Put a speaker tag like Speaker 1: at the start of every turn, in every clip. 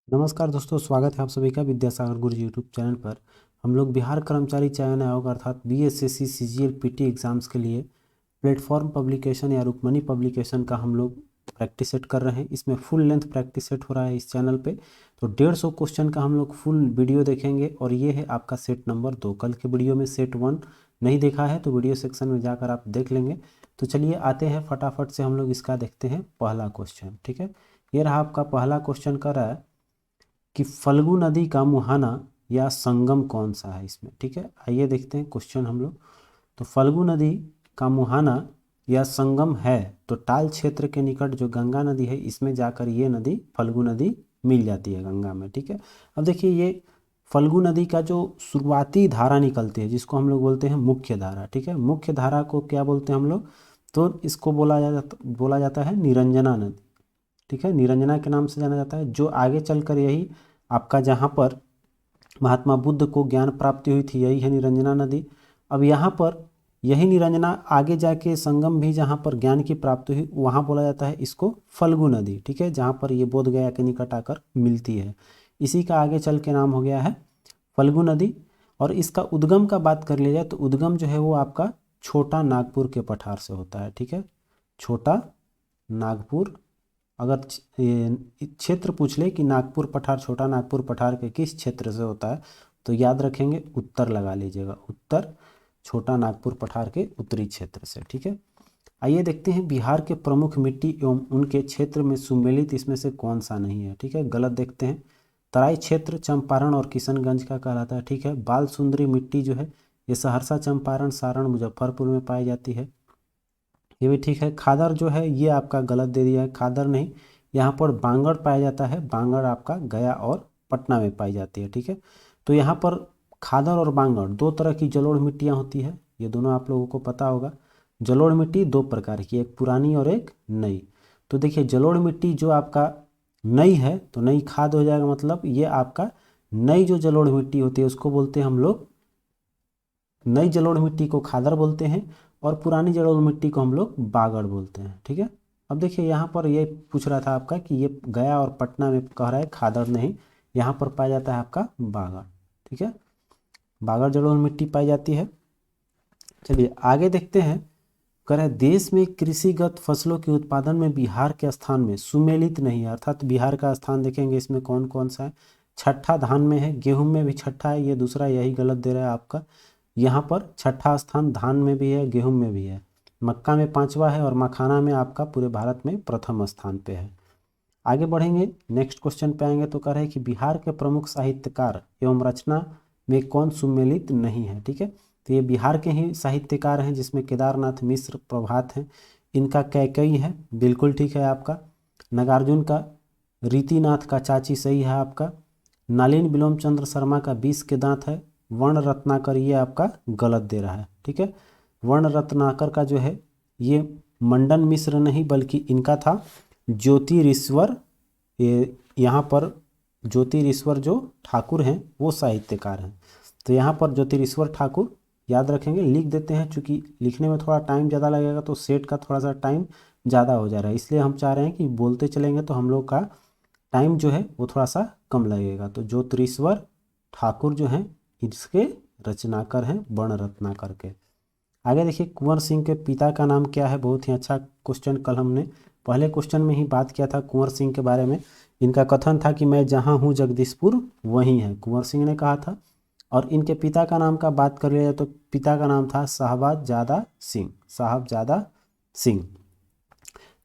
Speaker 1: नमस्कार दोस्तों, स्वागत है आप सभी का विद्यासागर गुरु यूट्यूब चैनल पर। हम लोग बिहार कर्मचारी चयन आयोग अर्थात बीएसएससी सीजीएल पीटी एग्जाम्स के लिए प्लेटफॉर्म पब्लिकेशन या रुक्मणी पब्लिकेशन का हम लोग प्रैक्टिस सेट कर रहे हैं। इसमें फुल लेंथ प्रैक्टिस सेट हो रहा है इस चैनल पे। तो 150 क्वेश्चन का हम लोग फुल वीडियो देखेंगे और ये है आपका सेट नंबर 2। कल के वीडियो में सेट 1 नहीं देखा है तो वीडियो सेक्शन में जाकर आप देख लेंगे। तो चलिए आते हैं फटाफट से हम लोग इसका देखते हैं पहला क्वेश्चन। ठीक है, ये रहा आपका पहला क्वेश्चन। कर रहा है कि फल्गु नदी का मुहाना या संगम कौन सा है इसमें। ठीक है, आइए देखते हैं क्वेश्चन हम लोग। तो फल्गु नदी का मुहाना या संगम है तो टाल क्षेत्र के निकट जो गंगा नदी है इसमें जाकर ये नदी फल्गु नदी मिल जाती है गंगा में। ठीक है, अब देखिए ये फल्गु नदी का जो शुरुआती धारा निकलती है जिसको हम लोग बोलते हैं मुख्य धारा। ठीक है, मुख्य धारा को क्या बोलते हैं हम लोग, तो इसको बोला जाता है निरंजना नदी। ठीक है, निरंजना के नाम से जाना जाता है। जो आगे चलकर यही आपका जहाँ पर महात्मा बुद्ध को ज्ञान प्राप्ति हुई थी यही है निरंजना नदी। अब यहाँ पर यही निरंजना आगे जाके संगम भी जहाँ पर ज्ञान की प्राप्ति हुई वहाँ बोला जाता है इसको फल्गु नदी। ठीक है, जहाँ पर ये बोध गया के निकट आकर मिलती है, इसी का आगे चल के नाम हो गया है फल्गु नदी। और इसका उद्गम का बात कर लिया जाए तो उद्गम जो है वो आपका छोटा नागपुर के पठार से होता है। ठीक है, छोटा नागपुर। अगर क्षेत्र पूछ ले कि नागपुर पठार छोटा नागपुर पठार के किस क्षेत्र से होता है तो याद रखेंगे उत्तर लगा लीजिएगा, उत्तर छोटा नागपुर पठार के उत्तरी क्षेत्र से। ठीक है, आइए देखते हैं बिहार के प्रमुख मिट्टी एवं उनके क्षेत्र में सुमेलित इसमें से कौन सा नहीं है। ठीक है, गलत देखते हैं। तराई क्षेत्र चंपारण और किशनगंज का कहलाता है। ठीक है, बाल सुंदरी मिट्टी जो है ये सहरसा चंपारण सारण मुजफ्फरपुर में पाई जाती है, ये भी ठीक है। खादर जो है ये आपका गलत दे दिया है, खादर नहीं, यहाँ पर बांगड़ पाया जाता है। बांगड़ आपका गया और पटना में पाई जाती है। ठीक है, तो यहाँ पर खादर और बांगड़ दो तरह की जलोढ़ मिट्टियाँ होती है, ये दोनों आप लोगों को पता होगा। जलोढ़ मिट्टी दो प्रकार की, एक पुरानी और एक नई। तो देखिए जलोढ़ मिट्टी जो आपका नई है तो नई खाद हो जाएगा, मतलब ये आपका नई जो जलोढ़ मिट्टी होती है उसको बोलते हैं हम लोग, नई जलोढ़ मिट्टी को खादर बोलते हैं और पुरानी जलोढ़ मिट्टी को हम लोग बागड़ बोलते हैं। ठीक है, अब देखिए यहाँ पर ये पूछ रहा था आपका कि ये गया और पटना में कह रहा है खादर नहीं, यहाँ पर पाया जाता है आपका बागड़। ठीक है, बागड़ जलोढ़ मिट्टी पाई जाती है। चलिए आगे देखते हैं। कह रहा है देश में कृषिगत फसलों के उत्पादन में बिहार के स्थान में सुमेलित नहीं है, अर्थात बिहार का स्थान देखेंगे इसमें कौन कौन सा है। छठा धान में है, गेहूं में भी छठा है, ये दूसरा यही गलत दे रहा है आपका। यहाँ पर छठा स्थान धान में भी है, गेहूं में भी है, मक्का में पांचवा है और मखाना में आपका पूरे भारत में प्रथम स्थान पे है। आगे बढ़ेंगे, नेक्स्ट क्वेश्चन पे आएंगे तो कह रहे हैं कि बिहार के प्रमुख साहित्यकार एवं रचना में कौन सुमेलित नहीं है। ठीक है, तो ये बिहार के ही साहित्यकार हैं जिसमें केदारनाथ मिश्र प्रभात हैं, इनका कैकेयी है, बिल्कुल ठीक है आपका। नागार्जुन का रीतिनाथ का चाची सही है आपका। नलिन बिलोम चंद्र शर्मा का 20 के दांत है। वर्ण रत्नाकर ये आपका गलत दे रहा है। ठीक है, वर्ण रत्नाकर का जो है ये मंडन मिश्र नहीं बल्कि इनका था ज्योतिरीश्वर। ये यहाँ पर ज्योतिरीश्वर जो ठाकुर हैं वो साहित्यकार हैं, तो यहाँ पर ज्योतिरीश्वर ठाकुर याद रखेंगे। लिख देते हैं, चूँकि लिखने में थोड़ा टाइम ज़्यादा लगेगा तो सेट का थोड़ा सा टाइम ज़्यादा हो जा रहा है, इसलिए हम चाह रहे हैं कि बोलते चलेंगे तो हम लोग का टाइम जो है वो थोड़ा सा कम लगेगा। तो ज्योतिरीश्वर ठाकुर जो हैं इसके रचनाकार हैं वर्ण रत्नाकर के। आगे देखिए कुंवर सिंह के पिता का नाम क्या है, बहुत ही अच्छा क्वेश्चन। कल हमने पहले क्वेश्चन में ही बात किया था कुंवर सिंह के बारे में। इनका कथन था कि मैं जहाँ हूँ जगदीशपुर वहीं है, कुंवर सिंह ने कहा था। और इनके पिता का नाम का बात कर लिया जाए तो पिता का नाम था साहबजादा सिंह, साहबजादा सिंह।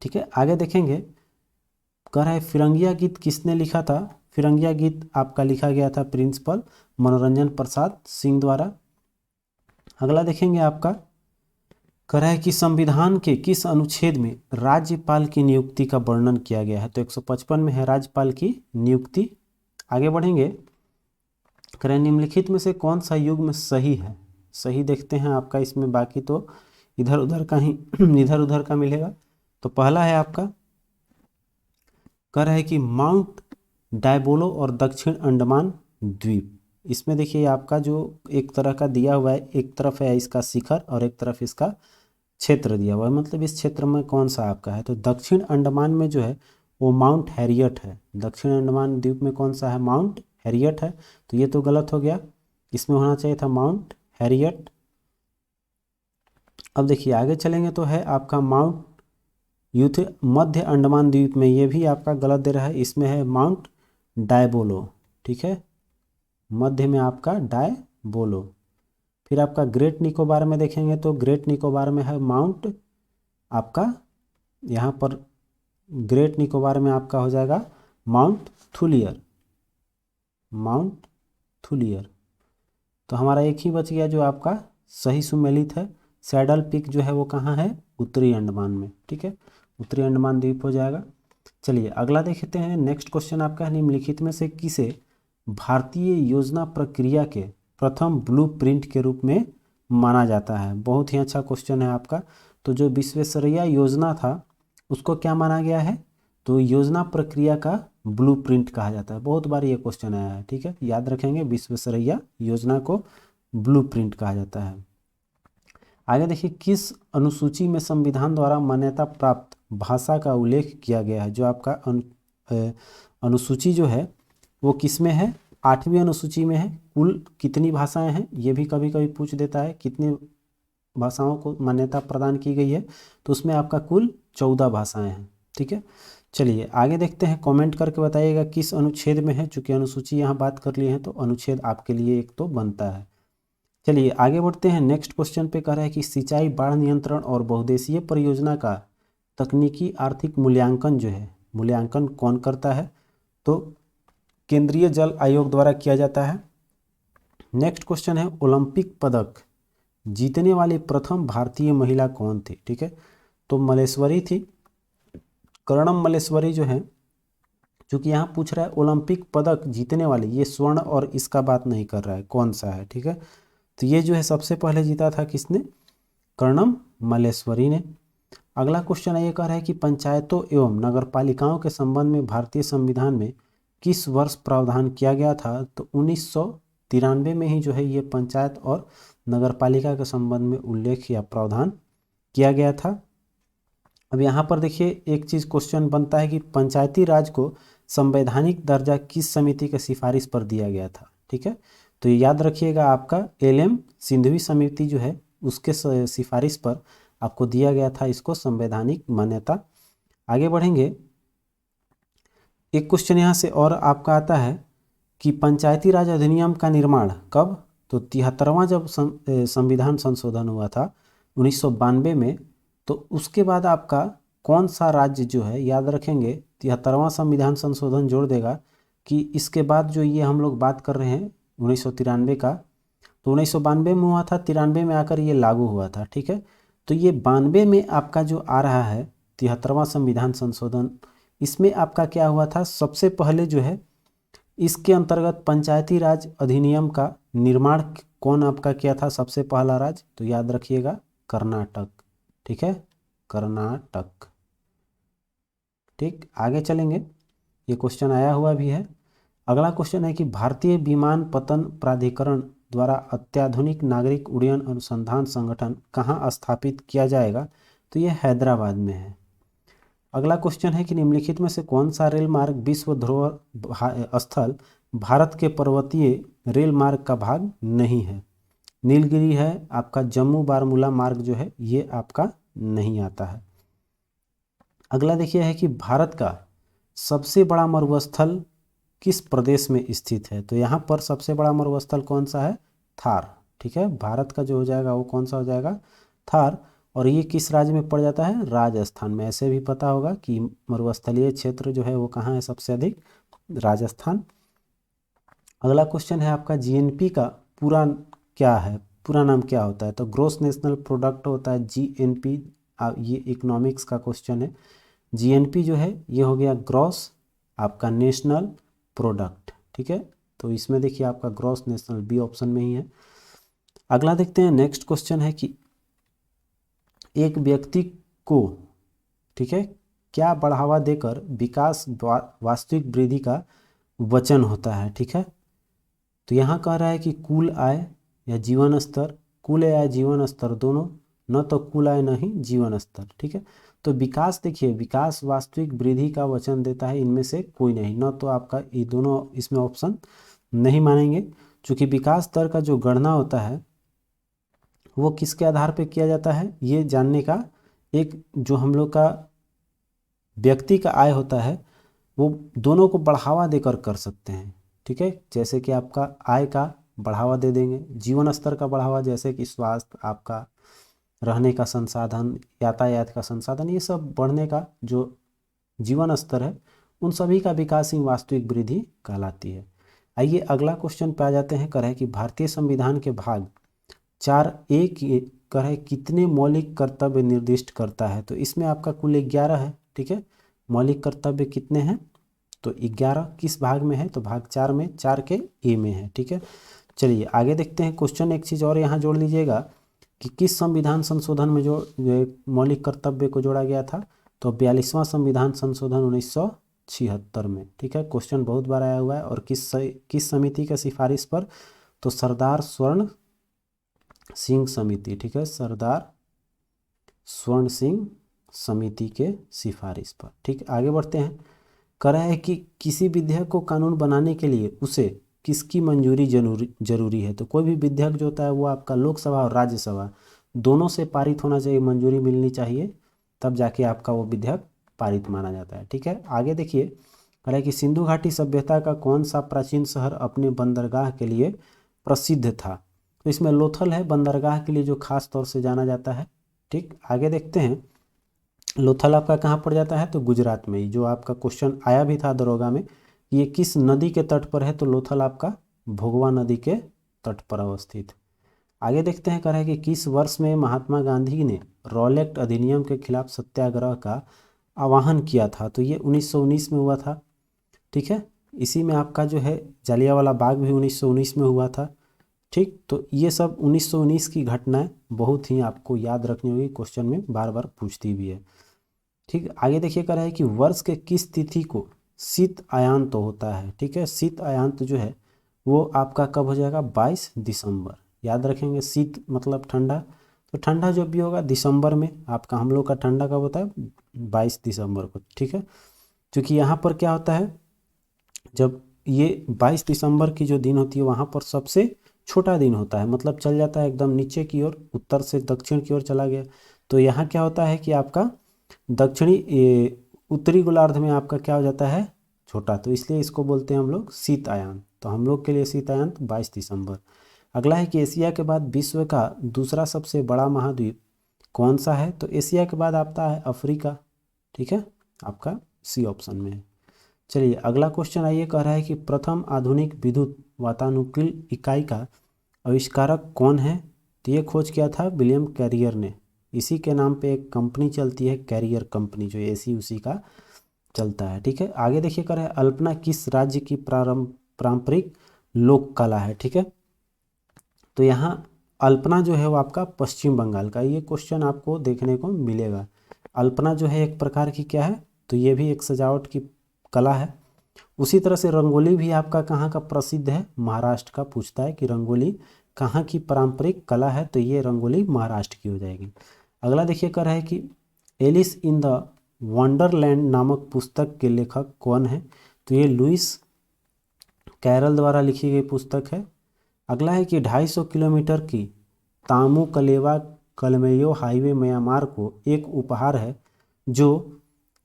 Speaker 1: ठीक है, आगे देखेंगे। कह रहा है फिरंगिया गीत किसने लिखा था। फिरंगिया गीत आपका लिखा गया था प्रिंसिपल मनोरंजन प्रसाद सिंह द्वारा। अगला देखेंगे आपका, कह रहा है कि संविधान के किस अनुच्छेद में राज्यपाल की नियुक्ति का वर्णन किया गया है, तो 155 में है राज्यपाल की नियुक्ति। आगे बढ़ेंगे। कह रहे हैं निम्नलिखित में से कौन सा युग्म सही है। सही देखते हैं आपका इसमें, बाकी तो इधर उधर का ही इधर उधर का मिलेगा। तो पहला है आपका, कह रहा है कि माउंट डायबोलो और दक्षिण अंडमान द्वीप। इसमें देखिए आपका जो एक तरह का दिया हुआ है, एक तरफ है इसका शिखर और एक तरफ इसका क्षेत्र दिया हुआ है, मतलब इस क्षेत्र में कौन सा आपका है। तो दक्षिण अंडमान में जो है वो माउंट हैरियट है। दक्षिण अंडमान द्वीप में कौन सा है? माउंट हैरियट है। तो ये तो गलत हो गया, इसमें होना चाहिए था माउंट हैरियट। अब देखिए आगे चलेंगे तो है आपका माउंट यूथ मध्य अंडमान द्वीप में, ये भी आपका गलत दे रहा है, इसमें है माउंट डायबोलो। ठीक है, मध्य में आपका डायबोलो। फिर आपका ग्रेट निकोबार में देखेंगे तो ग्रेट निकोबार में है माउंट आपका, यहाँ पर ग्रेट निकोबार में आपका हो जाएगा माउंट थुलियर, माउंट थुलियर। तो हमारा एक ही बच गया जो आपका सही सुमेलित है। सैडल पीक जो है वो कहाँ है? उत्तरी अंडमान में। ठीक है, उत्तरी अंडमान द्वीप हो जाएगा। चलिए अगला देखते हैं। नेक्स्ट क्वेश्चन आपका है, निम्नलिखित में से किसे भारतीय योजना प्रक्रिया के प्रथम ब्लूप्रिंट के रूप में माना जाता है? बहुत ही अच्छा क्वेश्चन है आपका। तो जो विश्वेश्वरैया योजना था उसको क्या माना गया है? तो योजना प्रक्रिया का ब्लूप्रिंट कहा जाता है। बहुत बार ये क्वेश्चन आया है। ठीक है, याद रखेंगे, विश्वेश्वरैया योजना को ब्लूप्रिंट कहा जाता है। आगे देखिए, किस अनुसूची में संविधान द्वारा मान्यता प्राप्त भाषा का उल्लेख किया गया है? जो आपका अनुसूची जो है वो किस में है? 8वीं अनुसूची में है। कुल कितनी भाषाएं हैं ये भी कभी कभी पूछ देता है, कितनी भाषाओं को मान्यता प्रदान की गई है? तो उसमें आपका कुल 14 भाषाएं हैं। ठीक है, चलिए आगे देखते हैं। कमेंट करके बताइएगा किस अनुच्छेद में है। चूंकि अनुसूची यहाँ बात कर लिए हैं तो अनुच्छेद आपके लिए एक तो बनता है। चलिए आगे बढ़ते हैं। नेक्स्ट क्वेश्चन पे कह रहा है कि सिंचाई, बाढ़ नियंत्रण और बहुउद्देशीय परियोजना का तकनीकी आर्थिक मूल्यांकन जो है, मूल्यांकन कौन करता है? तो केंद्रीय जल आयोग द्वारा किया जाता है। नेक्स्ट क्वेश्चन है, ओलंपिक पदक जीतने वाली प्रथम भारतीय महिला कौन थी? ठीक है, तो मलेश्वरी थी, कर्णम मलेश्वरी जो है। चूंकि यहाँ पूछ रहा है ओलंपिक पदक जीतने वाली, ये स्वर्ण और इसका बात नहीं कर रहा है, कौन सा है। ठीक है, तो ये जो है सबसे पहले जीता था किसने? कर्णम मलेश्वरी ने। अगला क्वेश्चन ये कह रहा है कि पंचायतों एवं नगरपालिकाओं के संबंध में भारतीय संविधान में किस वर्ष प्रावधान किया गया था? तो 1993 में ही जो है ये पंचायत और नगरपालिका के संबंध में उल्लेख या प्रावधान किया गया था। अब यहाँ पर देखिए एक चीज़ क्वेश्चन बनता है कि पंचायती राज को संवैधानिक दर्जा किस समिति के सिफारिश पर दिया गया था? ठीक है, तो याद रखिएगा आपका एल.एम. सिंघवी समिति जो है उसके सिफारिश पर आपको दिया गया था इसको संवैधानिक मान्यता। आगे बढ़ेंगे। एक क्वेश्चन यहाँ से और आपका आता है कि पंचायती राज अधिनियम का निर्माण कब? तो 73वां जब संविधान संशोधन हुआ था 1992 में, तो उसके बाद आपका कौन सा राज्य जो है, याद रखेंगे 73वां संविधान संशोधन जोड़ देगा कि इसके बाद जो ये हम लोग बात कर रहे हैं 1993 का, तो 1992 में हुआ था, 93 में आकर ये लागू हुआ था। ठीक है, तो ये 92 में आपका जो आ रहा है 73वां संविधान संशोधन, इसमें आपका क्या हुआ था? सबसे पहले जो है इसके अंतर्गत पंचायती राज अधिनियम का निर्माण कौन आपका किया था? सबसे पहला राज्य, तो याद रखिएगा कर्नाटक। ठीक है, कर्नाटक। ठीक, आगे चलेंगे, ये क्वेश्चन आया हुआ भी है। अगला क्वेश्चन है कि भारतीय विमानपत्तन प्राधिकरण द्वारा अत्याधुनिक नागरिक उड्डयन अनुसंधान संगठन कहाँ स्थापित किया जाएगा? तो ये हैदराबाद में है। अगला क्वेश्चन है कि निम्नलिखित में से कौन सा रेल मार्ग विश्व धरोहर स्थल भारत के पर्वतीय रेल मार्ग का भाग नहीं है? नीलगिरी है आपका, जम्मू बारामूला मार्ग जो है ये आपका नहीं आता है। अगला देखिए है कि भारत का सबसे बड़ा मरुस्थल किस प्रदेश में स्थित है? तो यहाँ पर सबसे बड़ा मरुस्थल कौन सा है? थार। ठीक है, भारत का जो हो जाएगा वो कौन सा हो जाएगा? थार। और ये किस राज्य में पड़ जाता है? राजस्थान में। ऐसे भी पता होगा कि मरुस्थलीय क्षेत्र जो है वो कहाँ है सबसे अधिक? राजस्थान। अगला क्वेश्चन है आपका जीएनपी का पूरा क्या है, पूरा नाम क्या होता है? तो ग्रोस नेशनल प्रोडक्ट होता है जीएनपी। ये इकोनॉमिक्स का क्वेश्चन है। जीएनपी जो है ये हो गया ग्रॉस आपका नेशनल प्रोडक्ट। ठीक है, तो इसमें देखिए आपका ग्रॉस नेशनल, बी ऑप्शन में ही है। अगला देखते हैं। नेक्स्ट क्वेश्चन है कि एक व्यक्ति को, ठीक है, क्या बढ़ावा देकर विकास वास्तविक वृद्धि का वचन होता है? ठीक है, तो यहाँ कह रहा है कि कुल आय या जीवन स्तर, कुल आय जीवन स्तर दोनों, न तो कुल आय न ही जीवन स्तर। ठीक है, तो विकास, देखिए विकास वास्तविक वृद्धि का वचन देता है, इनमें से कोई नहीं, न तो आपका ये दोनों इसमें ऑप्शन नहीं मानेंगे। चूँकि विकास दर का जो गणना होता है वो किसके आधार पे किया जाता है, ये जानने का एक जो हम लोग का व्यक्ति का आय होता है वो दोनों को बढ़ावा देकर कर सकते हैं। ठीक है, जैसे कि आपका आय का बढ़ावा दे देंगे, जीवन स्तर का बढ़ावा जैसे कि स्वास्थ्य, आपका रहने का संसाधन, यातायात का संसाधन, ये सब बढ़ने का जो जीवन स्तर है उन सभी का विकास ही वास्तविक वृद्धि कहलाती है। आइए अगला क्वेश्चन पे आ जाते हैं। कह रहे कि भारतीय संविधान के भाग 4A की कह रहे कितने मौलिक कर्तव्य निर्दिष्ट करता है। तो इसमें आपका कुल 11 है। ठीक है, मौलिक कर्तव्य कितने हैं, तो 11 किस भाग में है, तो भाग 4 में, 4 के ए में है। ठीक है, चलिए आगे देखते हैं क्वेश्चन। एक चीज़ और यहाँ जोड़ लीजिएगा कि किस संविधान संशोधन में जो मौलिक कर्तव्य को जोड़ा गया था, तो 42वां संविधान संशोधन 1976 में। ठीक है, क्वेश्चन बहुत बार आया हुआ है। और किस समिति के सिफारिश पर, तो सरदार स्वर्ण सिंह समिति। ठीक है, सरदार स्वर्ण सिंह समिति के सिफारिश पर। ठीक, आगे बढ़ते हैं। कह रहा है कि किसी विधेयक को कानून बनाने के लिए उसे किसकी मंजूरी जरूरी है। तो कोई भी विधेयक जो होता है वो आपका लोकसभा और राज्यसभा दोनों से पारित होना चाहिए, मंजूरी मिलनी चाहिए, तब जाके आपका वो विधेयक पारित माना जाता है। ठीक है, आगे देखिए। कह रहा है कि सिंधु घाटी सभ्यता का कौन सा प्राचीन शहर अपने बंदरगाह के लिए प्रसिद्ध था। तो इसमें लोथल है बंदरगाह के लिए जो खास तौर से जाना जाता है। ठीक, आगे देखते हैं। लोथल आपका कहाँ पड़ जाता है, तो गुजरात में ही, जो आपका क्वेश्चन आया भी था दरोगा में, ये किस नदी के तट पर है, तो लोथल आपका भोगवा नदी के तट पर अवस्थित। आगे देखते हैं। कह रहा है कि किस वर्ष में महात्मा गांधी ने रॉलेक्ट अधिनियम के खिलाफ सत्याग्रह का आह्वान किया था। तो ये 1919 में हुआ था। ठीक है, इसी में आपका जो है जालियांवाला बाग भी 1919 में हुआ था। ठीक, तो ये सब 1919 की घटनाएं बहुत ही आपको याद रखनी होगी, क्वेश्चन में बार बार पूछती भी है। ठीक, आगे देखिए। कह रहा है कि वर्ष के किस तिथि को शीत अयांत होता है। ठीक है, शीत अयांत जो है वो आपका कब हो जाएगा, 22 दिसंबर। याद रखेंगे, शीत मतलब ठंडा, तो ठंडा जो भी होगा दिसंबर में आपका, हम लोग का ठंडा कब होता है, 22 दिसंबर को। ठीक है, क्योंकि यहाँ पर क्या होता है, जब ये 22 दिसंबर की जो दिन होती है वहाँ पर सबसे छोटा दिन होता है, मतलब चल जाता है एकदम नीचे की ओर, उत्तर से दक्षिण की ओर चला गया। तो यहाँ क्या होता है कि आपका दक्षिणी उत्तरी गोलार्ध में आपका क्या हो जाता है, छोटा, तो इसलिए इसको बोलते हैं हम लोग शीत अयांत। तो हम लोग के लिए शीत अयांत 22 दिसंबर। अगला है कि एशिया के बाद विश्व का दूसरा सबसे बड़ा महाद्वीप कौन सा है। तो एशिया के बाद आता है अफ्रीका। ठीक है, आपका सी ऑप्शन में है। चलिए अगला क्वेश्चन आइए। कह रहा है कि प्रथम आधुनिक विद्युत वातानुकूल इकाई का आविष्कारक कौन है। तो ये खोज किया था विलियम कैरियर ने। इसी के नाम पे एक कंपनी चलती है, कैरियर कंपनी, जो एसी उसी का चलता है। ठीक है, आगे देखिए। कर है अल्पना किस राज्य की पारंपरिक लोक कला है। ठीक है, तो यहाँ अल्पना जो है वो आपका पश्चिम बंगाल का, ये क्वेश्चन आपको देखने को मिलेगा। अल्पना जो है एक प्रकार की क्या है, तो ये भी एक सजावट की कला है। उसी तरह से रंगोली भी आपका कहाँ का प्रसिद्ध है, महाराष्ट्र का। पूछता है कि रंगोली कहाँ की पारंपरिक कला है, तो ये रंगोली महाराष्ट्र की हो जाएगी। अगला देखिए। कर है कि एलिस इन द वंडरलैंड नामक पुस्तक के लेखक कौन है। तो ये लुइस कैरल द्वारा लिखी गई पुस्तक है। अगला है कि 250 किलोमीटर की तामू कलेवा कलमेयो हाईवे म्यांमार को एक उपहार है जो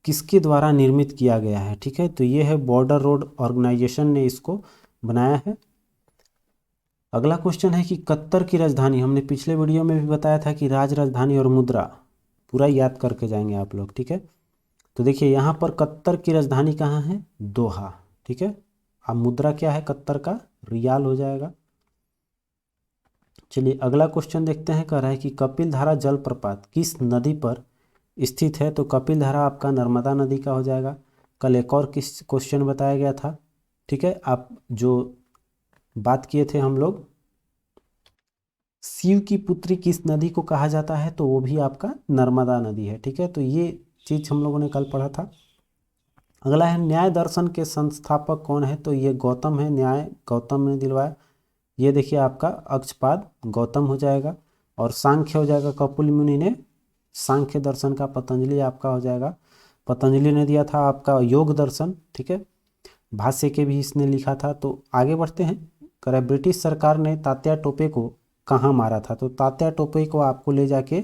Speaker 1: किसके द्वारा निर्मित किया गया है। ठीक है, तो ये है बॉर्डर रोड ऑर्गेनाइजेशन ने इसको बनाया है। अगला क्वेश्चन है कि कतर की राजधानी, हमने पिछले वीडियो में भी बताया था कि राजधानी और मुद्रा पूरा याद करके जाएंगे आप लोग। ठीक है, तो देखिए यहाँ पर कतर की राजधानी कहाँ है, दोहा। ठीक है, अब मुद्रा क्या है कतर का, रियाल हो जाएगा। चलिए अगला क्वेश्चन देखते हैं। कह रहा है कि कपिल धारा जलप्रपात किस नदी पर स्थित है। तो कपिल धारा आपका नर्मदा नदी का हो जाएगा। कल एक और किस क्वेश्चन बताया गया था। ठीक है, आप जो बात किए थे हम लोग, शिव की पुत्री किस नदी को कहा जाता है, तो वो भी आपका नर्मदा नदी है। ठीक है, तो ये चीज़ हम लोगों ने कल पढ़ा था। अगला है न्याय दर्शन के संस्थापक कौन है। तो ये गौतम है, न्याय गौतम ने दिलवाया। ये देखिए आपका अक्षपाद गौतम हो जाएगा। और सांख्य हो जाएगा कपिल मुनि ने सांख्य दर्शन का पतंजलि आपका हो जाएगा। पतंजलि ने दिया था आपका योग दर्शन, ठीक है। भाष्य के भी इसने लिखा था। तो आगे बढ़ते हैं। करे ब्रिटिश सरकार ने तात्या टोपे को कहाँ मारा था? तो तात्या टोपे को आपको ले जाके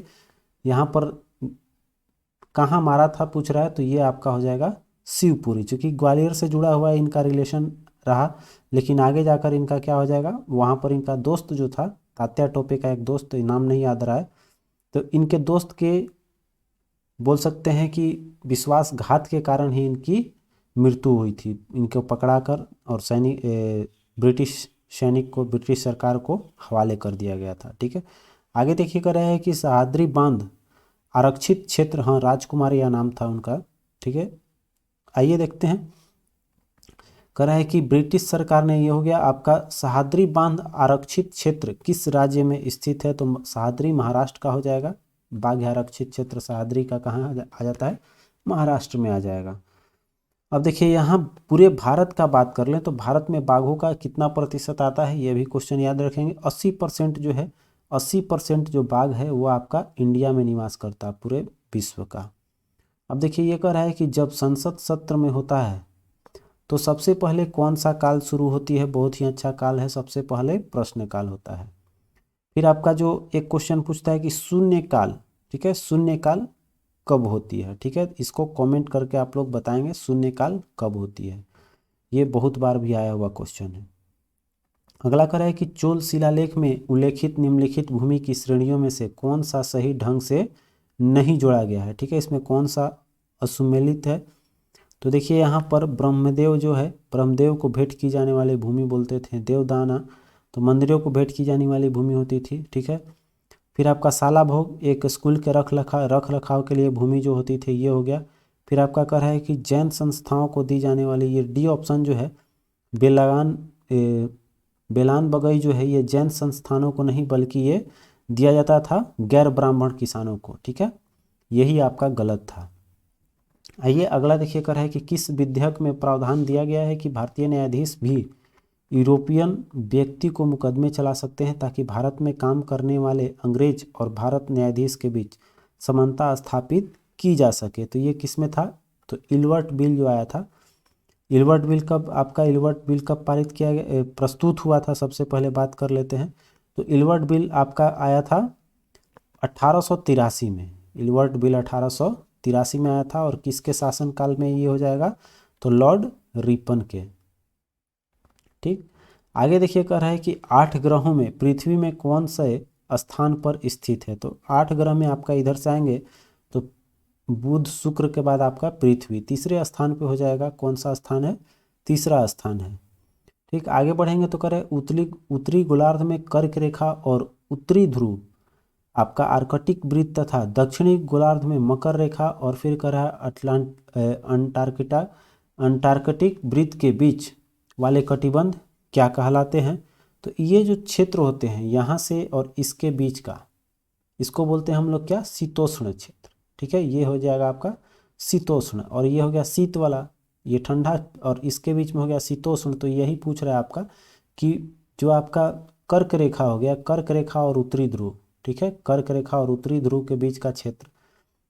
Speaker 1: यहाँ पर कहाँ मारा था पूछ रहा है, तो ये आपका हो जाएगा शिवपुरी। चूँकि ग्वालियर से जुड़ा हुआ इनका रिलेशन रहा, लेकिन आगे जाकर इनका क्या हो जाएगा, वहाँ पर इनका दोस्त जो था, तात्या टोपे का एक दोस्त, नाम नहीं याद रहा है, तो इनके दोस्त के बोल सकते हैं कि विश्वासघात के कारण ही इनकी मृत्यु हुई थी। इनको पकड़ाकर और ब्रिटिश सैनिक को, ब्रिटिश सरकार को हवाले कर दिया गया था, ठीक है। आगे देखिए कर रहे हैं कि सह्याद्री बांध आरक्षित क्षेत्र, हाँ राजकुमार या नाम था उनका, ठीक है। आइए देखते हैं। कह रहा है कि ब्रिटिश सरकार ने, ये हो गया आपका सह्याद्री बांध आरक्षित क्षेत्र किस राज्य में स्थित है? तो सह्याद्री महाराष्ट्र का हो जाएगा। बाघ आरक्षित क्षेत्र सह्याद्री का कहाँ आ जाता है? महाराष्ट्र में आ जाएगा। अब देखिए यहाँ पूरे भारत का बात कर लें तो भारत में बाघों का कितना प्रतिशत आता है, ये भी क्वेश्चन याद रखेंगे। 80% जो है, 80% जो बाघ है वो आपका इंडिया में निवास करता है, पूरे विश्व का। अब देखिए ये कह रहा है कि जब संसद सत्र में होता है तो सबसे पहले कौन सा काल शुरू होती है? बहुत ही अच्छा काल है, सबसे पहले प्रश्नकाल होता है। फिर आपका जो एक क्वेश्चन पूछता है कि शून्यकाल, ठीक है, शून्यकाल कब होती है? ठीक है, इसको कमेंट करके आप लोग बताएंगे शून्यकाल कब होती है। ये बहुत बार भी आया हुआ क्वेश्चन है। अगला कह रहा है कि चोल शिलालेख में उल्लेखित निम्नलिखित भूमि की श्रेणियों में से कौन सा सही ढंग से नहीं जोड़ा गया है? ठीक है, इसमें कौन सा असुमेलित है? तो देखिए यहाँ पर ब्रह्मदेव जो है, ब्रह्मदेव को भेंट की जाने वाली भूमि बोलते थे देवदाना, तो मंदिरों को भेंट की जाने वाली भूमि होती थी, ठीक है। फिर आपका साला भोग एक स्कूल के रख रखाव के लिए भूमि जो होती थी, ये हो गया। फिर आपका कह रहा है कि जैन संस्थाओं को दी जाने वाली, ये डी ऑप्शन जो है, बेलान बगई जो है, ये जैन संस्थानों को नहीं बल्कि ये दिया जाता था गैर ब्राह्मण किसानों को, ठीक है। यही आपका गलत था। आइए अगला देखिए कर है कि किस विधेयक में प्रावधान दिया गया है कि भारतीय न्यायाधीश भी यूरोपियन व्यक्ति को मुकदमे चला सकते हैं ताकि भारत में काम करने वाले अंग्रेज और भारत न्यायाधीश के बीच समानता स्थापित की जा सके। तो ये किस में था? तो इल्बर्ट बिल जो आया था। इल्बर्ट बिल कब आपका, इल्बर्ट बिल कब पारित किया गया, प्रस्तुत हुआ था? सबसे पहले बात कर लेते हैं। तो इल्बर्ट बिल आपका आया था 1883 में। इल्बर्ट बिल 1883 में आया था। और किसके शासनकाल में ये हो जाएगा? तो लॉर्ड रिपन के, ठीक। आगे देखिए कह रहा है कि 8 ग्रहों में पृथ्वी में कौन से स्थान पर स्थित है? तो 8 ग्रह में आपका इधर से आएंगे तो बुध शुक्र के बाद आपका पृथ्वी तीसरे स्थान पे हो जाएगा। कौन सा स्थान है? तीसरा स्थान है, ठीक। आगे बढ़ेंगे तो कह रहे उत्तरी गोलार्ध में कर्क रेखा और उत्तरी ध्रुव आपका आर्कटिक वृत्त तथा दक्षिणी गोलार्ध में मकर रेखा और फिर कह रहा है अंटार्कटिक वृत्त के बीच वाले कटिबंध क्या कहलाते हैं? तो ये जो क्षेत्र होते हैं यहाँ से और इसके बीच का, इसको बोलते हैं हम लोग क्या? शीतोष्ण क्षेत्र, ठीक है। ये हो जाएगा आपका शीतोष्ण। और ये हो गया शीत वाला, ये ठंडा, और इसके बीच में हो गया शीतोष्ण। तो यही पूछ रहा है आपका कि जो आपका कर्क रेखा हो गया, कर्क रेखा और उत्तरी ध्रुव, ठीक है, कर्क रेखा और उत्तरी ध्रुव के बीच का क्षेत्र।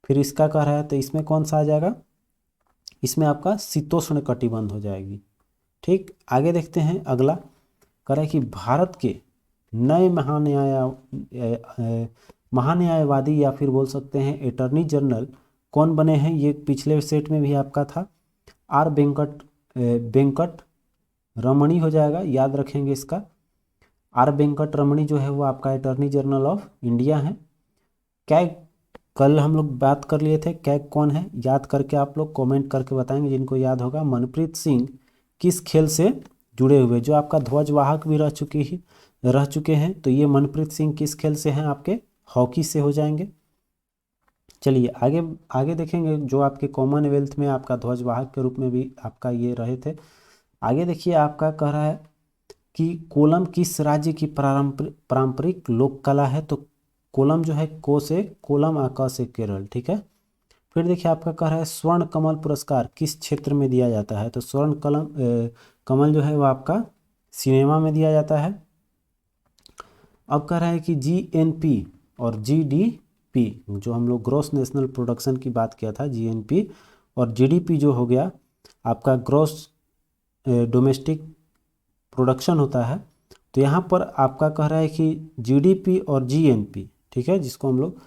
Speaker 1: फिर इसका कह रहा है तो इसमें कौन सा आ जाएगा? इसमें आपका शीतोष्ण कटिबंध हो जाएगी, ठीक। आगे देखते हैं अगला। कह रहा है कि भारत के नए महान्यायवादी या फिर बोल सकते हैं अटॉर्नी जनरल कौन बने हैं? ये पिछले सेट में भी आपका था। आर वेंकट रमणी हो जाएगा, याद रखेंगे इसका। आर वेंकट रमणी जो है वो आपका अटॉर्नी जनरल ऑफ इंडिया है। कैग कल हम लोग बात कर लिए थे, कैग कौन है? याद करके आप लोग कमेंट करके बताएंगे जिनको याद होगा। मनप्रीत सिंह किस खेल से जुड़े हुए? जो आपका ध्वजवाहक भी रह चुके हैं। तो ये मनप्रीत सिंह किस खेल से हैं? आपके हॉकी से हो जाएंगे। चलिए आगे आगे देखेंगे। जो आपके कॉमनवेल्थ में आपका ध्वजवाहक के रूप में भी आपका ये रहे थे। आगे देखिए आपका कह रहा है कि कोलम किस राज्य की पारंपरिक लोक कला है? तो कोलम जो है को से कोलम और क से केरल, ठीक है। फिर देखिए आपका कह रहा है स्वर्ण कमल पुरस्कार किस क्षेत्र में दिया जाता है? तो स्वर्ण कमल जो है वो आपका सिनेमा में दिया जाता है। अब कह रहा है कि GNP और GD जीएनपी जो हम लोग ग्रॉस नेशनल प्रोडक्शन की बात किया था, जीएनपी, और जीडीपी जो हो गया आपका ग्रॉस डोमेस्टिक प्रोडक्शन होता है। तो यहाँ पर आपका कह रहा है कि जीडीपी और जीएनपी, ठीक है, जिसको हम लोग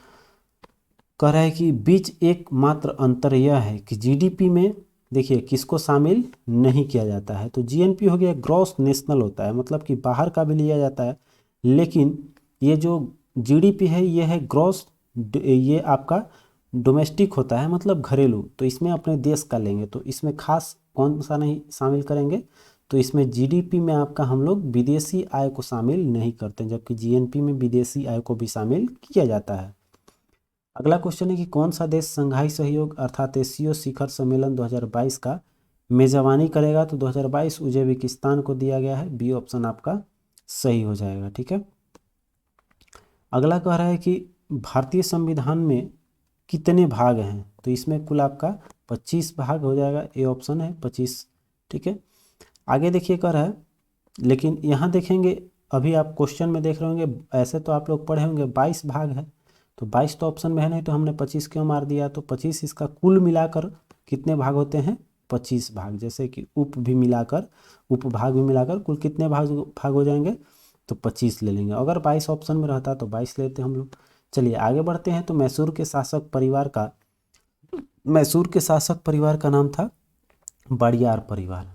Speaker 1: कह रहा है कि बीच एकमात्र अंतर यह है कि जीडीपी में देखिए किसको शामिल नहीं किया जाता है। तो जीएनपी हो गया ग्रॉस नेशनल होता है, मतलब कि बाहर का भी लिया जाता है, लेकिन ये जो जीडीपी है ये है ग्रॉस, ये आपका डोमेस्टिक होता है, मतलब घरेलू। तो इसमें अपने देश का लेंगे तो इसमें खास कौन सा नहीं शामिल करेंगे, तो इसमें जीडीपी में आपका हम लोग विदेशी आय को शामिल नहीं करते, जबकि जीएनपी में विदेशी आय को भी शामिल किया जाता है। अगला क्वेश्चन है कि कौन सा देश संघाई सहयोग अर्थात एशियो शिखर सम्मेलन 2022 का मेजबानी करेगा। तो 2022 उज्बेकिस्तान को दिया गया है, बी ऑप्शन आपका सही हो जाएगा, ठीक है। अगला कह रहा है कि भारतीय संविधान में कितने भाग हैं। तो इसमें कुल आपका 25 भाग हो जाएगा, ए ऑप्शन है 25, ठीक है। आगे देखिए कह रहा है, लेकिन यहाँ देखेंगे अभी आप क्वेश्चन में देख रहे होंगे, ऐसे तो आप लोग पढ़े होंगे 22 भाग है, तो 22 तो ऑप्शन में है नहीं, तो हमने 25 क्यों मार दिया। तो 25 इसका कुल मिलाकर कितने भाग होते हैं, 25 भाग। जैसे कि उप भी मिलाकर, उपभाग भी मिलाकर कुल कितने भाग हो जाएंगे, तो 25 ले लेंगे। अगर 22 ऑप्शन में रहता तो 22 लेते हम लोग। चलिए आगे बढ़ते हैं। तो मैसूर के शासक परिवार का नाम था वाडियार परिवार।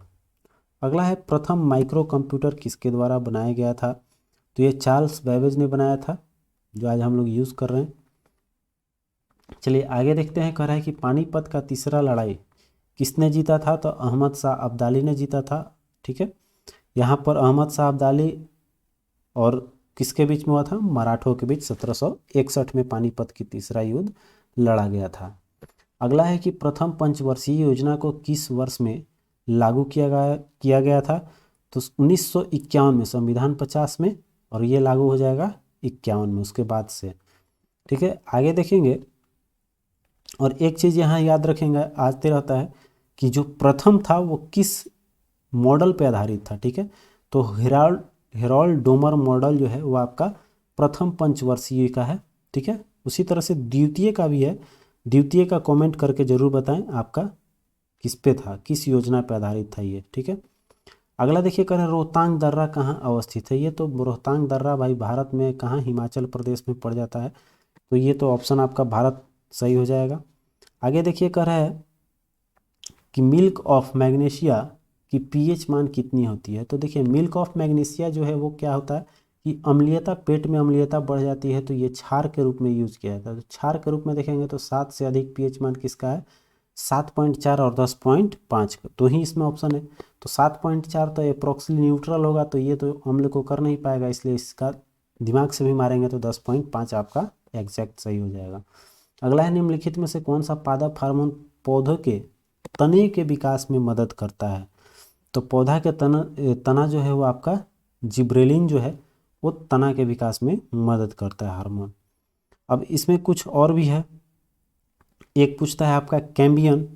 Speaker 1: अगला है प्रथम माइक्रो कंप्यूटर किसके द्वारा बनाया गया था। तो ये चार्ल्स बेबेज ने बनाया था, जो आज हम लोग यूज़ कर रहे हैं। चलिए आगे देखते हैं। कह रहा है कि पानीपत का तीसरा लड़ाई किसने जीता था। तो अहमद शाह अब्दाली ने जीता था, ठीक है। यहाँ पर अहमद शाह अब्दाली और किसके बीच में हुआ था, मराठों के बीच 1761 में पानीपत की तीसरा युद्ध लड़ा गया था। अगला है कि प्रथम पंचवर्षीय योजना को किस वर्ष में लागू किया गया था। तो 1951 में, संविधान 50 में, और ये लागू हो जाएगा 51 में उसके बाद से, ठीक है। आगे देखेंगे, और एक चीज़ यहाँ याद रखेंगे, आते रहता है कि जो प्रथम था वो किस मॉडल पे आधारित था, ठीक है। तो हेरोल्ड डोमर मॉडल जो है वो आपका प्रथम पंचवर्षीय का है, ठीक है। उसी तरह से द्वितीय का भी है। द्वितीय का कमेंट करके जरूर बताएं आपका किस पे था, किस योजना पे आधारित था ये, ठीक है। अगला देखिए कह रहे हैं रोहतांग दर्रा कहाँ अवस्थित है। ये तो रोहतांग दर्रा भाई भारत में कहाँ, हिमाचल प्रदेश में पड़ जाता है। तो ये तो ऑप्शन आपका भारत सही हो जाएगा। आगे देखिए कह रहा है कि मिल्क ऑफ मैग्नीशिया की पीएच मान कितनी होती है। तो देखिए मिल्क ऑफ मैग्नीशिया जो है वो क्या होता है कि अम्लीयता, पेट में अम्लीयता बढ़ जाती है तो ये क्षार के रूप में यूज किया जाता है। तो क्षार के रूप में देखेंगे तो 7 से अधिक पीएच मान किसका है, 7.4 और 10.5 तो ही इसमें ऑप्शन है। तो 7.4 तो अप्रोक्सीमेटली न्यूट्रल होगा, तो ये तो अम्ल को कर नहीं पाएगा, इसलिए इसका दिमाग से भी मारेंगे तो 10.5 आपका एग्जैक्ट सही हो जाएगा। अगला है निम्नलिखित में से कौन सा पादप हार्मोन पौधों के तने के विकास में मदद करता है। तो पौधा के तना जो है वो आपका जिब्रेलिन जो है वो तना के विकास में मदद करता है हार्मोन। अब इसमें कुछ और भी है। एक पूछता है आपका कैम्बियन।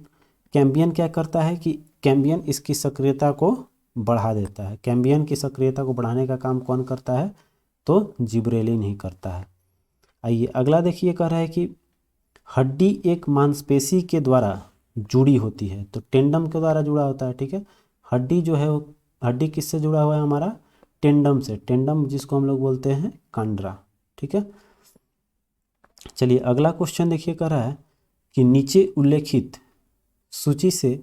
Speaker 1: कैम्बियन क्या करता है कि कैम्बियन इसकी सक्रियता को बढ़ा देता है। कैम्बियन की सक्रियता को बढ़ाने का काम कौन करता है, तो जिब्रेलिन ही करता है। आइए अगला देखिए, कह रहा है कि हड्डी एक मांसपेशी के द्वारा जुड़ी होती है। तो टेंडम के द्वारा जुड़ा होता है, ठीक है। हड्डी जो है वो, हड्डी किससे जुड़ा हुआ है हमारा, टेंडम से। टेंडम जिसको हम लोग बोलते हैं कांड्रा, ठीक है। चलिए अगला क्वेश्चन देखिए, कह रहा है कि नीचे उल्लेखित सूची से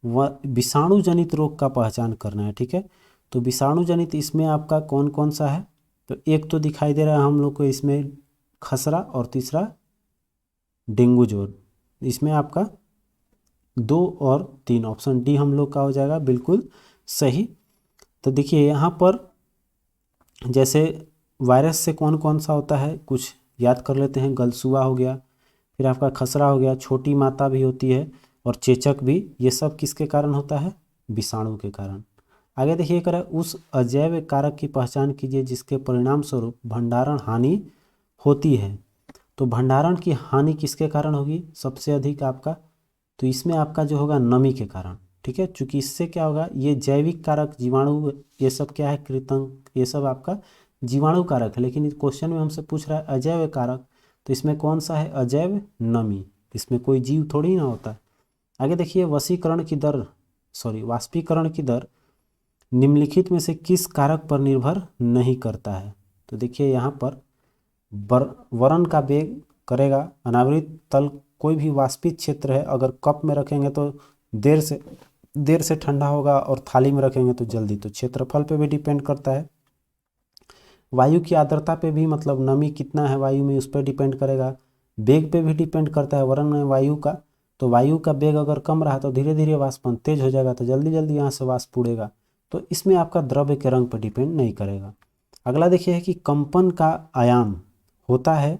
Speaker 1: विषाणु जनित रोग का पहचान करना है, ठीक है। तो विषाणु जनित इसमें आपका कौन कौन सा है। तो एक तो दिखाई दे रहा है हम लोग को इसमें खसरा, और तीसरा डेंगू ज्वर। इसमें आपका 2 और 3 ऑप्शन डी हम लोग का हो जाएगा बिल्कुल सही। तो देखिए यहाँ पर जैसे वायरस से कौन कौन सा होता है कुछ याद कर लेते हैं। गलसुआ हो गया, फिर आपका खसरा हो गया, छोटी माता भी होती है, और चेचक भी। ये सब किसके कारण होता है, विषाणु के कारण। आगे देखिए कह रहा है उस अजैव कारक की पहचान कीजिए जिसके परिणाम स्वरूप भंडारण हानि होती है। तो भंडारण की हानि किसके कारण होगी सबसे अधिक आपका, तो इसमें आपका जो होगा नमी के कारण, ठीक है। चूंकि इससे क्या होगा, ये जैविक कारक जीवाणु ये सब क्या है, कृंतक, ये सब आपका जीवाणु कारक है। लेकिन इस क्वेश्चन में हमसे पूछ रहा है अजैव कारक, तो इसमें कौन सा है, अजैव नमी, इसमें कोई जीव थोड़ी ना होता है। आगे देखिए, वाष्पीकरण की दर निम्नलिखित में से किस कारक पर निर्भर नहीं करता है। तो देखिए यहाँ पर वरण का वेग करेगा, अनावृत तल कोई भी वाष्पित क्षेत्र है, अगर कप में रखेंगे तो देर से ठंडा होगा और थाली में रखेंगे तो जल्दी। तो क्षेत्रफल पे भी डिपेंड करता है। वायु की आर्द्रता पे भी, मतलब नमी कितना है वायु में, उस पर डिपेंड करेगा। वेग पे भी डिपेंड करता है वरण में वायु का। तो वायु का वेग अगर कम रहा तो धीरे धीरे वाष्पन तेज हो जाएगा, तो जल्दी जल्दी यहाँ से वाष्प उड़ेगा। तो इसमें आपका द्रव्य के रंग पर डिपेंड नहीं करेगा। अगला देखिए है कि कंपन का आयाम होता है,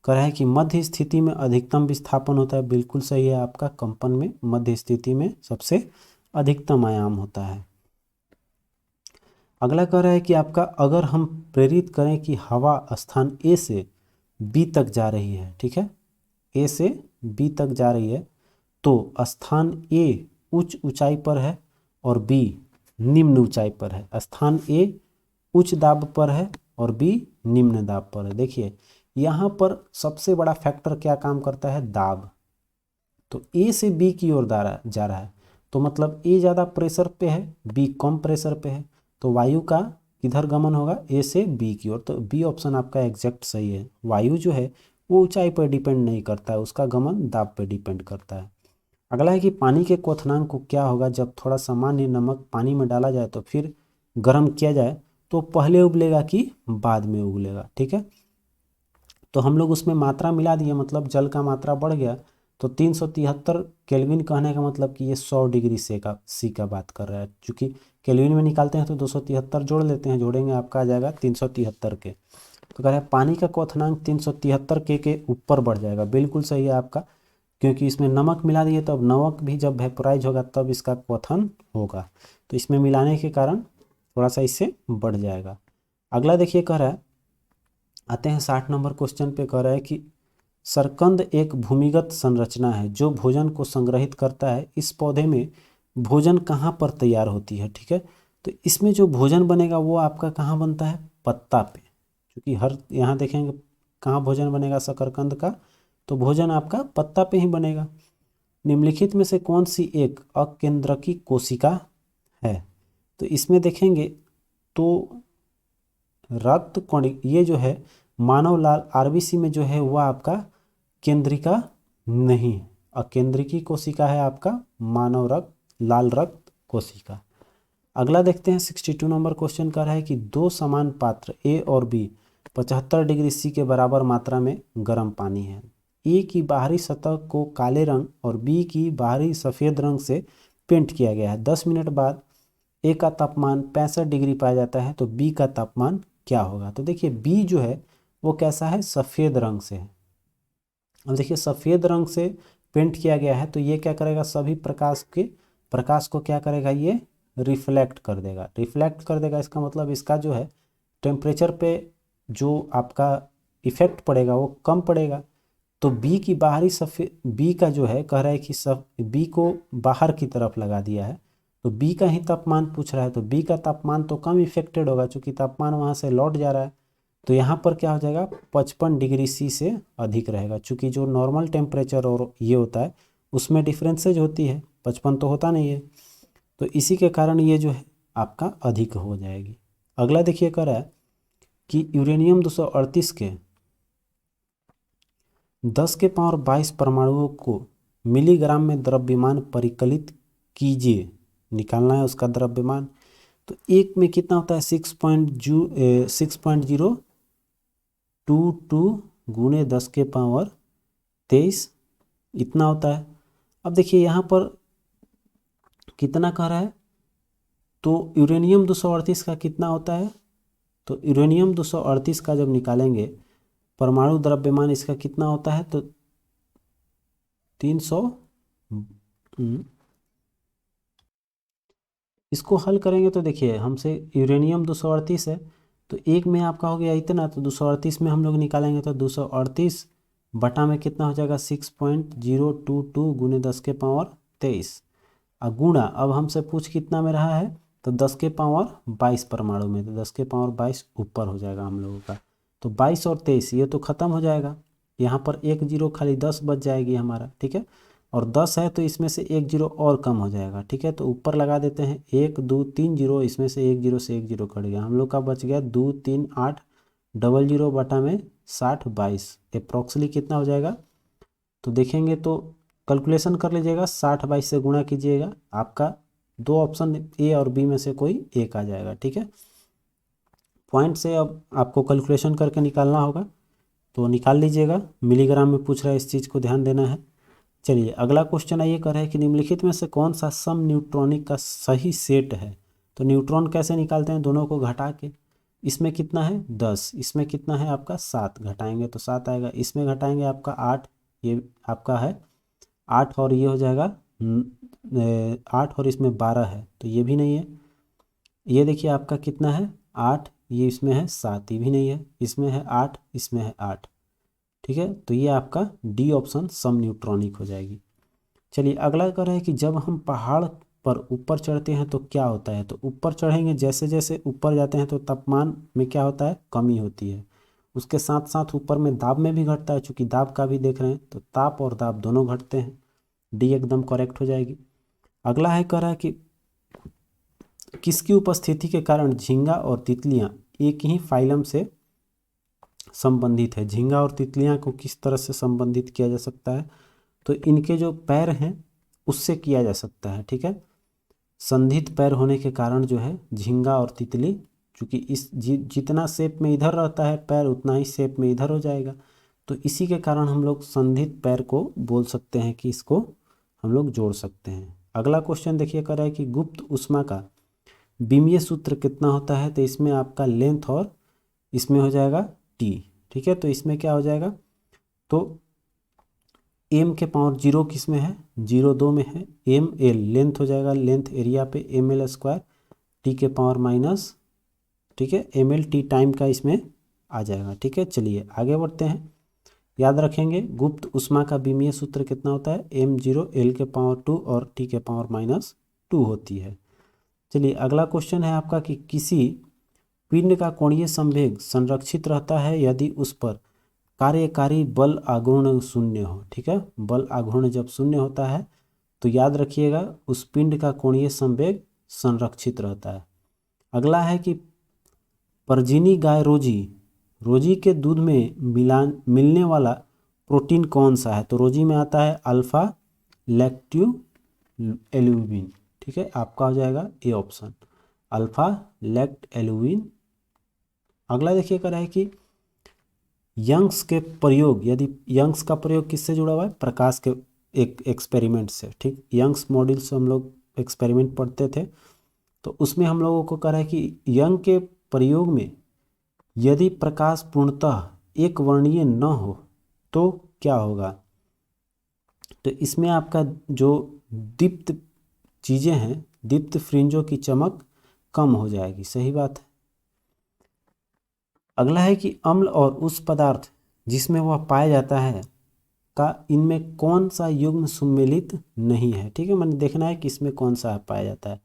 Speaker 1: कह रहा है कि मध्य स्थिति में अधिकतम विस्थापन होता है। बिल्कुल सही है आपका, कंपन में मध्य स्थिति में सबसे अधिकतम आयाम होता है। अगला कह रहा है कि आपका, अगर हम प्रेरित करें कि हवा स्थान ए से बी तक जा रही है, ठीक है, ए से बी तक जा रही है, तो स्थान ए उच्च ऊंचाई पर है और बी निम्न ऊंचाई पर है। स्थान ए उच्च दाब पर है और बी निम्न दाब पर है। देखिए यहाँ पर सबसे बड़ा फैक्टर क्या काम करता है, दाब। तो ए से बी की ओर जा रहा है, तो मतलब ए ज़्यादा प्रेशर पे है, बी कम प्रेशर पे है, तो वायु का किधर गमन होगा, ए से बी की ओर। तो बी ऑप्शन आपका एग्जैक्ट सही है। वायु जो है वो ऊंचाई पर डिपेंड नहीं करता है, उसका गमन दाब पर डिपेंड करता है। अगला है कि पानी के क्वथनांक को क्या होगा जब थोड़ा सामान्य नमक पानी में डाला जाए तो फिर गर्म किया जाए, तो पहले उबलेगा कि बाद में उबलेगा, ठीक है। तो हम लोग उसमें मात्रा मिला दिए, मतलब जल का मात्रा बढ़ गया, तो 373 केल्विन कहने का मतलब कि ये 100 डिग्री सी का बात कर रहा है। चूँकि केल्विन में निकालते हैं तो 273 जोड़ लेते हैं, जोड़ेंगे आपका आ जाएगा 373 के। तो कह रहा है पानी का क्वथनांक 373 के ऊपर बढ़ जाएगा। बिल्कुल सही है आपका, क्योंकि इसमें नमक मिला दिए, तो अब नमक भी जब वेपोराइज होगा तब इसका क्वथन होगा, तो इसमें मिलाने के कारण थोड़ा सा इससे बढ़ जाएगा। अगला देखिए कह रहा है, आते हैं 60 नंबर क्वेश्चन पे। कह रहा है कि सरकंद एक भूमिगत संरचना है जो भोजन को संग्रहित करता है। इस पौधे में भोजन कहाँ पर तैयार होती है, ठीक है। तो इसमें जो भोजन बनेगा वो आपका कहाँ बनता है, पत्ता पे, क्योंकि हर यहाँ देखेंगे कहाँ भोजन बनेगा शकरकंद का, तो भोजन आपका पत्ता पे ही बनेगा। निम्नलिखित में से कौन सी एक अकेंद्रकी कोशिका है। तो इसमें देखेंगे तो रक्त कण, ये जो है मानव लाल आरबीसी में जो है वह आपका केंद्रिका नहीं, अकेंद्रिकी कोशिका है आपका मानव रक्त, लाल रक्त कोशिका। अगला देखते हैं 62 नंबर क्वेश्चन कर रहा है कि दो समान पात्र ए और बी 75 डिग्री सी के बराबर मात्रा में गर्म पानी है। ए की बाहरी सतह को काले रंग और बी की बाहरी सफ़ेद रंग से पेंट किया गया है। 10 मिनट बाद ए का तापमान 65 डिग्री पाया जाता है, तो बी का तापमान क्या होगा। तो देखिए बी जो है वो कैसा है, सफ़ेद रंग से है। अब देखिए सफ़ेद रंग से पेंट किया गया है, तो ये क्या करेगा, सभी प्रकाश को क्या करेगा, ये रिफ्लेक्ट कर देगा। इसका मतलब इसका जो है टेम्परेचर पे जो आपका इफेक्ट पड़ेगा वो कम पड़ेगा। तो बी की बाहरी बी का जो है कह रहा है कि बी को बाहर की तरफ लगा दिया है, तो बी का ही तापमान पूछ रहा है, तो बी का तापमान तो कम इफेक्टेड होगा, क्योंकि तापमान वहाँ से लौट जा रहा है। तो यहाँ पर क्या हो जाएगा, 55 डिग्री सी से अधिक रहेगा, क्योंकि जो नॉर्मल टेम्परेचर और ये होता है उसमें डिफरेंसेज होती है, 55 तो होता नहीं है, तो इसी के कारण ये जो है आपका अधिक हो जाएगी। अगला देखिए कह रहा है कि यूरेनियम 238 के 10 के पावर 22 परमाणुओं को मिलीग्राम में द्रव्यमान परिकलित कीजिए, निकालना है उसका द्रव्यमान। तो एक में कितना होता है, 6.022 गुणे 10 के पावर 23 इतना होता है। अब देखिए यहाँ पर कितना कह रहा है, तो यूरेनियम 238 का कितना होता है, तो यूरेनियम 238 का जब निकालेंगे परमाणु द्रव्यमान इसका कितना होता है, तो 300, इसको हल करेंगे तो देखिए हमसे यूरेनियम 238 है, तो एक में आपका हो गया इतना, तो 238 में हम लोग निकालेंगे तो 238 बटा में कितना हो जाएगा, 6.022 गुने 10 के पावर 23 और गुणा, अब हमसे पूछ कितना में रहा है, तो 10 के पावर 22 परमाणु में, तो 10 के पावर 22 ऊपर हो जाएगा हम लोगों का, तो 22 और 23 ये तो ख़त्म हो जाएगा। यहाँ पर एक जीरो खाली 10 बच जाएगी हमारा, ठीक है। और 10 है तो इसमें से एक जीरो और कम हो जाएगा, ठीक है। तो ऊपर लगा देते हैं 1 2 3 जीरो, इसमें से एक जीरो कट गया, हम लोग का बच गया 2 3 8 डबल जीरो बटा में 60 22, अप्रॉक्सली कितना हो जाएगा। तो देखेंगे तो कैलकुलेशन कर लीजिएगा, 60 22 से गुणा कीजिएगा, आपका दो ऑप्शन ए और बी में से कोई एक आ जाएगा, ठीक है। पॉइंट से अब आपको कैलकुलेशन करके निकालना होगा, तो निकाल लीजिएगा। मिलीग्राम में पूछ रहा है, इस चीज़ को ध्यान देना है। चलिए अगला क्वेश्चन ये कर रहा है कि निम्नलिखित में से कौन सा सम न्यूट्रॉनिक का सही सेट है। तो न्यूट्रॉन कैसे निकालते हैं, दोनों को घटा के। इसमें कितना है 10, इसमें कितना है आपका 7, घटाएंगे तो 7 आएगा, इसमें घटाएंगे आपका 8, ये आपका है 8 और ये हो जाएगा 8 और इसमें 12 है तो ये भी नहीं है। ये देखिए आपका कितना है 8, ये इसमें है 7, ये भी नहीं है, इसमें है 8, इसमें है 8, ठीक है। तो ये आपका डी ऑप्शन सम न्यूट्रॉनिक हो जाएगी। चलिए अगला कर रहा है कि जब हम पहाड़ पर ऊपर चढ़ते हैं तो क्या होता है। तो ऊपर चढ़ेंगे, जैसे जैसे ऊपर जाते हैं तो तापमान में क्या होता है, कमी होती है। उसके साथ साथ ऊपर में दाब में भी घटता है, चूँकि दाब का भी देख रहे हैं तो ताप और दाब दोनों घटते हैं, डी एकदम करेक्ट हो जाएगी। अगला है कह रहा है कि किसकी उपस्थिति के कारण झींगा और तितलियां एक ही फाइलम से संबंधित है। झींगा और तितलियां को किस तरह से संबंधित किया जा सकता है, तो इनके जो पैर हैं उससे किया जा सकता है, ठीक है। संधित पैर होने के कारण जो है झींगा और तितली, चूँकि इस जितना शेप में इधर रहता है पैर उतना ही शेप में इधर हो जाएगा, तो इसी के कारण हम लोग संधित पैर को बोल सकते हैं कि इसको हम लोग जोड़ सकते हैं। अगला क्वेश्चन देखिए कर रहा है कि गुप्त ऊष्मा का विमीय सूत्र कितना होता है। तो इसमें आपका लेंथ और इसमें हो जाएगा टी, ठीक है। तो इसमें क्या हो जाएगा, तो एम के पावर 0 किस में है, 0 2 में है, एम एल लेंथ हो जाएगा, लेंथ एरिया पे एम एल स्क्वायर टी के पावर माइनस, ठीक है, एम एल टी टाइम का इसमें आ जाएगा, ठीक है। चलिए आगे बढ़ते हैं। याद रखेंगे गुप्त ऊष्मा का विमीय सूत्र कितना होता है, m0 l के पावर 2 और t के पावर माइनस 2 होती है। चलिए अगला क्वेश्चन है आपका कि किसी पिंड का कोणीय संवेग संरक्षित रहता है यदि उस पर कार्यकारी बल आघूर्ण शून्य हो, ठीक है। बल आघूर्ण जब शून्य होता है तो याद रखिएगा उस पिंड का कोणीय संवेग संरक्षित रहता है। अगला है कि परजीनी गाय रोजी के दूध में मिलने वाला प्रोटीन कौन सा है। तो रोजी में आता है अल्फा लैक्ट्यू एल्यूबिन, ठीक है, आपका हो जाएगा ए ऑप्शन अल्फा लैक्ट एल्यूबिन। अगला देखिए कर रहा है कि यंग्स के प्रयोग, यदि यंग्स का प्रयोग किससे जुड़ा हुआ है, प्रकाश के एक एक्सपेरिमेंट से, ठीक। यंग्स मॉड्यूल से हम लोग एक्सपेरिमेंट पढ़ते थे, तो उसमें हम लोगों को कह रहा है कि यंग के प्रयोग में यदि प्रकाश पूर्णतः एक वर्णीय न हो तो क्या होगा। तो इसमें आपका जो दीप्त चीज़ें हैं, दीप्त फ्रिंजों की चमक कम हो जाएगी, सही बात है। अगला है कि अम्ल और उस पदार्थ जिसमें वह पाया जाता है का इनमें कौन सा युग्म सम्मिलित नहीं है, ठीक है। मैंने देखना है कि इसमें कौन सा पाया जाता है।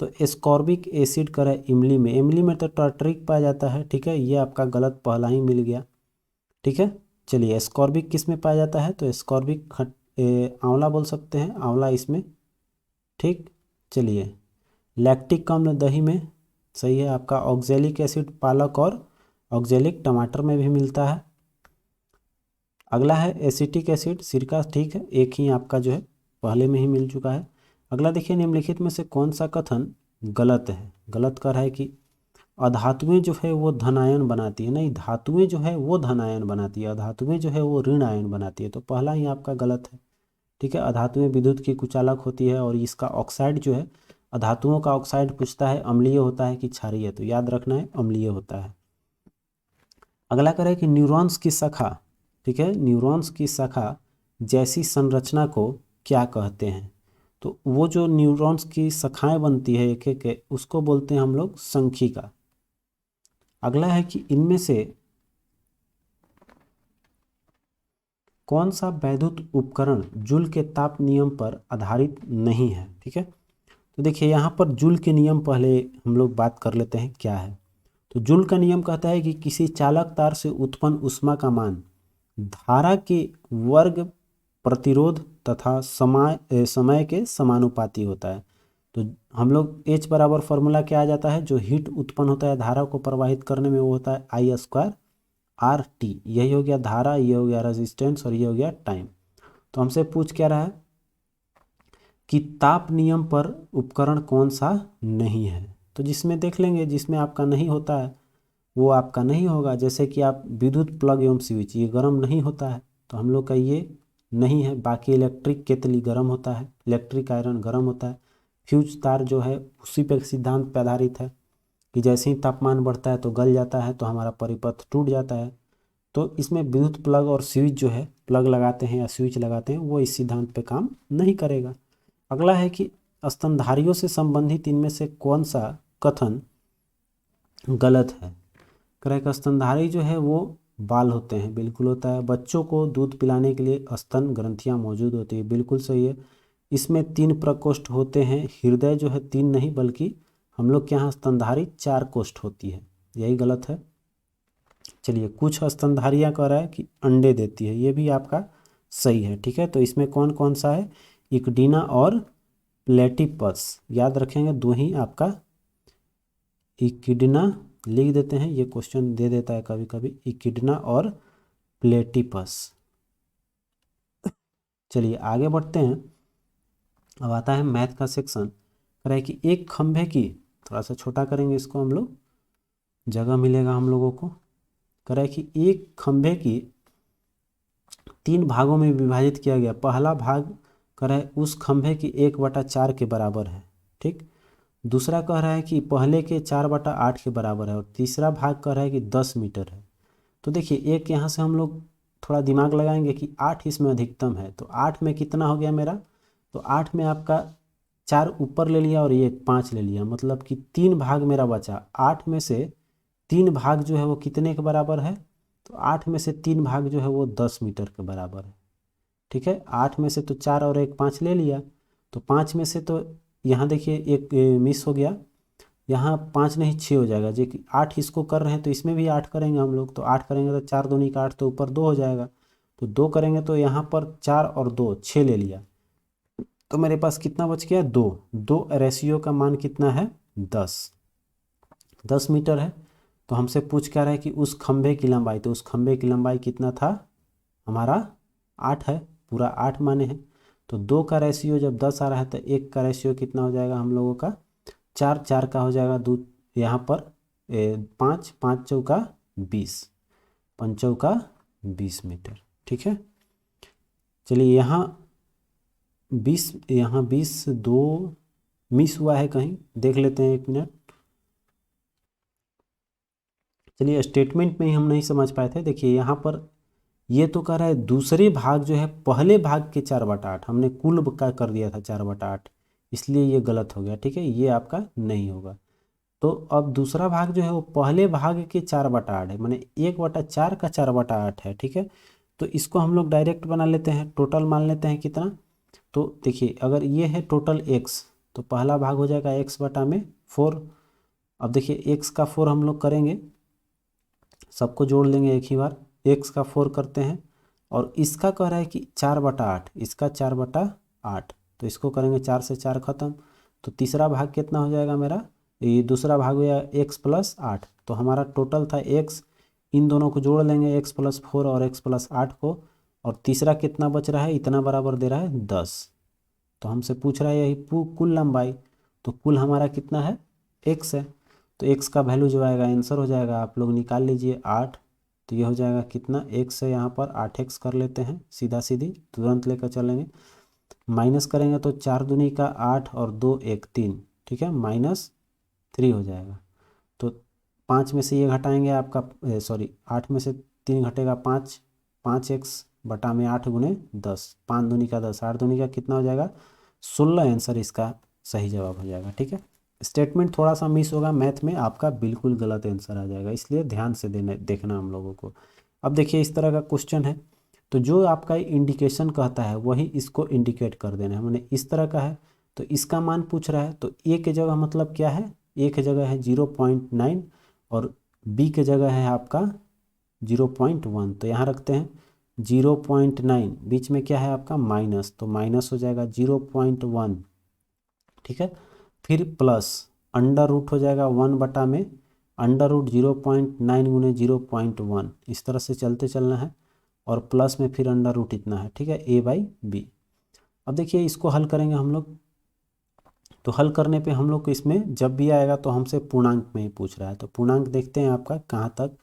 Speaker 1: तो एस्कॉर्बिक एसिड का है इमली में, इमली में तो टार्टरिक पाया जाता है, ठीक है, ये आपका गलत पहला ही मिल गया, ठीक है। चलिए एस्कॉर्बिक किस में पाया जाता है, तो एस्कॉर्बिक आंवला बोल सकते हैं, आंवला इसमें, ठीक। चलिए लैक्टिक अम्ल दही में, सही है आपका। ऑक्जेलिक एसिड पालक और ऑक्जेलिक टमाटर में भी मिलता है। अगला है एसिटिक एसिड सिरका, ठीक है, एक ही आपका जो है पहले में ही मिल चुका है। अगला देखिए निम्नलिखित में से कौन सा कथन गलत है। गलत कर है कि अधातुएं जो है वो धनायन बनाती है, नहीं, धातुएं जो है वो धनायन बनाती है, अधातुएं जो है वो ऋण आयन बनाती है, तो पहला ही आपका गलत है, ठीक है। अधातुएं विद्युत की कुचालक होती है और इसका ऑक्साइड जो है, अधातुओं का ऑक्साइड पूछता है अम्लीय होता है कि क्षारीय, तो याद रखना है अम्लीय होता है। अगला करें कि न्यूरॉन्स की शाखा, ठीक है, न्यूरॉन्स की शाखा जैसी संरचना को क्या कहते हैं। तो वो जो न्यूरॉन्स की शाखाएं बनती है एक एक, उसको बोलते हैं हम लोग संखिका। अगला है कि इनमें से कौन सा वैद्युत उपकरण जूल के ताप नियम पर आधारित नहीं है, ठीक है। तो देखिए यहाँ पर जूल के नियम पहले हम लोग बात कर लेते हैं क्या है। तो जूल का नियम कहता है कि किसी चालक तार से उत्पन्न ऊष्मा का मान धारा के वर्ग प्रतिरोध तथा समय के समानुपाती होता है। तो हम लोग H बराबर फॉर्मूला क्या आ जाता है, जो हीट उत्पन्न होता है धारा को प्रवाहित करने में वो होता है I² RT। यही हो गया धारा, ये हो गया रेजिस्टेंस और ये हो गया टाइम। तो हमसे पूछ क्या रहा है कि ताप नियम पर उपकरण कौन सा नहीं है। तो जिसमें देख लेंगे, जिसमें आपका नहीं होता है वो आपका नहीं होगा। जैसे कि आप विद्युत प्लग एवं स्विच, ये गर्म नहीं होता है तो हम लोग का ये नहीं है। बाकी इलेक्ट्रिक केतली गर्म होता है, इलेक्ट्रिक आयरन गर्म होता है। फ्यूज तार जो है उसी पे सिद्धांत पे आधारित है कि जैसे ही तापमान बढ़ता है तो गल जाता है, तो हमारा परिपथ टूट जाता है। तो इसमें विद्युत प्लग और स्विच जो है, प्लग लगाते हैं या स्विच लगाते हैं, वो इस सिद्धांत पे काम नहीं करेगा। अगला है कि स्तनधारियों से संबंधित इनमें से कौन सा कथन गलत है। क्रैक स्तनधारी जो है वो बाल होते हैं, बिल्कुल होता है। बच्चों को दूध पिलाने के लिए स्तन ग्रंथियां मौजूद होती है, बिल्कुल सही है। इसमें 3 प्रकोष्ठ होते हैं, हृदय जो है 3 नहीं बल्कि हम लोग के यहाँ स्तनधारी 4 कोष्ठ होती है, यही गलत है। चलिए, कुछ स्तनधारियाँ कह रहा है कि अंडे देती है, ये भी आपका सही है, ठीक है। तो इसमें कौन कौन सा है, इक्डीना और प्लेटिपस, याद रखेंगे दो ही आपका। इक्डीना लिख देते हैं, ये क्वेश्चन दे देता है कभी कभी, इक्डीना और प्लेटिपस। चलिए आगे बढ़ते हैं। अब आता है मैथ का सेक्शन। कह रहा है कि एक खंभे की, थोड़ा सा छोटा करेंगे इसको हम लोग, जगह मिलेगा हम लोगों को। कह रहा है कि एक खंभे की 3 भागों में विभाजित किया गया। पहला भाग कह रहा है उस खंभे की 1/4 के बराबर है, ठीक। दूसरा कह रहा है कि पहले के 4/8 के बराबर है, और तीसरा भाग कह रहा है कि 10 मीटर है। तो देखिए, एक यहाँ से हम लोग थोड़ा दिमाग लगाएंगे कि 8 इसमें अधिकतम है, तो 8 में कितना हो गया मेरा, तो 8 में आपका 4 ऊपर ले लिया और ये 5 ले लिया, मतलब कि 3 भाग मेरा बचा। 8 में से 3 भाग जो है वो कितने के बराबर है, तो 8 में से 3 भाग जो है वो 10 मीटर के बराबर है, ठीक है। 8 में से तो 4 और 1 5 ले लिया, तो 5 में से तो यहाँ देखिए एक मिस हो गया, यहाँ 5 नहीं 6 हो जाएगा। जो कि 8 इसको कर रहे हैं तो इसमें भी 8 करेंगे हम लोग, तो 8 करेंगे तो 4 दूनी का 8, तो ऊपर 2 हो जाएगा। तो 2 करेंगे तो यहाँ पर 4 और 2 6 ले लिया, तो मेरे पास कितना बच गया, 2। 2 रेशियो का मान कितना है, 10 मीटर है। तो हमसे पूछ क्या रहा है कि उस खंभे की लंबाई, तो उस खंभे की लंबाई कितना था हमारा, 8 है, पूरा 8 माने हैं। तो 2 का रेशियो जब 10 आ रहा है तो 1 का रेशियो कितना हो जाएगा हम लोगों का, 4 4 का हो जाएगा 2, यहाँ पर 5 5 चौका 20, 5 चौका 20 मीटर, ठीक है। चलिए यहाँ 20, यहाँ 20 2 मिस हुआ है कहीं, देख लेते हैं 1 मिनट। चलिए, स्टेटमेंट में ही हम नहीं समझ पाए थे। देखिए यहाँ पर ये तो कह रहा है दूसरे भाग जो है पहले भाग के 4/8, हमने कुल का कर दिया था 4/8, इसलिए ये गलत हो गया, ठीक है, ये आपका नहीं होगा। तो अब दूसरा भाग जो है वो पहले भाग के 4/8 है, माने 1/4 का 4/8 है, ठीक है। तो इसको हम लोग डायरेक्ट बना लेते हैं, टोटल मान लेते हैं कितना। तो देखिए, अगर ये है टोटल x, तो पहला भाग हो जाएगा x/4। अब देखिए x का 4 हम लोग करेंगे, सबको जोड़ लेंगे एक ही बार, x का 4 करते हैं। और इसका कह रहा है कि 4/8, इसका 4/8, तो इसको करेंगे 4 से 4 खत्म। तो तीसरा भाग कितना हो जाएगा मेरा, ये दूसरा भाग हो जाएगा x+8। तो हमारा टोटल था x, इन दोनों को जोड़ लेंगे x+4 और x+8 को, और तीसरा कितना बच रहा है, इतना बराबर दे रहा है 10। तो हमसे पूछ रहा है यही कुल लंबाई, तो कुल हमारा कितना है, x है। तो x का वैल्यू जो आएगा आंसर हो जाएगा, आप लोग निकाल लीजिए 8। तो ये हो जाएगा कितना, x है यहाँ पर 8x कर लेते हैं, सीधा सीधी तुरंत लेकर चलेंगे। माइनस करेंगे तो 4 दूनी का 8 और 2 1 3, ठीक है, -3 हो जाएगा। तो 5 में से ये घटाएंगे आपका, सॉरी 8 में से 3 घटेगा 5, 5x बटा में 8 गुने 10, 5 दूनी का 10, 8 दूनी का कितना हो जाएगा 16, आंसर इसका सही जवाब हो जाएगा, ठीक है। स्टेटमेंट थोड़ा सा मिस होगा मैथ में, आपका बिल्कुल गलत आंसर आ जाएगा, इसलिए ध्यान से देखना हम लोगों को। अब देखिए इस तरह का क्वेश्चन है, तो जो आपका इंडिकेशन कहता है वही इसको इंडिकेट कर देना है। मैंने इस तरह का है तो इसका मान पूछ रहा है, तो ए के जगह मतलब क्या है, ए के जगह है 0.9 और बी के जगह है आपका 0.1, तो यहाँ रखते हैं 0.9, बीच में क्या है आपका माइनस, तो माइनस हो जाएगा 0.1, ठीक है। फिर प्लस अंडर रूट हो जाएगा 1 में अंडर रूट 0.9 गुने 0.1, इस तरह से चलते चलना है, और प्लस में फिर अंडर रूट इतना है, ठीक है, a/b। अब देखिए इसको हल करेंगे हम लोग, तो हल करने पे हम लोग को इसमें जब भी आएगा तो हमसे पूर्णांक में ही पूछ रहा है, तो पूर्णांक देखते हैं आपका कहाँ तक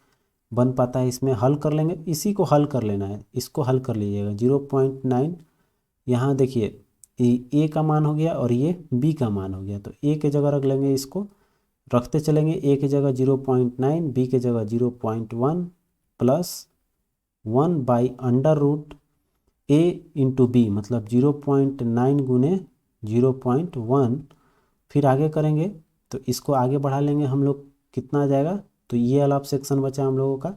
Speaker 1: बन पाता है। इसमें हल कर लेंगे, इसी को हल कर लेना है, इसको हल कर लीजिएगा। 0.9 यहाँ देखिए ए का मान हो गया और ये बी का मान हो गया, तो ए के जगह रख लेंगे, इसको रखते चलेंगे। ए के जगह 0.9, बी के जगह 0.1 प्लस 1/√, ए इंटू बी मतलब 0.9 गुने 0.1, फिर आगे करेंगे तो इसको आगे बढ़ा लेंगे हम लोग, कितना आ जाएगा, तो ये वाला सेक्शन बचा हम लोगों का,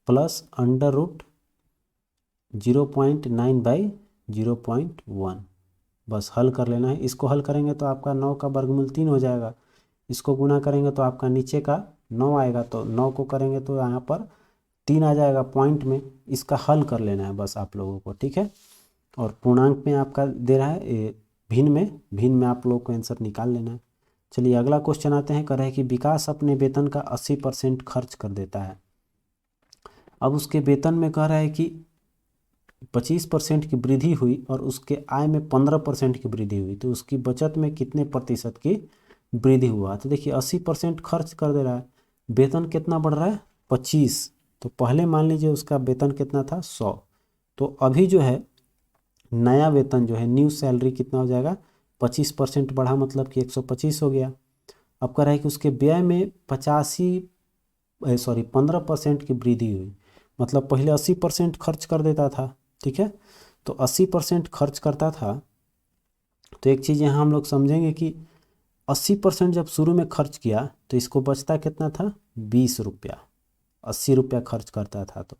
Speaker 1: प्लस अंडर रूट 0.9/0.1, बस हल कर लेना है। इसको हल करेंगे तो आपका 9 का वर्गमूल 3 हो जाएगा, इसको गुना करेंगे तो आपका नीचे का 9 आएगा, तो 9 को करेंगे तो यहाँ पर 3 आ जाएगा पॉइंट में। इसका हल कर लेना है बस आप लोगों को, ठीक है। और पूर्णांक में आपका दे रहा है भिन्न में आप लोगों को आंसर निकाल लेना है। चलिए अगला क्वेश्चन आते हैं, कर रहे हैं कि विकास अपने वेतन का 80% खर्च कर देता है। अब उसके वेतन में कह रहा है कि 25% की वृद्धि हुई और उसके आय में 15% की वृद्धि हुई, तो उसकी बचत में कितने प्रतिशत की वृद्धि हुआ। तो देखिए 80% खर्च कर दे रहा है, वेतन कितना बढ़ रहा है 25, तो पहले मान लीजिए उसका वेतन कितना था 100, तो अभी जो है नया वेतन जो है न्यू सैलरी कितना हो जाएगा 25% बढ़ा, मतलब कि 125 हो गया। अब कह रहा है कि उसके व्यय में 15% की वृद्धि हुई, मतलब पहले 80% खर्च कर देता था, ठीक है, तो 80% खर्च करता था। तो एक चीज़ यहाँ हम लोग समझेंगे कि 80% जब शुरू में खर्च किया तो इसको बचता कितना था 20 रुपया, 80 रुपया खर्च करता था। तो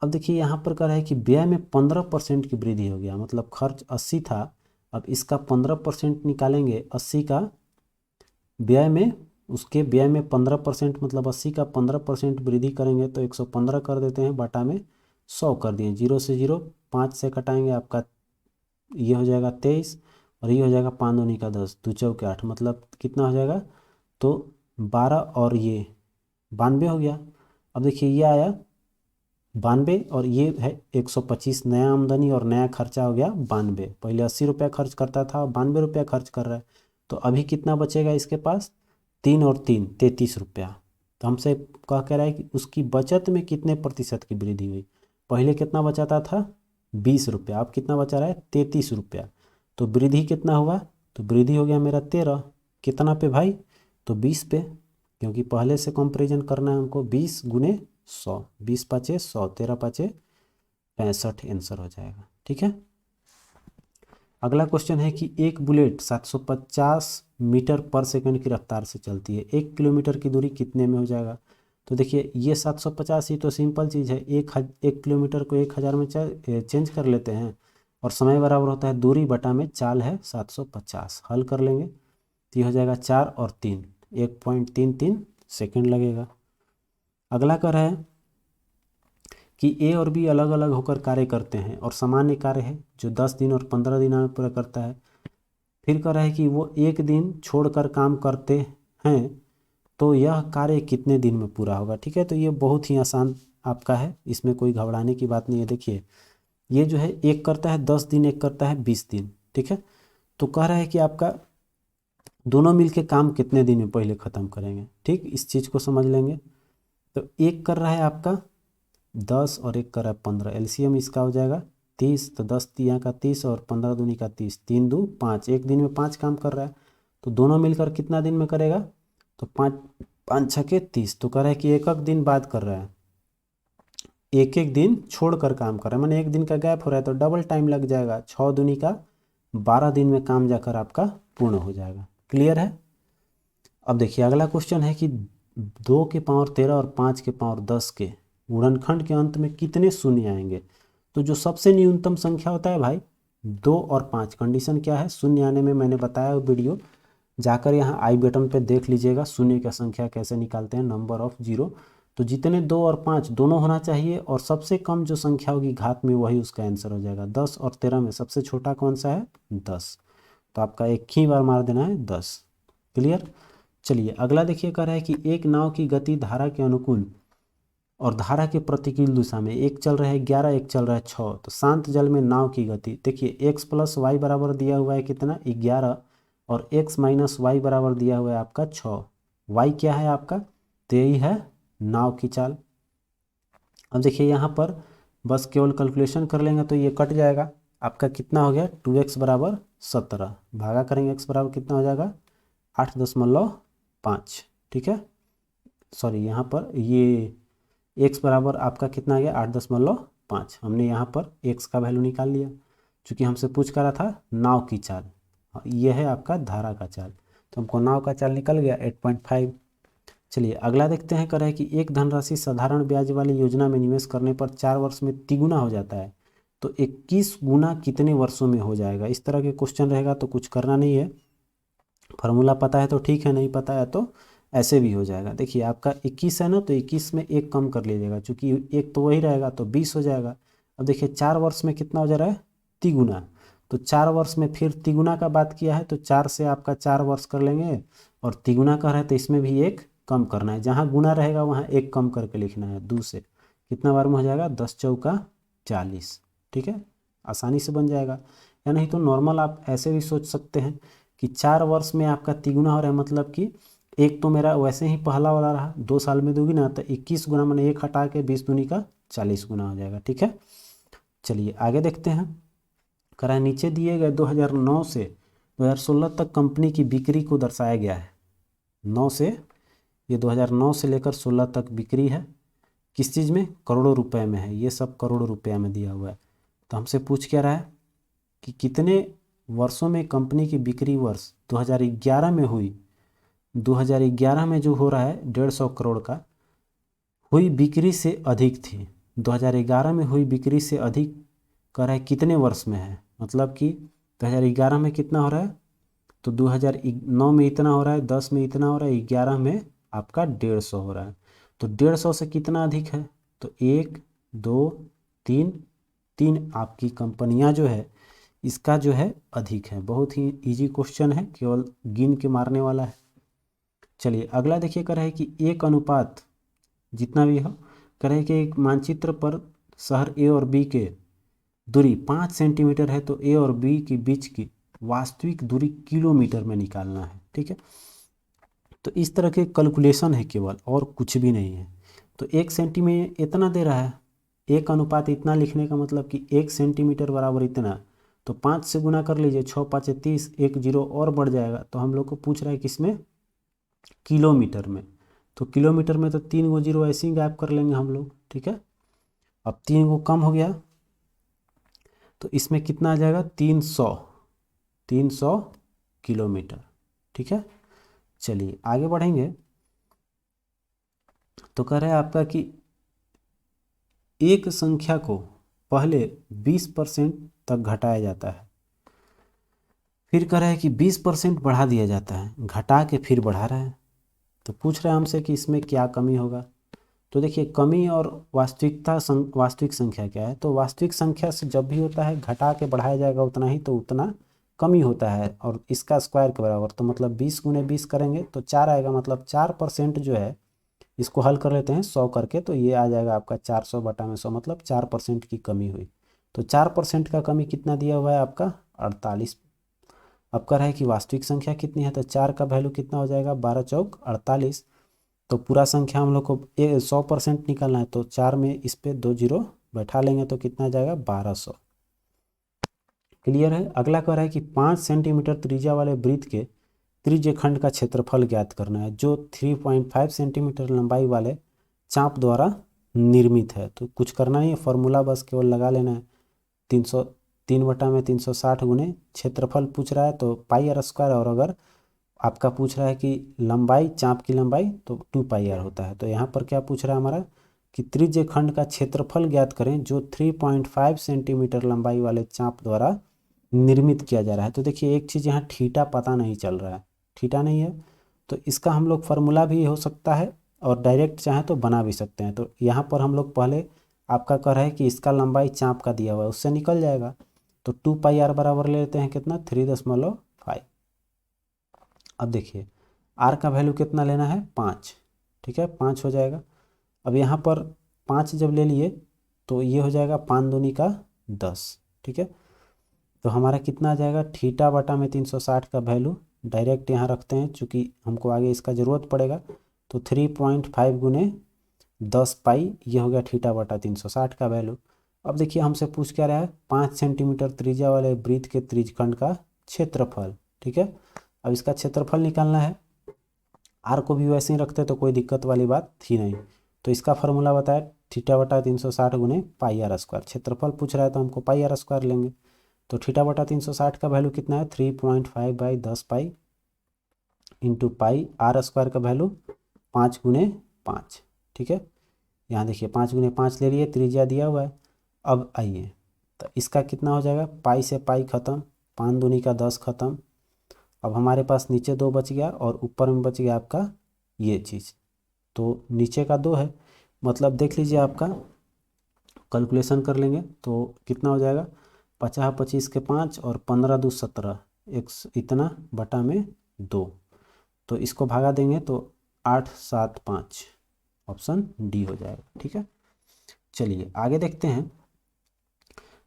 Speaker 1: अब देखिए यहाँ पर कह रहा है कि व्यय में 15% की वृद्धि हो गया, मतलब खर्च 80 था, अब इसका 15% निकालेंगे 80 का व्यय में, उसके व्यय में 15% मतलब 80 का 15% वृद्धि करेंगे तो 115 कर देते हैं, बटा में 100 कर दिए, 0 से 0 5 से कटाएंगे, आपका ये हो जाएगा 23 और ये हो जाएगा 5 दूनी का 10, 2 चौके 8, मतलब कितना हो जाएगा, तो 12 और ये 92 हो गया। अब देखिए ये आया 92 और ये है 125, नया आमदनी और नया खर्चा हो गया 92, पहले 80 रुपया खर्च करता था 92 रुपया खर्च कर रहा है, तो अभी कितना बचेगा इसके पास 3 और 3 33 रुपया। तो हमसे कह रहा है कि उसकी बचत में कितने प्रतिशत की वृद्धि हुई, पहले कितना बचाता था 20 रुपया, अब कितना बचा रहा है 33 रुपया, तो वृद्धि कितना हुआ, तो वृद्धि हो गया मेरा 13, कितना पे भाई, तो 20 पे, क्योंकि पहले से कंपैरिजन करना है हमको, 20 गुने 100, 20 पाँचे 100, 13 पाँचे 65 आंसर हो जाएगा, ठीक है। अगला क्वेश्चन है कि एक बुलेट 750 मीटर पर सेकंड की रफ्तार से चलती है, 1 किलोमीटर की दूरी कितने में हो जाएगा। तो देखिए ये 750 ही तो सिंपल चीज़ है, एक किलोमीटर को 1000 में चेंज कर लेते हैं, और समय बराबर होता है दूरी बटा में चाल है 750, हल कर लेंगे तो ये हो जाएगा 4 और 3, 1.33 सेकेंड लगेगा। अगला कर रहा है कि ए और बी अलग अलग होकर कार्य करते हैं और सामान्य कार्य है जो 10 दिन और 15 दिन में पूरा करता है। फिर कह रहा है कि वो एक दिन छोड़कर काम करते हैं तो यह कार्य कितने दिन में पूरा होगा। ठीक है, तो ये बहुत ही आसान आपका है, इसमें कोई घबराने की बात नहीं है। देखिए ये जो है एक करता है 10 दिन, एक करता है 20 दिन। ठीक है, तो कह रहा है कि आपका दोनों मिलके काम कितने दिन में पहले ख़त्म करेंगे। ठीक, इस चीज़ को समझ लेंगे। तो एक कर रहा है आपका 10 और एक कर रहा है 15, एलसीएम इसका हो जाएगा 30, तो 10 यहाँ का 30 और 15 दूनी का 30, 3 2 5, एक दिन में 5 काम कर रहा है। तो दोनों मिलकर कितना दिन में करेगा, तो 5 5 6 के 30। तो कह रहा है कि एक एक दिन बाद कर रहा है, एक एक दिन छोड़कर काम कर रहा है, मैंने एक दिन का गैप हो रहा है तो डबल टाइम लग जाएगा, 6 दूनी का 12 दिन में काम जाकर आपका पूर्ण हो जाएगा। क्लियर है। अब देखिए अगला क्वेश्चन है कि 2 के पावर 13 और 5 के पावर 10 के गुणनखंड के अंत में कितने शून्य आएंगे। तो जो सबसे न्यूनतम संख्या होता है भाई 2 और 5, कंडीशन क्या है शून्य आने में, मैंने बताया वीडियो जाकर यहाँ आई बटन पे देख लीजिएगा शून्य का संख्या कैसे निकालते हैं, नंबर ऑफ जीरो। तो जितने 2 और 5 दोनों होना चाहिए, और सबसे कम जो संख्या होगी घात में वही उसका आंसर हो जाएगा। 10 और 13 में सबसे छोटा कौन सा है? 10। तो आपका एक ही बार मार देना है 10। क्लियर। चलिए अगला देखिए, कह रहा है कि एक नाव की गति धारा के अनुकूल और धारा के प्रतिकूल दिशा में, एक चल रहा है 11, एक चल रहा है 6। तो शांत जल में नाव की गति, देखिए x प्लस वाई बराबर दिया हुआ है कितना? 11, और x माइनस वाई बराबर दिया हुआ है आपका 6। y क्या है आपका? तो यही है नाव की चाल। अब देखिए यहाँ पर बस केवल कैलकुलेशन कर लेंगे तो ये कट जाएगा। आपका कितना हो गया? 2x बराबर 17, भागा करेंगे x बराबर कितना हो जाएगा? 8.5। ठीक है, सॉरी यहाँ पर ये x बराबर आपका कितना आ गया? 8.5। हमने यहाँ पर x का वैल्यू निकाल लिया, चूँकि हमसे पूछ कर रहा था नाव की चाल। ये है आपका धारा का चाल, तो हमको नाव का चाल निकल गया 8.5। चलिए अगला देखते हैं। कह रहा है कि एक धनराशि साधारण ब्याज वाली योजना में निवेश करने पर 4 वर्ष में तिगुना हो जाता है, तो 21 गुना कितने वर्षों में हो जाएगा? इस तरह के क्वेश्चन रहेगा तो कुछ करना नहीं है, फार्मूला पता है तो ठीक है, नहीं पता है तो ऐसे भी हो जाएगा। देखिए आपका 21 है ना, तो 21 में एक कम कर लीजिएगा, चूँकि एक तो वही रहेगा तो 20 हो जाएगा। अब देखिए 4 वर्ष में कितना हो जा रहा है? तिगुना। तो 4 वर्ष में फिर तिगुना का बात किया है तो 4 से आपका 4 वर्ष कर लेंगे, और तिगुना का है तो इसमें भी एक कम करना है, जहाँ गुना रहेगा वहाँ एक कम करके लिखना है। 2 से कितना बार में हो जाएगा? 10 चौका 40। ठीक है, आसानी से बन जाएगा। या नहीं तो नॉर्मल आप ऐसे भी सोच सकते हैं कि 4 वर्ष में आपका तिगुना हो रहा है, मतलब कि एक तो मेरा वैसे ही पहला वाला रहा 2 साल में दोगुना, तो 21 गुना मैंने एक हटा के 20 दूनी का 40 गुना हो जाएगा। ठीक है, चलिए आगे देखते हैं। करा नीचे दिए गए 2009 से 2016 तक कंपनी की बिक्री को दर्शाया गया है। 9 से, ये 2009 से लेकर 16 तक बिक्री है, किस चीज़ में? करोड़ों रुपए में है, ये सब करोड़ों रुपए में दिया हुआ है। तो हमसे पूछ क्या रहा है कि कितने वर्षों में कंपनी की बिक्री वर्ष 2011 में हुई। 2011 में जो हो रहा है 150 करोड़ का, हुई बिक्री से अधिक थी। 2011 में हुई बिक्री से अधिक कह रहा है कितने वर्ष में है, मतलब कि 2011 में कितना हो रहा है, तो 2009 में इतना हो रहा है, 10 में इतना हो रहा है, 11 में आपका 150 हो रहा है। तो 150 से कितना अधिक है? तो 1 2 3, 3 आपकी कंपनियां जो है इसका जो है अधिक है। बहुत ही इजी क्वेश्चन है, केवल गिन के मारने वाला है। चलिए अगला देखिए, कह रहा है कि एक अनुपात जितना भी हो, कह रहे हैं कि एक मानचित्र पर शहर ए और बी के दूरी 5 सेंटीमीटर है, तो ए और बी के बीच की वास्तविक दूरी किलोमीटर में निकालना है। ठीक है, तो इस तरह के कैलकुलेशन है केवल, और कुछ भी नहीं है। तो 1 सेंटीमीटर इतना दे रहा है, एक अनुपात इतना लिखने का मतलब कि 1 सेंटीमीटर बराबर इतना, तो 5 से गुना कर लीजिए, 6 5 30, एक जीरो और बढ़ जाएगा। तो हम लोग को पूछ रहा है किसमें? किलोमीटर में। तो किलोमीटर में तो 3 गो जीरो ऐसे ही गायब कर लेंगे हम लोग। ठीक है, अब 3 गो कम हो गया, तो इसमें कितना आ जाएगा? 300 किलोमीटर। ठीक है, चलिए आगे बढ़ेंगे। तो कह रहा है आपका कि एक संख्या को पहले 20% तक घटाया जाता है, फिर कह रहा है कि 20% बढ़ा दिया जाता है, घटा के फिर बढ़ा रहा है। तो पूछ रहा है हमसे कि इसमें क्या कमी होगा। तो देखिए कमी और वास्तविक संख्या क्या है, तो वास्तविक संख्या से जब भी होता है घटा के बढ़ाया जाएगा उतना ही, तो उतना कमी होता है, और इसका स्क्वायर के बराबर। तो मतलब 20 गुने 20 करेंगे तो 4 आएगा, मतलब 4% जो है, इसको हल कर लेते हैं 100 करके, तो ये आ जाएगा आपका 400 बटा में 100, मतलब 4% की कमी हुई। तो 4% का कमी कितना दिया हुआ है आपका? 48। अब कह रहा है कि वास्तविक संख्या कितनी है, तो 4 का वैल्यू कितना हो जाएगा? 12 चौक 48। तो पूरा संख्या हम लोग को 100% निकालना है, तो 4 में इस पे 2 जीरो बैठा लेंगे तो कितना आ जाएगा? 1200। क्लियर है। अगला कह रहा है कि 5 सेंटीमीटर त्रिज्या वाले वृत्त के त्रिज्य खंड का क्षेत्रफल ज्ञात करना है, जो 3.5 सेंटीमीटर लंबाई वाले चाप द्वारा निर्मित है। तो कुछ करना नहीं है, फॉर्मूला बस केवल लगा लेना है। 303 बटा में 360 गुने क्षेत्रफल पूछ रहा है तो पाई आर स्क्वायर, और अगर आपका पूछ रहा है कि लंबाई, चाप की लंबाई, तो 2 पाई आर होता है। तो यहाँ पर क्या पूछ रहा है हमारा कि त्रिज्य खंड का क्षेत्रफल ज्ञात करें जो 3.5 सेंटीमीटर लंबाई वाले चाप द्वारा निर्मित किया जा रहा है। तो देखिए एक चीज़ यहाँ थीटा पता नहीं चल रहा है, थीटा नहीं है, तो इसका हम लोग फार्मूला भी हो सकता है और डायरेक्ट चाहें तो बना भी सकते हैं। तो यहाँ पर हम लोग पहले आपका कह रहे हैं कि इसका लंबाई चाप का दिया हुआ है, उससे निकल जाएगा। तो 2πr बराबर ले लेते हैं कितना, 3.5। अब देखिए आर का वैल्यू कितना लेना है, 5। ठीक है, 5 हो जाएगा। अब यहाँ पर 5 जब ले लिए तो ये हो जाएगा 5 दूनी का 10। ठीक है, तो हमारा कितना आ जाएगा, थीटा बटा में 360 का वैल्यू डायरेक्ट यहाँ रखते हैं चूँकि हमको आगे इसका ज़रूरत पड़ेगा। तो 3.5 गुने 10π, ये हो गया थीटा बटा 360 का वैल्यू। अब देखिए हमसे पूछ क्या रहा है, 5 सेंटीमीटर त्रिज्या वाले वृत्त के त्रिज्यखंड का क्षेत्रफल। ठीक है, अब इसका क्षेत्रफल निकालना है। आर को भी वैसे ही रखते तो कोई दिक्कत वाली बात थी नहीं। तो इसका फार्मूला बताया, थीटा बटा 360 गुने πr²। क्षेत्रफल पूछ रहा है तो हमको πr² लेंगे। तो थीटा बटा 360 का वैल्यू कितना है, 3.5/10π इंटू पाई, r² का वैल्यू 5 गुने 5। ठीक है, यहाँ देखिए 5 गुने 5 ले लिए, त्रिज्या दिया हुआ है। अब आइए तो इसका कितना हो जाएगा, पाई से पाई खत्म, 5 दूनी का 10 खत्म। अब हमारे पास नीचे 2 बच गया और ऊपर में बच गया आपका ये चीज़। तो नीचे का 2 है, मतलब देख लीजिए आपका कैलकुलेशन कर लेंगे तो कितना हो जाएगा, 50 25 के 5 और 15 2 17, एक इतना बटा में 2। तो इसको भागा देंगे तो 8 7 5, ऑप्शन डी हो जाएगा। ठीक है, चलिए आगे देखते हैं।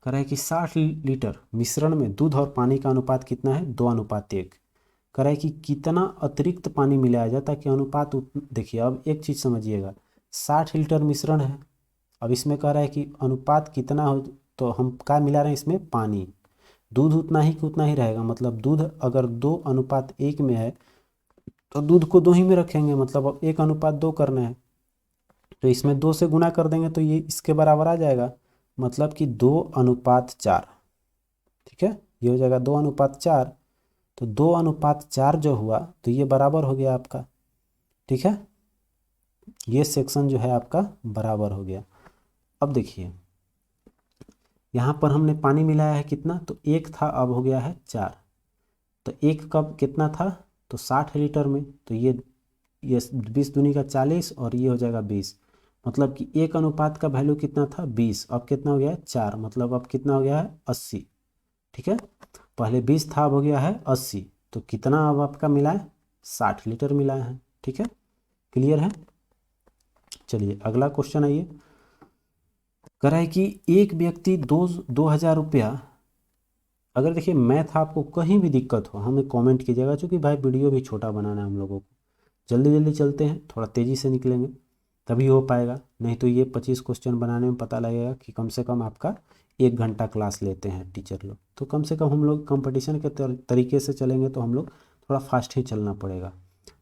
Speaker 1: कह रहा है कि 60 लीटर मिश्रण में दूध और पानी का अनुपात कितना है, 2:1। कह रहा है कि कितना अतिरिक्त पानी मिलाया जाए ताकि अनुपात देखिए अब एक चीज़ समझिएगा, 60 लीटर मिश्रण है। अब इसमें कह रहा है कि अनुपात कितना हो, तो हम क्या मिला रहे हैं इसमें, पानी। दूध उतना ही कि उतना ही रहेगा, मतलब दूध अगर 2:1 में है तो दूध को 2 ही में रखेंगे, मतलब अब 1:2 करना है। तो इसमें 2 से गुना कर देंगे तो ये इसके बराबर आ जाएगा, मतलब कि 2:4। ठीक है, ये हो जाएगा 2:4। तो 2:4 जो हुआ तो ये बराबर हो गया आपका। ठीक है, ये सेक्शन जो है आपका बराबर हो गया। अब देखिए यहाँ पर हमने पानी मिलाया है कितना, तो 1 था, अब हो गया है 4। तो 1 कब कितना था, तो 60 लीटर में। तो ये 20 दूनी का 40 और ये हो जाएगा 20, मतलब कि 1 का वैल्यू कितना था, 20। अब कितना हो गया है, 4, मतलब अब कितना हो गया है, 80। ठीक है, पहले 20 था, अब हो गया है 80। तो कितना अब आपका मिला है, 60 लीटर मिला है। ठीक है, क्लियर है। चलिए अगला क्वेश्चन आइए। कह रहा है कि एक व्यक्ति 2000 रुपया, अगर देखिए मैथ आपको कहीं भी दिक्कत हो हमें कमेंट कीजिएगा, क्योंकि भाई वीडियो भी छोटा बनाना है हम लोगों को। जल्दी जल्दी चलते हैं, थोड़ा तेज़ी से निकलेंगे तभी हो पाएगा, नहीं तो ये 25 क्वेश्चन बनाने में पता लगेगा कि कम से कम आपका 1 घंटा क्लास लेते हैं टीचर लोग। तो कम से कम हम लोग कंपटीशन के तरीके से चलेंगे तो हम लोग थोड़ा फास्ट ही चलना पड़ेगा।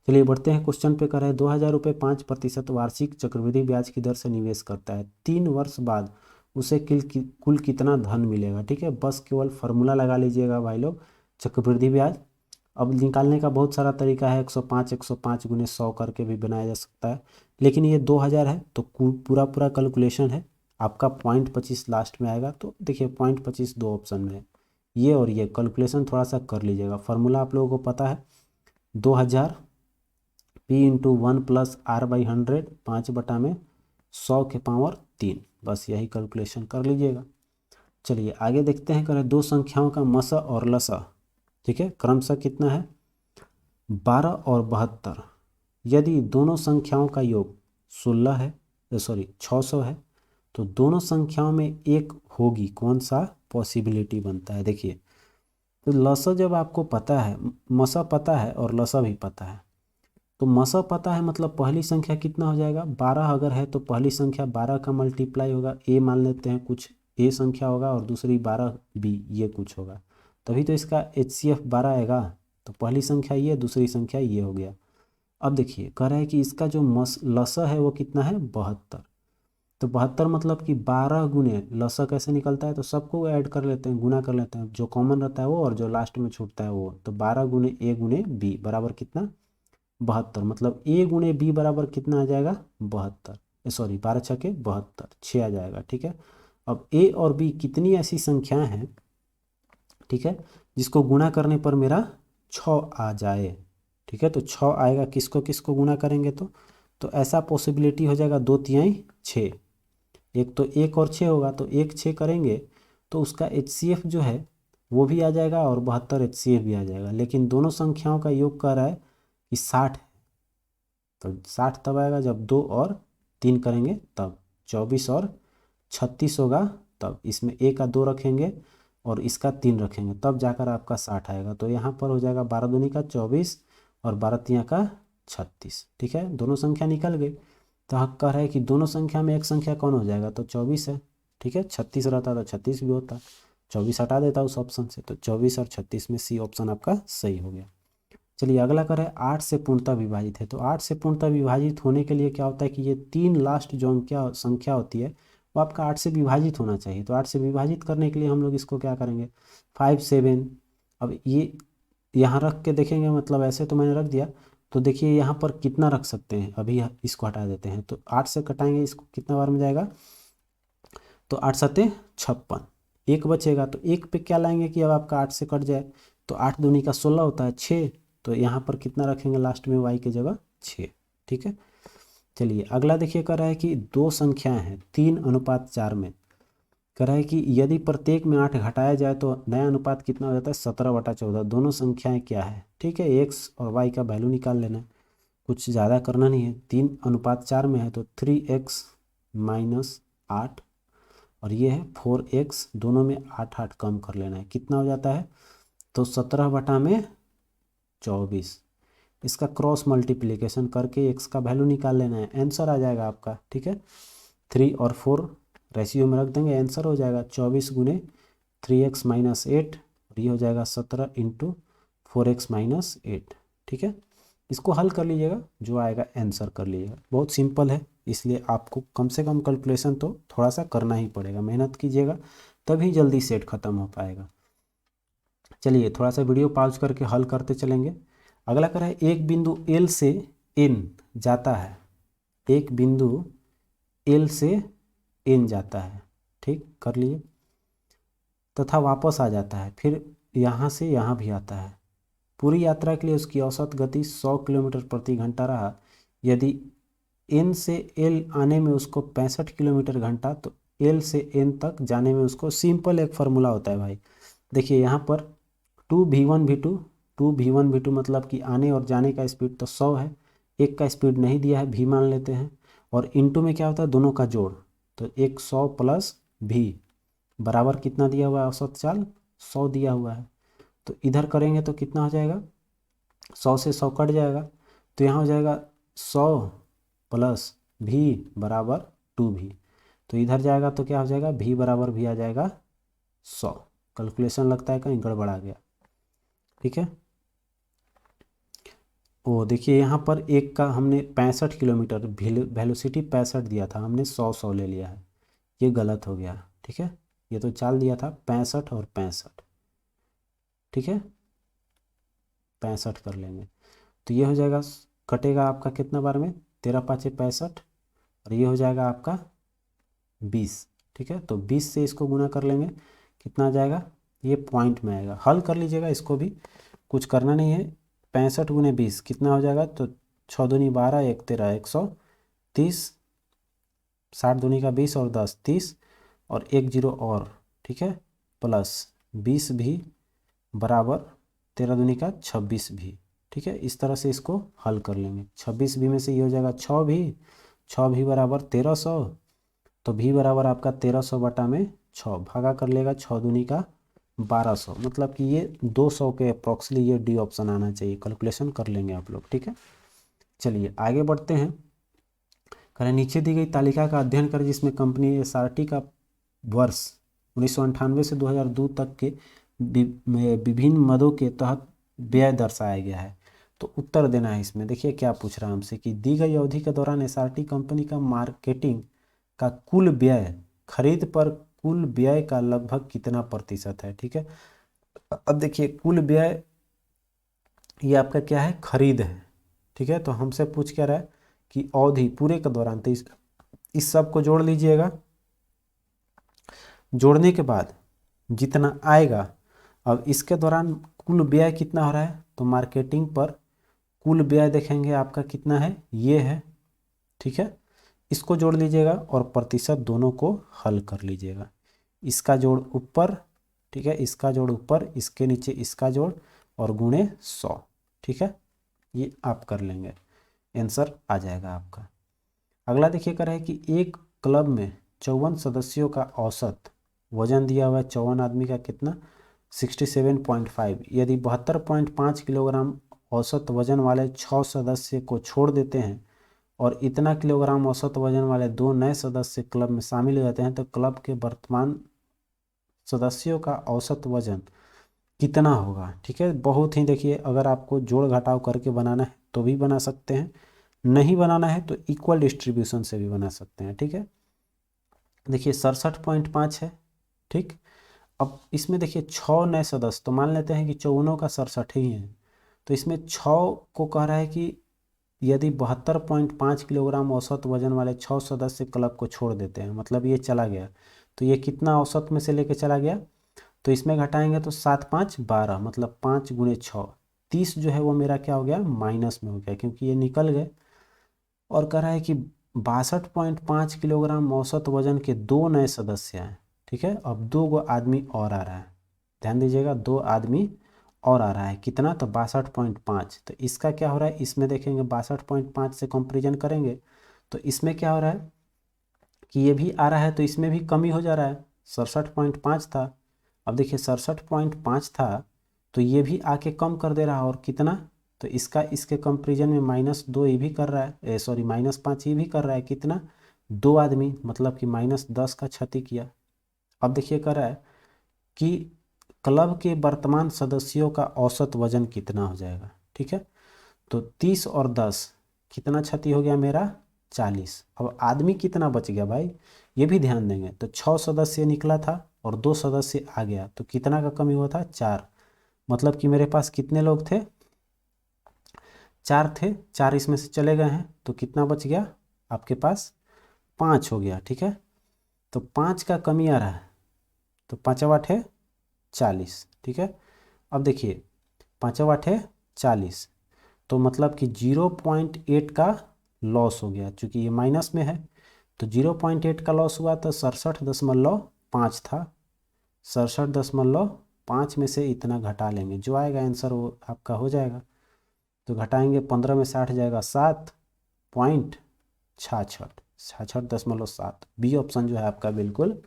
Speaker 1: चलिए बढ़ते हैं क्वेश्चन पे। कर रहे हैं 2000 रुपये 5% वार्षिक चक्रवृद्धि ब्याज की दर से निवेश करता है, 3 वर्ष बाद उसे कुल कितना धन मिलेगा। ठीक है, बस केवल फार्मूला लगा लीजिएगा भाई लोग, चक्रवृद्धि ब्याज। अब निकालने का बहुत सारा तरीका है, 105 गुने 100 करके भी बनाया जा सकता है, लेकिन ये 2000 है तो पूरा पूरा कैलकुलेशन है आपका 0.25 लास्ट में आएगा। तो देखिए 0.25 दो ऑप्शन में है, ये और ये कैलकुलेशन थोड़ा सा कर लीजिएगा। फार्मूला आप लोगों को पता है, 2000 P इंटू 1 प्लस R/100, 5 बटा में 100 के पावर 3, बस यही कैलकुलेशन कर लीजिएगा। चलिए आगे देखते हैं। करें दो संख्याओं का मसा और लसा, ठीक है, क्रमशः कितना है, 12 और 72। यदि दोनों संख्याओं का योग 16 है, 600 है, तो दोनों संख्याओं में एक होगी, कौन सा पॉसिबिलिटी बनता है। देखिए तो लसा जब आपको पता है, मसा पता है और लसा भी पता है, तो मसा पता है मतलब पहली संख्या कितना हो जाएगा, 12 अगर है तो पहली संख्या 12 का मल्टीप्लाई होगा, ए मान लेते हैं कुछ ए संख्या होगा और दूसरी 12 बी, ये कुछ होगा, तभी तो इसका HCF 12 आएगा। तो पहली संख्या ये, दूसरी संख्या ये हो गया। अब देखिए कह रहा है कि इसका जो लसा है वो कितना है, 72। तो 72 मतलब कि 12 गुने लसा कैसे निकलता है, तो सबको ऐड कर लेते हैं, गुना कर लेते हैं, जो कॉमन रहता है वो और जो लास्ट में छूटता है वो। तो 12 गुने ए गुने बी बराबर कितना, 72, मतलब ए गुने बी बराबर कितना आ जाएगा, 72, 12 छके 72, 6 आ जाएगा। ठीक है, अब ए और बी कितनी ऐसी संख्याएं हैं, ठीक है, जिसको गुना करने पर मेरा 6 आ जाए। ठीक है, तो 6 आएगा, किसको किसको गुना करेंगे, तो तो ऐसा पॉसिबिलिटी हो जाएगा 2×6, एक तो 1 और 6 होगा, तो 1 6 करेंगे तो उसका HCF जो है वो भी आ जाएगा और 72 HCF भी आ जाएगा। लेकिन दोनों संख्याओं का योग कर रहा है कि 60 है, तो 60 तब आएगा जब 2 और 3 करेंगे तब, 24 और 36 होगा तब, इसमें a का 2 रखेंगे और इसका 3 रखेंगे तब जाकर आपका 60 आएगा। तो यहाँ पर हो जाएगा 12 दूनी का 24 और 12 तिया का 36। ठीक है, दोनों संख्या निकल गई। तो हाँ कह रहा है कि दोनों संख्या में एक संख्या कौन हो जाएगा, तो 24 है। ठीक है, 36 रहता तो 36 भी होता, 24 हटा देता उस ऑप्शन से, तो 24 और 36 में सी ऑप्शन आपका सही हो गया। चलिए अगला कर है 8 से पूर्णतः विभाजित है। तो 8 से पूर्णतः विभाजित होने के लिए क्या होता है कि ये 3 लास्ट जो अंक संख्या होती है वो आपका 8 से विभाजित होना चाहिए। तो 8 से विभाजित करने के लिए हम लोग इसको क्या करेंगे, 5 7, अब ये यहाँ रख के देखेंगे, मतलब ऐसे तो मैंने रख दिया, तो देखिए यहाँ पर कितना रख सकते हैं, अभी इसको हटा देते हैं, तो 8 से कटाएंगे इसको कितना बार में जाएगा, तो 8 7 56, एक बचेगा, तो एक पे क्या लाएंगे कि अब आपका 8 से कट जाए, तो 8 दूनी का 16 होता है 6, तो यहाँ पर कितना रखेंगे लास्ट में y की जगह 6। ठीक है, चलिए अगला देखिए कर रहा है कि दो संख्याएं हैं 3:4 में, कह रहा है कि यदि प्रत्येक में 8 घटाया जाए तो नया अनुपात कितना हो जाता है, 17/14। दोनों संख्याएं क्या है, ठीक है, x और y का वैल्यू निकाल लेना है, कुछ ज़्यादा करना नहीं है। 3:4 में है तो 3x - 8 और ये है 4x, दोनों में 8 8 कम कर लेना है, कितना हो जाता है, तो 17/24। इसका क्रॉस मल्टीप्लिकेशन करके x का वैल्यू निकाल लेना है, आंसर आ जाएगा आपका। ठीक है, 3 और 4 रेशियो में रख देंगे, आंसर हो जाएगा 24 × 3x - 8 और ये हो जाएगा 17 × 4x - 8। ठीक है, इसको हल कर लीजिएगा, जो आएगा आंसर कर लीजिएगा, बहुत सिंपल है, इसलिए आपको कम से कम कैलकुलेशन तो थोड़ा सा करना ही पड़ेगा, मेहनत कीजिएगा तभी जल्दी सेट खत्म हो पाएगा। चलिए थोड़ा सा वीडियो पॉज करके हल करते चलेंगे। अगला कर है एक बिंदु L से N जाता है, एक बिंदु L से N जाता है, ठीक कर लिए, तथा वापस आ जाता है, फिर यहाँ से यहाँ भी आता है। पूरी यात्रा के लिए उसकी औसत गति 100 किलोमीटर प्रति घंटा रहा। यदि N से L आने में उसको 65 किलोमीटर घंटा, तो L से N तक जाने में उसको, सिंपल एक फार्मूला होता है भाई, देखिए यहाँ पर 2v1v2, 2v1v2 मतलब कि आने और जाने का स्पीड तो 100 है, एक का स्पीड नहीं दिया है, v मान लेते हैं, और इनटू में क्या होता है, दोनों का जोड़, तो 100 + v बराबर कितना दिया हुआ है, औसत चाल 100 दिया हुआ है, तो इधर करेंगे तो कितना हो जाएगा, 100 से 100 कट जाएगा, तो यहाँ हो जाएगा 100 + v बराबर 2v, तो इधर जाएगा तो क्या हो जाएगा, v बराबर भी आ जाएगा 100। कैलकुलेशन लगता है कहीं गड़बड़ा गया। ठीक है, ओ देखिए यहाँ पर एक का हमने 65 किलोमीटर, वेलोसिटी 65 दिया था, हमने 100 ले लिया है, ये गलत हो गया। ठीक है, ये तो चाल दिया था 65 और 65, ठीक है 65 कर लेंगे, तो ये हो जाएगा, कटेगा आपका कितना बार में, 13 × 5 = 65 और ये हो जाएगा आपका 20। ठीक है, तो 20 से इसको गुना कर लेंगे, कितना आ जाएगा, ये पॉइंट में आएगा, हल कर लीजिएगा, इसको भी कुछ करना नहीं है। 65 × 20 कितना हो जाएगा, तो 6 दूनी 12, 1 13, 130, 60 दूनी का 20 और 10 30 और 1 0 और, ठीक है, प्लस 20 भी बराबर 13 दूनी का 26 भी। ठीक है, इस तरह से इसको हल कर लेंगे। 26 भी में से ये हो जाएगा 6 भी बराबर 1300, तो भी बराबर आपका 1300/6 भागा कर लेगा, 6 दूनी का 1200, मतलब कि ये 200 के अप्रॉक्सली ये डी ऑप्शन आना चाहिए, कैलकुलेशन कर लेंगे आप लोग। ठीक है, चलिए आगे बढ़ते हैं। करें नीचे दी गई तालिका का अध्ययन करें जिसमें कंपनी SRT का वर्ष 1998 से 2002 तक के विभिन्न मदों के तहत व्यय दर्शाया गया है। तो उत्तर देना है इसमें। देखिए क्या पूछ रहा है हमसे कि दी गई अवधि के दौरान SRT कंपनी का मार्केटिंग का कुल व्यय खरीद पर कुल व्यय का लगभग कितना प्रतिशत है। ठीक है, अब देखिए कुल व्यय ये आपका क्या है, खरीद है। ठीक है, तो हमसे पूछ क्या रहा है कि अवधि पूरे के दौरान, तो इस सब को जोड़ लीजिएगा, जोड़ने के बाद जितना आएगा, अब इसके दौरान कुल व्यय कितना हो रहा है, तो मार्केटिंग पर कुल व्यय देखेंगे आपका कितना है, ये है ठीक है, इसको जोड़ लीजिएगा और प्रतिशत दोनों को हल कर लीजिएगा। इसका जोड़ ऊपर, ठीक है, इसका जोड़ ऊपर, इसके नीचे इसका जोड़ और गुणे 100, ठीक है, ये आप कर लेंगे, आंसर आ जाएगा आपका। अगला देखिए कर है कि एक क्लब में 54 सदस्यों का औसत वजन दिया हुआ है, 54 आदमी का कितना 67.5। यदि 72.5 किलोग्राम औसत वजन वाले 6 सदस्य को छोड़ देते हैं और इतना किलोग्राम औसत वजन वाले 2 नए सदस्य क्लब में शामिल हो जाते हैं तो क्लब के वर्तमान सदस्यों का औसत वजन कितना होगा। ठीक है, बहुत ही देखिए, अगर आपको जोड़ घटाव करके बनाना है तो भी बना सकते हैं, नहीं बनाना है तो इक्वल डिस्ट्रीब्यूशन से भी बना सकते हैं। ठीक है, देखिए 67.5 है। ठीक, अब इसमें देखिए 6 नए सदस्य, तो मान लेते हैं कि 54 का 67 ही है, तो इसमें 6 को कह रहा है कि यदि 72.5 किलोग्राम औसत वजन वाले 6 सदस्य क्लब को छोड़ देते हैं, मतलब ये चला गया, तो ये कितना औसत में से लेके चला गया, तो इसमें घटाएंगे तो 7 5 12, मतलब 5 गुणे 6 30 जो है वो मेरा क्या हो गया, माइनस में हो गया, क्योंकि ये निकल गए। और कह रहा है कि 62.5 किलोग्राम औसत वजन के 2 नए सदस्य हैं। ठीक है, अब 2 गो आदमी और आ रहा है, ध्यान दीजिएगा, 2 आदमी और आ रहा है, कितना, तो 62.5। तो इसका क्या हो रहा है, इसमें देखेंगे 62.5 से कंपेरिजन करेंगे तो इसमें क्या हो रहा है कि ये भी आ रहा है, तो इसमें भी कमी हो जा रहा है, 67.5 था, अब देखिए 67.5 था तो ये भी आके कम कर दे रहा है, और कितना, तो इसका इसके कंपेरिजन में -2 ये भी कर रहा है, सॉरी -5 ये भी कर रहा है, कितना, 2 आदमी, मतलब कि -10 का क्षति किया। अब देखिए कर रहा है कि क्लब के वर्तमान सदस्यों का औसत वजन कितना हो जाएगा। ठीक है, तो 30 और 10 कितना क्षति हो गया मेरा, 40। अब आदमी कितना बच गया भाई, ये भी ध्यान देंगे, तो 6 सदस्य निकला था और 2 सदस्य आ गया, तो कितना का कमी हुआ था, 4, मतलब कि मेरे पास कितने लोग थे, 4 थे, 4 इसमें से चले गए हैं, तो कितना बच गया आपके पास, 5 हो गया। ठीक है, तो 5 का कमी आ रहा है, तो 5 8 है 40। ठीक है, अब देखिए 5 8 है 40, तो मतलब कि 0.8 का लॉस हो गया, चूँकि ये माइनस में है, तो 0.8 का लॉस हुआ, तो 67.5 था, 67.5 में से इतना घटा लेंगे, जो आएगा आंसर वो आपका हो जाएगा। तो घटाएंगे 15 में 60 जाएगा 7.66, बी ऑप्शन जो है आपका बिल्कुल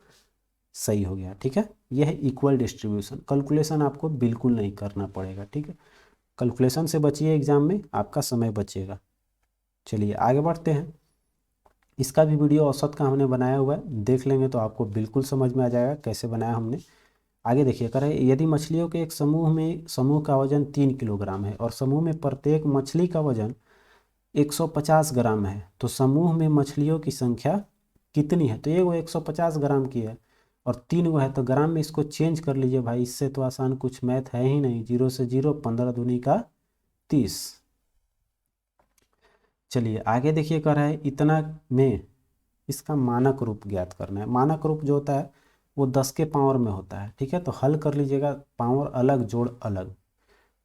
Speaker 1: सही हो गया। ठीक है, यह है इक्वल डिस्ट्रीब्यूशन, कैलकुलेशन आपको बिल्कुल नहीं करना पड़ेगा। ठीक है, कैलकुलेशन से बचिए, एग्जाम में आपका समय बचेगा। चलिए आगे बढ़ते हैं, इसका भी वीडियो औसत का हमने बनाया हुआ है, देख लेंगे तो आपको बिल्कुल समझ में आ जाएगा कैसे बनाया हमने। आगे देखिए कर है, यदि मछलियों के एक समूह का वजन 3 किलोग्राम है और समूह में प्रत्येक मछली का वजन 150 ग्राम है, तो समूह में मछलियों की संख्या कितनी है। तो ये वो 150 ग्राम की है और 3 वो है, तो ग्राम में इसको चेंज कर लीजिए भाई, इससे तो आसान कुछ मैथ है ही नहीं, 0 से 0, 15 दूनी का 30। चलिए आगे देखिए कर रहा है, इतना में इसका मानक रूप ज्ञात करना है। मानक रूप जो होता है वो 10 के पावर में होता है। ठीक है, तो हल कर लीजिएगा, पावर अलग जोड़ अलग,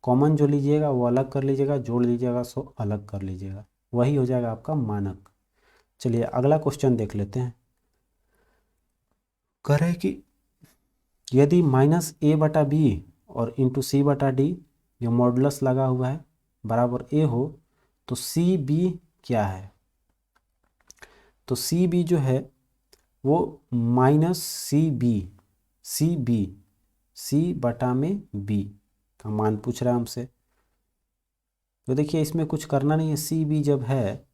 Speaker 1: कॉमन जो लीजिएगा वो अलग कर लीजिएगा, जोड़ लीजिएगा सो अलग कर लीजिएगा, वही हो जाएगा आपका मानक। चलिए अगला क्वेश्चन देख लेते हैं, कह रहे कि यदि -a/b और इंटू c/d जो मॉडुलस लगा हुआ है बराबर a हो, तो cb क्या है। तो cb जो है वो -cb c/b का मान पूछ रहा है हमसे। तो देखिए इसमें कुछ करना नहीं है, cb जब है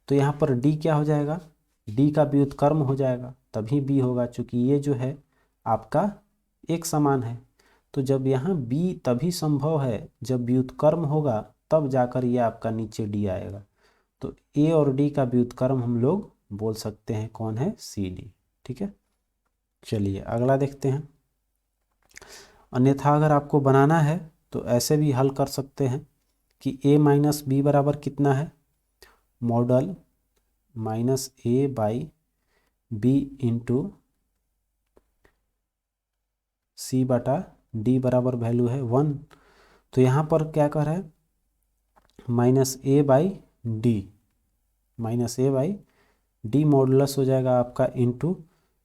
Speaker 1: तो यहाँ पर d क्या हो जाएगा, d का व्युत्क्रम हो जाएगा, तभी b होगा, चूँकि ये जो है आपका एक समान है। तो जब यहाँ b तभी संभव है जब व्युत्क्रम होगा, तब जाकर ये आपका नीचे d आएगा। तो a और d का व्युत्क्रम हम लोग बोल सकते हैं कौन है, cd। ठीक है, चलिए अगला देखते हैं। अन्यथा अगर आपको बनाना है तो ऐसे भी हल कर सकते हैं कि a माइनस बी बराबर कितना है, मॉडल -a/b इंटू c/d बराबर वैल्यू है 1। तो यहाँ पर क्या कह रहा है, -a/d डी मॉडुलस हो जाएगा आपका इंटू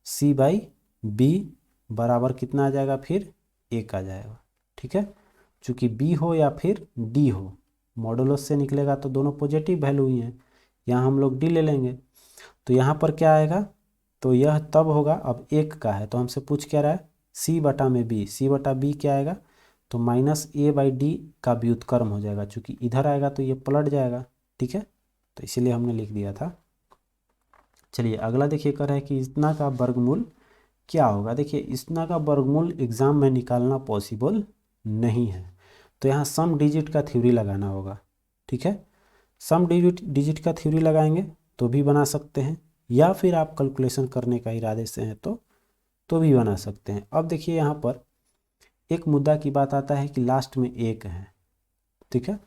Speaker 1: सी बाई बी बराबर कितना आ जाएगा, फिर 1 आ जाएगा। ठीक है, चूँकि बी हो या फिर डी हो, मॉडुलस से निकलेगा तो दोनों पॉजिटिव वैल्यू ही हैं, यहाँ हम लोग डी ले लेंगे। तो यहाँ पर क्या आएगा, तो यह तब होगा, अब 1 का है तो हमसे पूछ क्या रहा है, सी बटा में बी, सी बटा बी क्या आएगा, तो माइनस ए बाई डी का व्युत्क्रम हो जाएगा, चूँकि इधर आएगा तो ये पलट जाएगा। ठीक है, तो इसीलिए हमने लिख दिया था। चलिए अगला देखिए, कर रहा है कि इतना का वर्गमूल क्या होगा। देखिए इतना का वर्गमूल एग्ज़ाम में निकालना पॉसिबल नहीं है, तो यहाँ सम डिजिट का थ्योरी लगाना होगा। ठीक है, सम डिजिट का थ्योरी लगाएंगे तो भी बना सकते हैं, या फिर आप कैलकुलेशन करने का इरादे से हैं तो भी बना सकते हैं। अब देखिए यहाँ पर एक मुद्दा की बात आता है कि लास्ट में 1 है। ठीक है,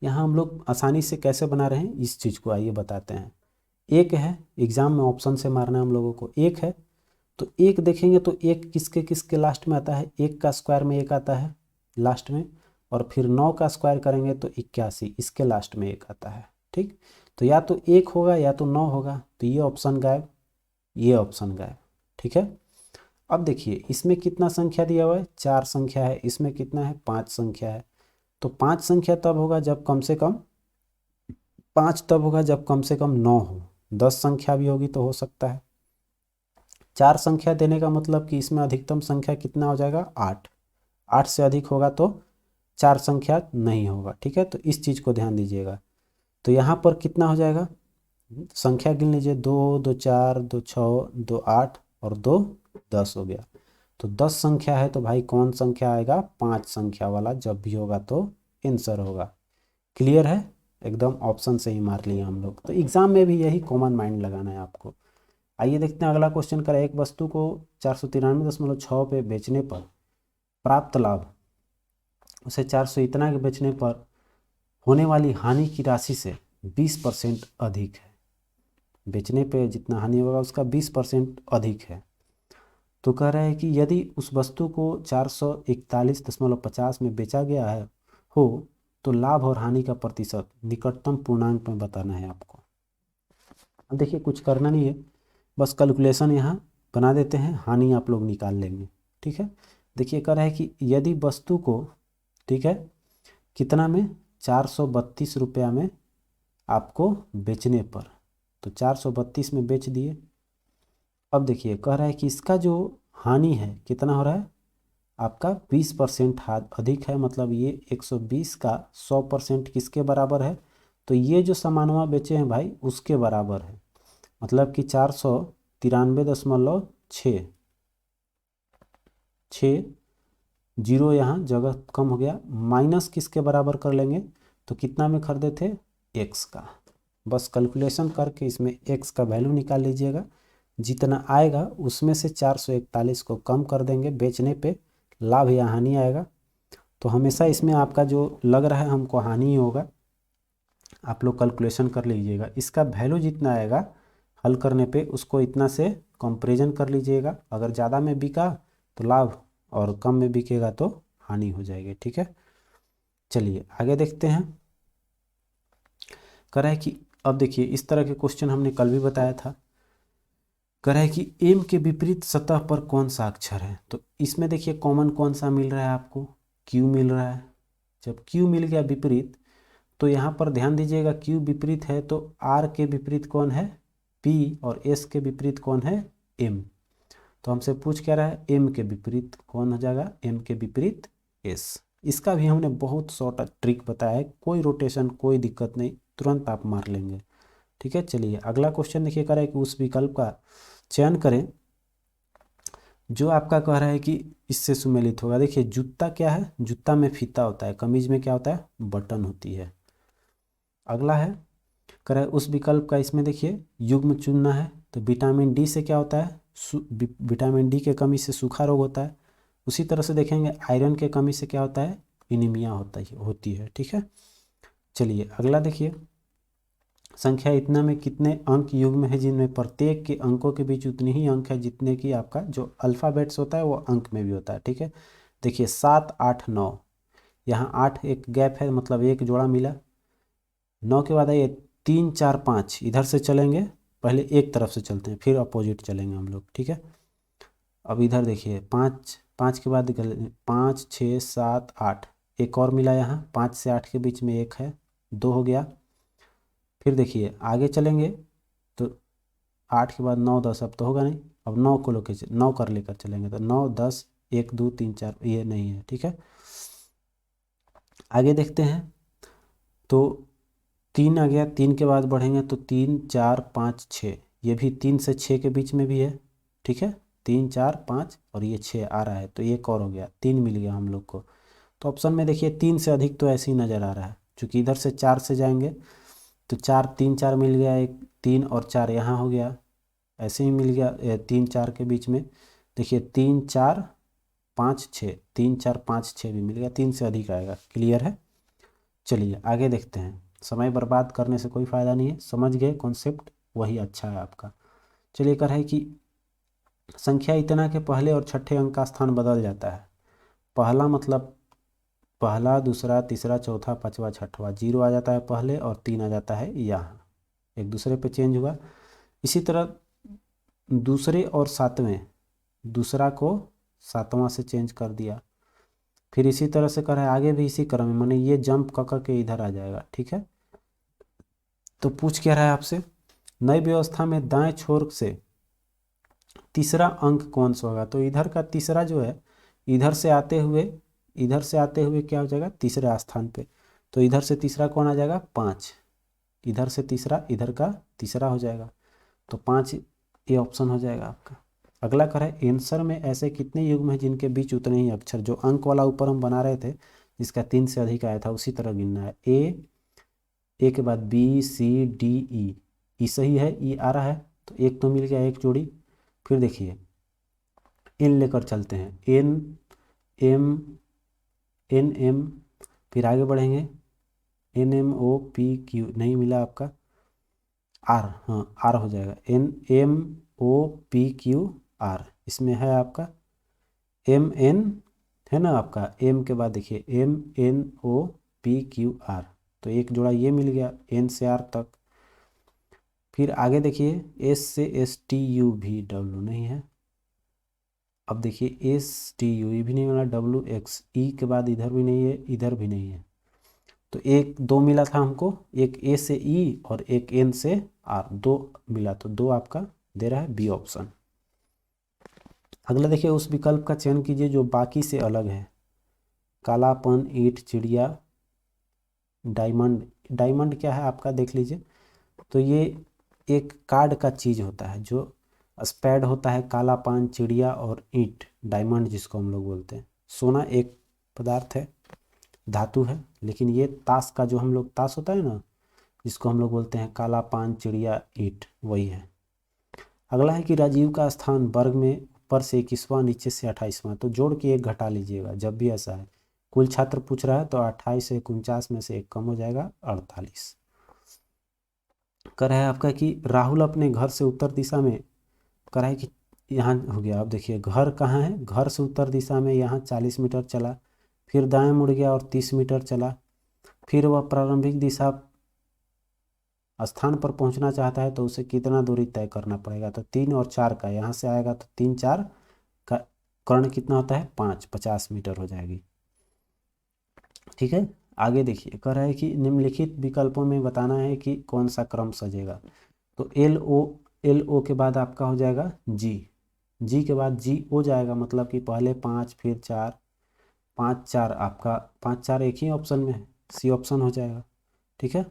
Speaker 1: यहाँ हम लोग आसानी से कैसे बना रहे हैं इस चीज़ को आइए बताते हैं। 1 है, एग्ज़ाम में ऑप्शन से मारना है हम लोगों को, 1 है तो 1 देखेंगे तो 1 किसके किसके लास्ट में आता है, 1 का स्क्वायर में 1 आता है लास्ट में, और फिर 9 का स्क्वायर करेंगे तो 81, इसके लास्ट में 1 आता है। ठीक, तो या तो 1 होगा या तो 9 होगा, तो ये ऑप्शन गायब, ये ऑप्शन गायब। ठीक है, अब देखिए इसमें कितना संख्या दिया हुआ है, 4 संख्या है, इसमें कितना है, 5 संख्या है। तो 5 संख्या तब होगा जब कम से कम 5 तब होगा जब कम से कम 9 हो, 10 संख्या भी होगी तो हो सकता है। 4 संख्या देने का मतलब कि इसमें अधिकतम संख्या कितना हो जाएगा, 8, 8 से अधिक होगा तो 4 संख्या नहीं होगा। ठीक है, तो इस चीज़ को ध्यान दीजिएगा। तो यहाँ पर कितना हो जाएगा, संख्या गिन लीजिए, 2 2 4 2 6 2 8 और 2 10 हो गया। तो 10 संख्या है तो भाई कौन संख्या आएगा, 5 संख्या वाला जब भी होगा तो आंसर होगा। क्लियर है, एकदम ऑप्शन से ही मार लिया हम लोग। तो एग्ज़ाम में भी यही कॉमन माइंड लगाना है आपको। आइए देखते हैं अगला क्वेश्चन करें, एक वस्तु को 493.6 पे बेचने पर प्राप्त लाभ उसे 400 इतना के बेचने पर होने वाली हानि की राशि से 20% अधिक है। बेचने पे जितना हानि होगा उसका 20% अधिक है। तो कह रहा है कि यदि उस वस्तु को 441.50 में बेचा गया है हो तो लाभ और हानि का प्रतिशत निकटतम पूर्णांक में बताना है आपको। अब देखिए कुछ करना नहीं है, बस कैलकुलेशन यहाँ बना देते हैं, हानि आप लोग निकाल लेंगे। ठीक है, देखिए कह रहा है कि यदि वस्तु को, ठीक है, कितना में, 432 रुपया में आपको बेचने पर, तो 432 में बेच दिए। अब देखिए कह रहा है कि इसका जो हानि है कितना हो रहा है आपका, 20% अधिक है, मतलब ये 120 का 100% किसके बराबर है, तो ये जो सामानवा बेचे हैं भाई उसके बराबर है, मतलब कि 493.6, 6 जीरो यहाँ जगह कम हो गया, माइनस किसके बराबर कर लेंगे, तो कितना में खरीदे थे, x का। बस कैलकुलेशन करके इसमें x का वैल्यू निकाल लीजिएगा, जितना आएगा उसमें से 441 को कम कर देंगे, बेचने पे लाभ या हानि आएगा। तो हमेशा इसमें आपका जो लग रहा है हमको हानि ही होगा, आप लोग कैलकुलेशन कर लीजिएगा। इसका वैल्यू जितना आएगा हल करने पे उसको इतना से कंपेरिजन कर लीजिएगा, अगर ज़्यादा में बिका तो लाभ और कम में बिकेगा तो हानि हो जाएगी। ठीक है, चलिए आगे देखते हैं। कह रहा है कि अब देखिए इस तरह के क्वेश्चन हमने कल भी बताया था। कह रहा है कि एम के विपरीत सतह पर कौन सा अक्षर है, तो इसमें देखिए कॉमन कौन सा मिल रहा है आपको, क्यू मिल रहा है। जब क्यू मिल गया विपरीत, तो यहाँ पर ध्यान दीजिएगा क्यू विपरीत है तो आर के विपरीत कौन है, पी, और एस के विपरीत कौन है, एम। तो हमसे पूछ क्या रहा है, एम के विपरीत कौन हो जाएगा, एम के विपरीत एस। इसका भी हमने बहुत शॉर्ट ट्रिक बताया है, कोई रोटेशन कोई दिक्कत नहीं, तुरंत आप मार लेंगे। ठीक है, चलिए अगला क्वेश्चन देखिए, कह रहा है कि उस विकल्प का चयन करें जो आपका कह रहा है कि इससे सुमेलित होगा। देखिए जूता क्या है, जूता में फीता होता है, कमीज में क्या होता है, बटन होती है। अगला है कह रहा है उस विकल्प का, इसमें देखिए युग्म चुनना है, तो विटामिन डी से क्या होता है, विटामिन डी के कमी से सूखा रोग होता है। उसी तरह से देखेंगे आयरन के कमी से क्या होता है, एनीमिया होती है। ठीक है, चलिए अगला देखिए, संख्या इतना में कितने अंक युग्म है जिनमें प्रत्येक के अंकों के बीच उतने ही अंक है जितने की आपका जो अल्फ़ाबेट्स होता है वो अंक में भी होता है। ठीक है, देखिए 7 8 9, यहाँ 8 एक गैप है, मतलब एक जोड़ा मिला, 9 के बाद ये 3 4 5 इधर से चलेंगे, पहले एक तरफ से चलते हैं फिर अपोजिट चलेंगे हम लोग, ठीक है। अब इधर देखिए 5 5 के बाद 5 6 7 8, एक और मिला यहाँ, 5 से 8 के बीच में एक है, 2 हो गया। फिर देखिए आगे चलेंगे तो 8 के बाद 9 10, अब तो होगा नहीं, अब 9 को लेकर 9 कर लेकर चलेंगे तो 9 10 1 2 3 4, ये नहीं है, ठीक है। आगे देखते हैं तो 3 आ गया, 3 के बाद बढ़ेंगे तो 3 4 5 6, ये भी 3 से 6 के बीच में भी है, ठीक है। 3 4 5 और ये 6 आ रहा है, तो एक और हो गया, 3 मिल गया हम लोग को। तो ऑप्शन में देखिए 3 से अधिक तो ऐसे ही नज़र आ रहा है, क्योंकि इधर से 4 से जाएंगे तो 4 3 4 मिल गया, एक 3 और 4 यहाँ हो गया, ऐसे ही मिल गया 3 4 के बीच में। देखिए 3 4 5 6, 3 4 5 6 भी मिल गया, 3 से अधिक आएगा, क्लियर है। चलिए आगे देखते हैं, समय बर्बाद करने से कोई फ़ायदा नहीं है, समझ गए कॉन्सेप्ट, वही अच्छा है आपका। चलिए कर है कि संख्या इतना के पहले और छठे अंक का स्थान बदल जाता है। पहला मतलब पहला दूसरा तीसरा चौथा पांचवा छठवा, 0 आ जाता है पहले और 3 आ जाता है यहाँ, एक दूसरे पे चेंज हुआ। इसी तरह दूसरे और सातवें, दूसरा को सातवां से चेंज कर दिया। फिर इसी तरह से कर है आगे भी इसी क्रम में, माने ये जंप कर के इधर आ जाएगा, ठीक है। तो पूछ क्या रहा है आपसे, नई व्यवस्था में दाएं छोर से तीसरा अंक कौन सा होगा। तो इधर का तीसरा जो है, इधर से आते हुए क्या हो जाएगा, तीसरे स्थान पे। तो इधर से तीसरा कौन आ जाएगा, 5, इधर से तीसरा, इधर का तीसरा हो जाएगा, तो 5 ये ऑप्शन हो जाएगा आपका। अगला कर है आंसर में ऐसे कितने युग्म हैं जिनके बीच उतने ही अक्षर, जो अंक वाला ऊपर हम बना रहे थे जिसका 3 से अधिक आया था उसी तरह गिनना है। ए के बाद बी सी डी ई सही है, ई आ रहा है तो एक तो मिल गया, एक जोड़ी। फिर देखिए एन लेकर चलते हैं, एन एम एन एम, फिर आगे बढ़ेंगे N M O P Q, नहीं मिला आपका, आर, हाँ आर हो जाएगा, N M O P Q R, इसमें है आपका एम एन, है ना आपका, एम के बाद देखिए M N O P Q R, तो एक जोड़ा ये मिल गया एन से आर तक। फिर आगे देखिए एस से एस टी यू भी डब्लू नहीं है, अब देखिए एस टी यू ये भी नहीं मिला, डब्लू एक्स, ई के बाद इधर भी नहीं है इधर भी नहीं है, तो एक दो मिला था हमको, एक ए से ई और एक एन से आर, दो मिला, तो दो आपका दे रहा है बी ऑप्शन। अगला देखिए उस विकल्प का चयन कीजिए जो बाकी से अलग है, कालापन, ईंट, चिड़िया, डायमंड। डायमंड क्या है आपका देख लीजिए, तो ये एक कार्ड का चीज़ होता है जो स्पैड होता है, कालापान, चिड़िया और ईंट, डायमंड जिसको हम लोग बोलते हैं। सोना एक पदार्थ है, धातु है, लेकिन ये ताश का जो हम लोग ताश होता है ना, जिसको हम लोग बोलते हैं कालापान, चिड़िया, ईंट, वही है। अगला है कि राजीव का स्थान वर्ग में ऊपर से 21वां नीचे से 28वां, तो जोड़ के एक घटा लीजिएगा जब भी ऐसा है। कुल छात्र पूछ रहा है तो 28 से 49 में से एक कम हो जाएगा, 48। कर रहा है आपका कि राहुल अपने घर से उत्तर दिशा में, कर रहा है कि यहाँ हो गया, अब देखिए घर कहाँ है, घर से उत्तर दिशा में यहाँ 40 मीटर चला, फिर दाएं मुड़ गया और 30 मीटर चला, फिर वह प्रारंभिक दिशा स्थान पर पहुंचना चाहता है तो उसे कितना दूरी तय करना पड़ेगा। तो 3 और 4 का यहाँ से आएगा तो 3 4 का कर्ण कितना होता है, 5, 50 मीटर हो जाएगी, ठीक है। आगे देखिए कह रहा है कि निम्नलिखित विकल्पों में बताना है कि कौन सा क्रम सजेगा। तो एल ओ के बाद आपका हो जाएगा जी, जी के बाद जी ओ जाएगा, मतलब कि पहले 5 फिर 4, 5 4 आपका 5 4 एक ही ऑप्शन में है, सी ऑप्शन हो जाएगा, ठीक है।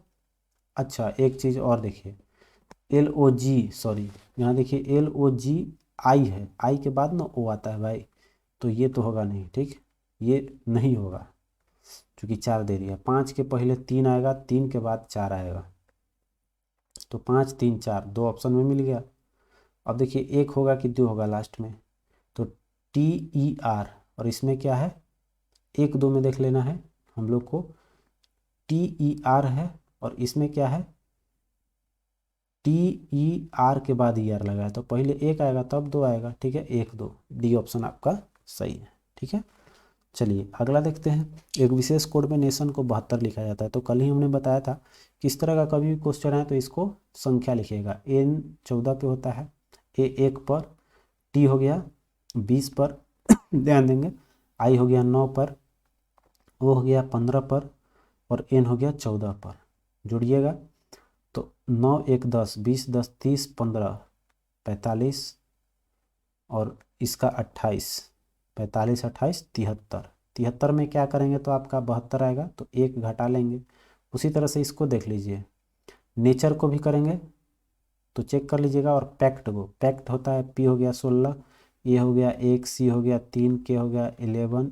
Speaker 1: अच्छा एक चीज़ और देखिए, एल ओ जी, सॉरी यहाँ देखिए एल ओ जी आई है, आई के बाद ना ओ आता है भाई, तो ये तो होगा नहीं, ठीक, ये नहीं होगा क्योंकि 4 दे दिया, 5 के पहले 3 आएगा, 3 के बाद 4 आएगा, तो 5 3 4 दो ऑप्शन में मिल गया। अब देखिए एक होगा कि दो होगा लास्ट में, तो टी ई आर, और इसमें क्या है, एक दो में देख लेना है हम लोग को, टी ई आर है और इसमें क्या है, टी ई आर के बाद ई आर लगा है, तो पहले एक आएगा तब दो आएगा, ठीक है, एक दो, डी ऑप्शन आपका सही है, ठीक है। चलिए अगला देखते हैं। एक विशेष कोड में नेशन को 72 लिखा जाता है। तो कल ही हमने बताया था किस तरह का कभी भी क्वेश्चन है तो इसको संख्या लिखिएगा। एन 14 पे होता है, ए 1 पर, टी हो गया 20 पर ध्यान देंगे, आई हो गया 9 पर, ओ हो गया 15 पर और एन हो गया 14 पर। जुड़िएगा तो 9 1 10, 20 10 30 15 45 और इसका 28, 45 28 73। 73 में क्या करेंगे तो आपका 72 आएगा, तो एक घटा लेंगे। उसी तरह से इसको देख लीजिए, नेचर को भी करेंगे तो चेक कर लीजिएगा। और पैक्ट को, पैक्ट होता है पी हो गया 16, ए हो गया 1, सी हो गया 3, के हो गया 11,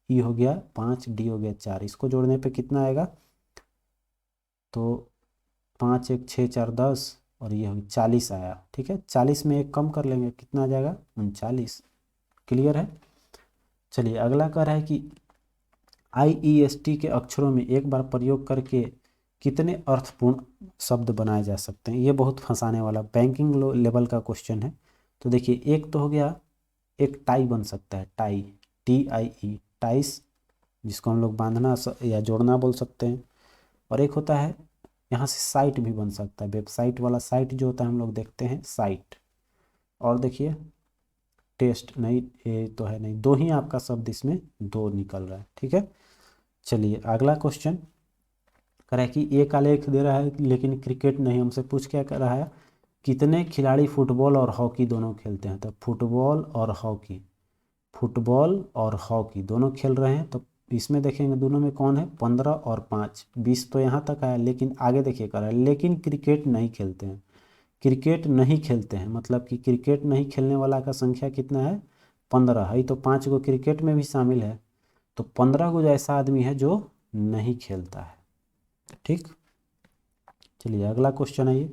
Speaker 1: ई हो गया 5, डी हो गया 4। इसको जोड़ने पे कितना आएगा तो 5 1 6 4 10 और ये हो गया 40 आया। ठीक है, 40 में एक कम कर लेंगे, कितना आ जाएगा 39। क्लियर है। चलिए अगला कह रहा है कि IEST के अक्षरों में एक बार प्रयोग करके कितने अर्थपूर्ण शब्द बनाए जा सकते हैं। ये बहुत फंसाने वाला बैंकिंग लेवल का क्वेश्चन है। तो देखिए, एक तो हो गया, एक टाई बन सकता है, टाई, TIE, टाइस, जिसको हम लोग बांधना या जोड़ना बोल सकते हैं। और एक होता है यहाँ से साइट भी बन सकता है, वेबसाइट वाला साइट जो होता है हम लोग देखते हैं, साइट। और देखिए टेस्ट, नहीं ये तो है नहीं, दो ही आपका शब्द इसमें दो निकल रहा है। ठीक है, चलिए अगला क्वेश्चन कह रहा है कि एक आलेख दे रहा है लेकिन क्रिकेट नहीं, हमसे पूछ क्या कर रहा है, कितने खिलाड़ी फुटबॉल और हॉकी दोनों खेलते हैं। तो फुटबॉल और हॉकी, फुटबॉल और हॉकी दोनों खेल रहे हैं। तो इसमें देखेंगे दोनों में कौन है, 15 और 5, 20 तो यहाँ तक आया। लेकिन आगे देखिए कर रहा है लेकिन क्रिकेट नहीं खेलते हैं। क्रिकेट नहीं खेलते हैं मतलब कि क्रिकेट नहीं खेलने वाला का संख्या कितना है, 15 है। तो 5 गो क्रिकेट में भी शामिल है, तो 15 गो जो ऐसा आदमी है जो नहीं खेलता है। ठीक, चलिए अगला क्वेश्चन है ये,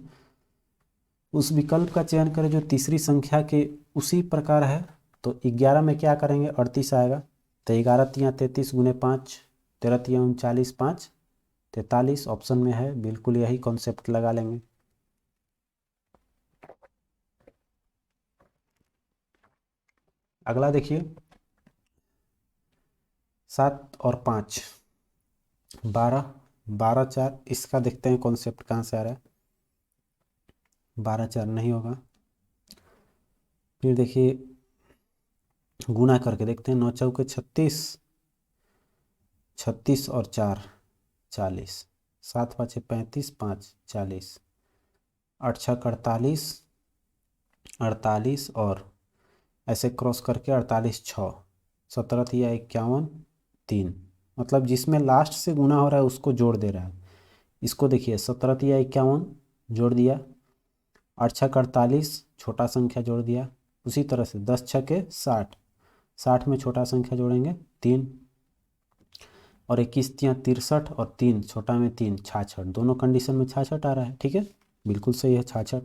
Speaker 1: उस विकल्प का चयन करें जो तीसरी संख्या के उसी प्रकार है। तो 11 में क्या करेंगे, 38 आएगा। तो 11 तियाँ 33 गुने 5, 13 तियाँ 39, 5 43 ऑप्शन में है, बिल्कुल यही कॉन्सेप्ट लगा लेंगे। अगला देखिए, 7 और 5 12, 12 4, इसका देखते हैं कॉन्सेप्ट कहाँ से आ रहा है। 12 4 नहीं होगा। फिर देखिए गुना करके देखते हैं, 9 चौके 36, 36 और 4 40, 7 5 35, 5 40, 8 6 48, 48 और ऐसे क्रॉस करके 48 6, 17 तिया 51 3, मतलब जिसमें लास्ट से गुना हो रहा है उसको जोड़ दे रहा है। इसको देखिए 17 तिया 51 जोड़ दिया, 8 6 48 छोटा संख्या जोड़ दिया। उसी तरह से 10 6 60, 60 में छोटा संख्या जोड़ेंगे 3, और 21 तियाँ 63 और 3 छोटा में 3 66, दोनों कंडीशन में 66 आ रहा है। ठीक है, बिल्कुल सही है 66।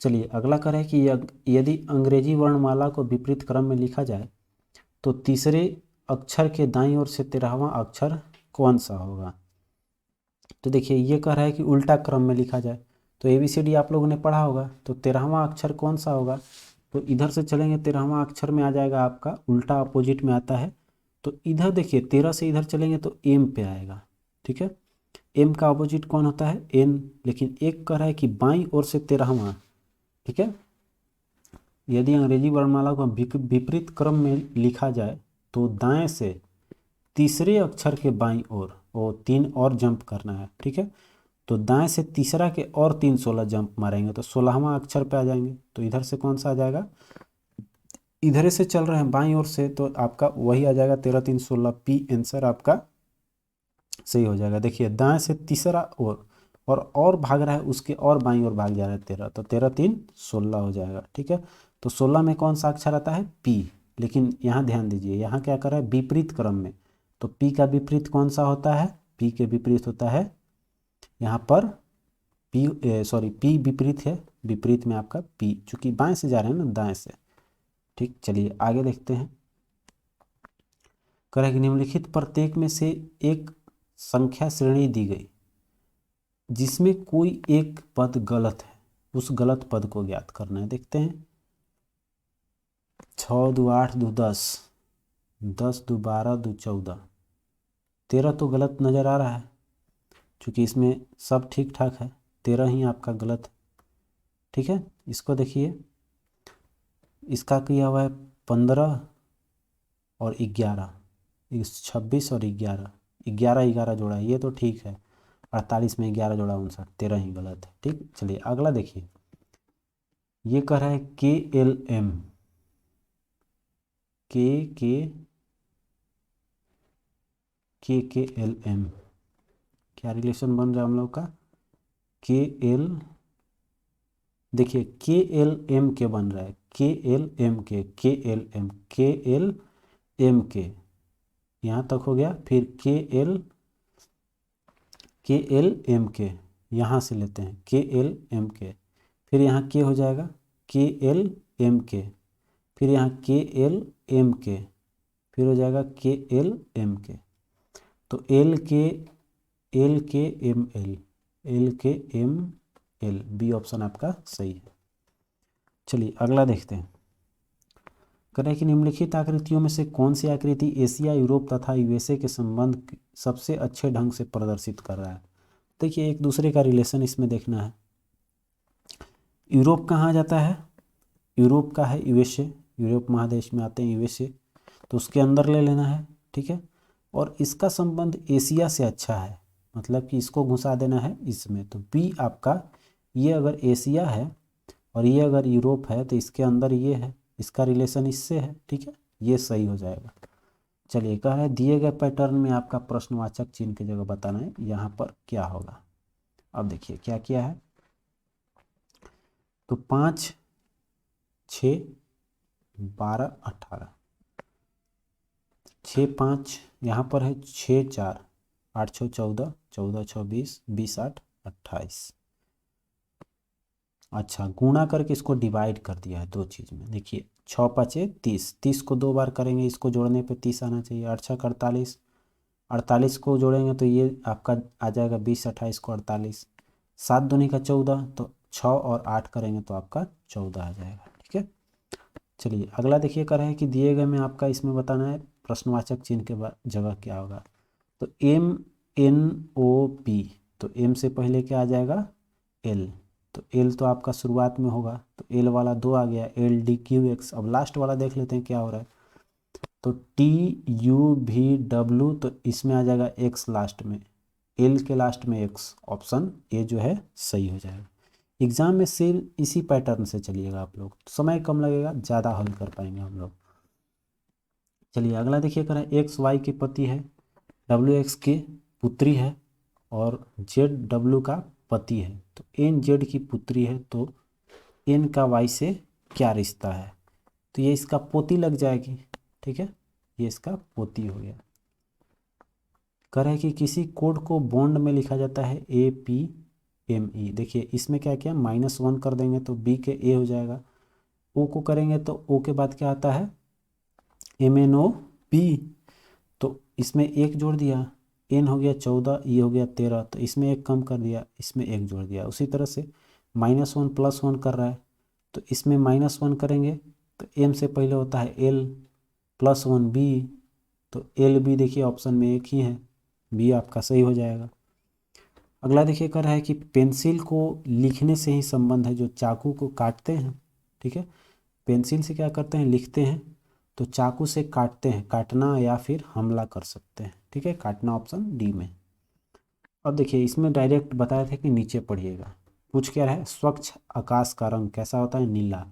Speaker 1: चलिए अगला करें कि यदि अंग्रेजी वर्णमाला को विपरीत क्रम में लिखा जाए तो तीसरे अक्षर के दाईं ओर से 13वां अक्षर कौन सा होगा। तो देखिए ये कह रहा है कि उल्टा क्रम में लिखा जाए। तो ABCD आप लोगों ने पढ़ा होगा, तो 13वां अक्षर कौन सा होगा। तो इधर से चलेंगे, 13वां अक्षर में आ जाएगा आपका, उल्टा अपोजिट में आता है। तो इधर देखिए 13 से इधर चलेंगे तो M पे आएगा। ठीक है, M का अपोजिट कौन होता है, N। लेकिन एक कह रहा है कि बाईं ओर से 13वां। ठीक है, यदि अंग्रेजी वर्णमाला को विपरीत क्रम में लिखा जाए तो दाएं से तीसरे अक्षर के बाईं ओर वो 3 और जंप करना है। ठीक है, तो दाएं से तीसरा के और 3 16 जंप मारेंगे तो 16वां अक्षर पे आ जाएंगे। तो इधर से कौन सा आ जाएगा, इधर से चल रहे हैं बाईं ओर से, तो आपका वही आ जाएगा 13 3 16, P आंसर आपका सही हो जाएगा। देखिए दाएं से तीसरा और भाग रहा है, उसके और बाईं ओर भाग जा रहा है 13, तो 13 3 16 हो जाएगा। ठीक है, तो 16 में कौन सा अक्षर आता है, P। लेकिन यहाँ ध्यान दीजिए, यहाँ क्या कर रहा है, विपरीत क्रम में। तो P का विपरीत कौन सा होता है, P के विपरीत होता है यहाँ पर P विपरीत है, विपरीत में आपका P, चूंकि बाएं से जा रहे हैं ना, दाएं से। ठीक, चलिए आगे देखते हैं। कह रहा है कि निम्नलिखित प्रत्येक में से एक संख्या श्रेणी दी गई जिसमें कोई एक पद गलत है, उस गलत पद को ज्ञात करना है। देखते हैं, 6 2 8 2 10, 10 दो 12 दो 14, 13 तो गलत नज़र आ रहा है, क्योंकि इसमें सब ठीक ठाक है, 13 ही आपका गलत है। ठीक है, इसको देखिए, इसका किया हुआ है 15 और 11, इस 26 और 11, 11 जोड़ा है, ये तो ठीक है। 48 में 11 जोड़ा 59, 13 ही गलत है। ठीक, चलिए अगला देखिए, ये कह रहा है KLM, KLM, क्या रिलेशन बन रहा है हम लोग का? KL, देखिए KLM के बन रहा है, KLM, यहाँ तक हो गया। फिर KLM, यहाँ से लेते हैं KLM, फिर यहाँ के हो जाएगा KLM, फिर यहाँ KLM, फिर हो जाएगा KLM, तो LKML, बी ऑप्शन आपका सही है। चलिए अगला देखते हैं, कह रहे हैं कि निम्नलिखित आकृतियों में से कौन सी आकृति एशिया, यूरोप तथा यूएसए के संबंध सबसे अच्छे ढंग से प्रदर्शित कर रहा है। देखिए एक दूसरे का रिलेशन इसमें देखना है। यूरोप कहाँ जाता है? यूरोप का है यूएसए, यूरोप महादेश में आते हैं यूएसए, तो उसके अंदर ले लेना है। ठीक है, और इसका संबंध एशिया से अच्छा है, मतलब कि इसको घुसा देना है इसमें। तो बी आपका, ये अगर एशिया है और ये अगर यूरोप है तो इसके अंदर ये है, इसका रिलेशन इससे है। ठीक है, ये सही हो जाएगा। चलिए कह रहा है दिए गए पैटर्न में आपका प्रश्नवाचक चिन्ह की जगह बताना है, यहाँ पर क्या होगा। अब देखिए क्या किया है, तो 5 6 12 18, 6 5 यहाँ पर है, 6 4 8 6 14, 14 6 20, 20 8 28। अच्छा, गुणा करके इसको डिवाइड कर दिया है दो चीज़ में। देखिए 6 5 30, 30 को 2 बार करेंगे, इसको जोड़ने पे 30 आना चाहिए। 8 6 48, 48 को जोड़ेंगे तो ये आपका आ जाएगा 20 28 को 48, 7 दूनी का 14, तो 6 और 8 करेंगे तो आपका 14 आ जाएगा। ठीक है, चलिए अगला देखिए, कर रहे हैं कि दिए गए में आपका इसमें बताना है प्रश्नवाचक चिन्ह के जगह क्या होगा। तो MNOP, तो M से पहले क्या आ जाएगा? L, तो L तो आपका शुरुआत में होगा, तो L वाला 2 आ गया, LDQX। अब लास्ट वाला देख लेते हैं क्या हो रहा है, तो TUVW, तो इसमें आ जाएगा X लास्ट में, L के लास्ट में X, ऑप्शन ए जो है सही हो जाएगा। एग्जाम में सेम इसी पैटर्न से चलिएगा आप लोग, समय कम लगेगा, ज़्यादा हल कर पाएंगे हम लोग। चलिए अगला देखिए, करें XY की पति है, WX की पुत्री है और ZW का पति है। तो NZ की पुत्री है, तो N का Y से क्या रिश्ता है? तो ये इसका पोती लग जाएगी। ठीक है, ये इसका पोती हो गया। कह रहा है कि किसी कोड को बॉन्ड में लिखा जाता है APME। देखिए इसमें क्या किया, -1 कर देंगे तो B के A हो जाएगा, O को करेंगे तो O के बाद क्या आता है, MNOP, तो इसमें 1 जोड़ दिया, N हो गया 14, E हो गया 13, तो इसमें 1 कम कर दिया, इसमें 1 जोड़ दिया। उसी तरह से -1 +1 कर रहा है, तो इसमें -1 करेंगे तो M से पहले होता है L, +1 B, तो LB देखिए ऑप्शन में एक ही है, B आपका सही हो जाएगा। अगला देखिए, कर रहा है कि पेंसिल को लिखने से ही संबंध है, जो चाकू को काटते हैं। ठीक है, पेंसिल से क्या करते हैं, लिखते हैं, तो चाकू से काटते हैं, काटना या फिर हमला कर सकते हैं। ठीक है, काटना ऑप्शन डी में। अब देखिए इसमें डायरेक्ट बताया था कि नीचे पढ़िएगा, पूछ क्या रहा है, स्वच्छ आकाश का रंग कैसा होता है, नीला,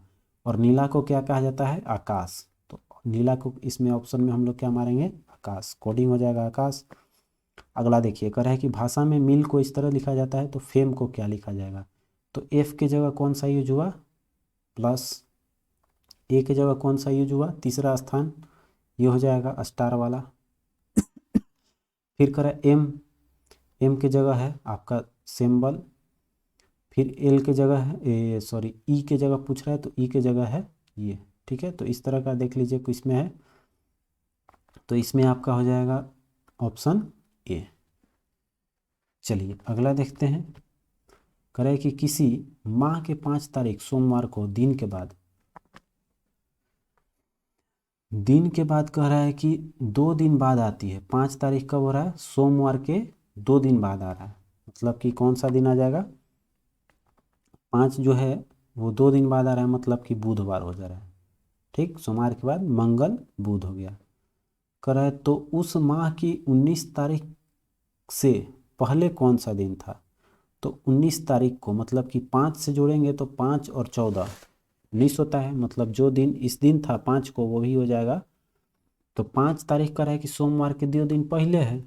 Speaker 1: और नीला को क्या कहा जाता है, आकाश। तो नीला को इसमें ऑप्शन में हम लोग क्या मारेंगे, आकाश, कोडिंग हो जाएगा आकाश। अगला देखिए, कह रहा है कि भाषा में मिल को इस तरह लिखा जाता है, तो फेम को क्या लिखा जाएगा। तो एफ की जगह कौन सा यूज हुआ, प्लस, ए की जगह कौन सा यूज हुआ, तीसरा स्थान, ये हो जाएगा स्टार वाला। फिर कह रहा है एम, एम की जगह है आपका सिंबल, फिर एल की जगह है, सॉरी ई की जगह पूछ रहा है, तो ई की जगह है ये। ठीक है, तो इस तरह का देख लीजिए किस में है, तो इसमें आपका हो जाएगा ऑप्शन ए। चलिए अगला देखते हैं, करें कि किसी माह के 5 तारीख सोमवार को दिन के बाद दिन के बाद कह रहा है कि 2 दिन बाद आती है। 5 तारीख कब हो रहा है? सोमवार के 2 दिन बाद आ रहा है। मतलब कि कौन सा दिन आ जाएगा? 5 जो है वो 2 दिन बाद आ रहा है, मतलब कि बुधवार हो जा रहा है। ठीक, सोमवार के बाद मंगल बुध हो गया। कह रहा है तो उस माह की 19 तारीख से पहले कौन सा दिन था? तो 19 तारीख को, मतलब कि 5 से जोड़ेंगे तो 5 और 14 19 होता है, मतलब जो दिन इस दिन था 5 को वो भी हो जाएगा। तो 5 तारीख का है कि सोमवार के 2 दिन पहले है,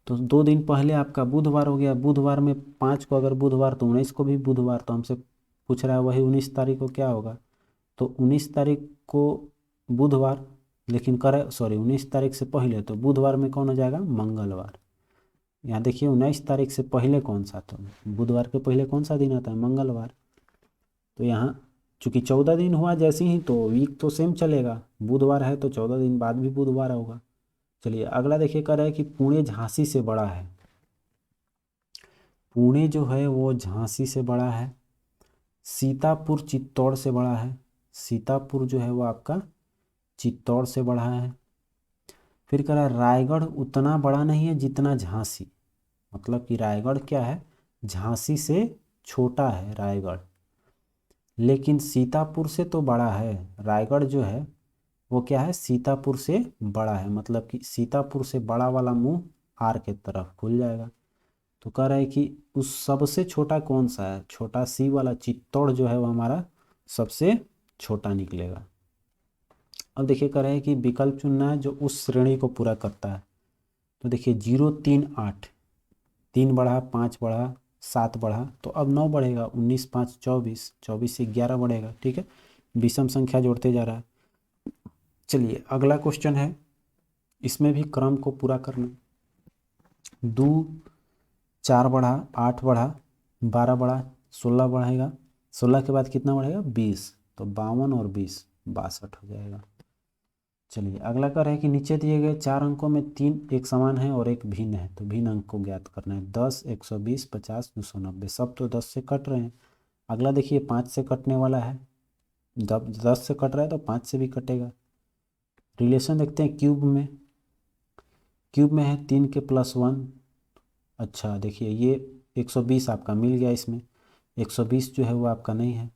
Speaker 1: तो 2 दिन पहले आपका बुधवार हो गया। बुधवार में 5 को अगर बुधवार तो 19 को भी बुधवार, तो हमसे पूछ रहा है वही 19 तारीख को क्या होगा। तो 19 तारीख को बुधवार, लेकिन करे सॉरी 19 तारीख से पहले, तो बुधवार में कौन हो जाएगा? मंगलवार। यहाँ देखिए 19 तारीख से पहले कौन सा, तो बुधवार के पहले कौन सा दिन आता है? मंगलवार। तो यहाँ चूंकि 14 दिन हुआ जैसे ही, तो वीक तो सेम चलेगा, बुधवार है तो 14 दिन बाद भी बुधवार होगा। चलिए अगला देखिए, कह रहा है कि पुणे झांसी से बड़ा है। पुणे जो है वो झांसी से बड़ा है। सीतापुर चित्तौड़ से बड़ा है। सीतापुर जो है वो आपका चित्तौड़ से बड़ा है। फिर कह रहा है रायगढ़ उतना बड़ा नहीं है जितना झांसी। मतलब कि रायगढ़ क्या है? झांसी से छोटा है रायगढ़, लेकिन सीतापुर से तो बड़ा है। रायगढ़ जो है वो क्या है? सीतापुर से बड़ा है, मतलब कि सीतापुर से बड़ा वाला मुंह आर के तरफ खुल जाएगा। तो कह रहा है कि उस सबसे छोटा कौन सा है? छोटा सी वाला चित्तौड़ जो है वो हमारा सबसे छोटा निकलेगा। अब देखिए कह रहा है कि विकल्प चुनना है जो उस श्रेणी को पूरा करता है। तो देखिए 0 3 8, 3 बढ़ा, 5 बढ़ा, 7 बढ़ा, तो अब 9 बढ़ेगा। 19 5 24, 24 से 11 बढ़ेगा। ठीक है, विषम संख्या जोड़ते जा रहा है। चलिए अगला क्वेश्चन है, इसमें भी क्रम को पूरा करना। 2 4 बढ़ा, 8 बढ़ा, 12 बढ़ा, 16 बढ़ेगा। 16 के बाद कितना बढ़ेगा? 20, तो 52 और 20 62 हो जाएगा। चलिए अगला कर है कि नीचे दिए गए 4 अंकों में 3 एक समान है और एक भिन्न है, तो भिन्न अंक को ज्ञात करना है। 10 120 50 290, सब तो 10 से कट रहे हैं। अगला देखिए 5 से कटने वाला है। जब 10 से कट रहा है तो 5 से भी कटेगा। रिलेशन देखते हैं क्यूब में। क्यूब में है 3 के +1। अच्छा देखिए ये 120 आपका मिल गया इसमें। 120 जो है वो आपका नहीं है।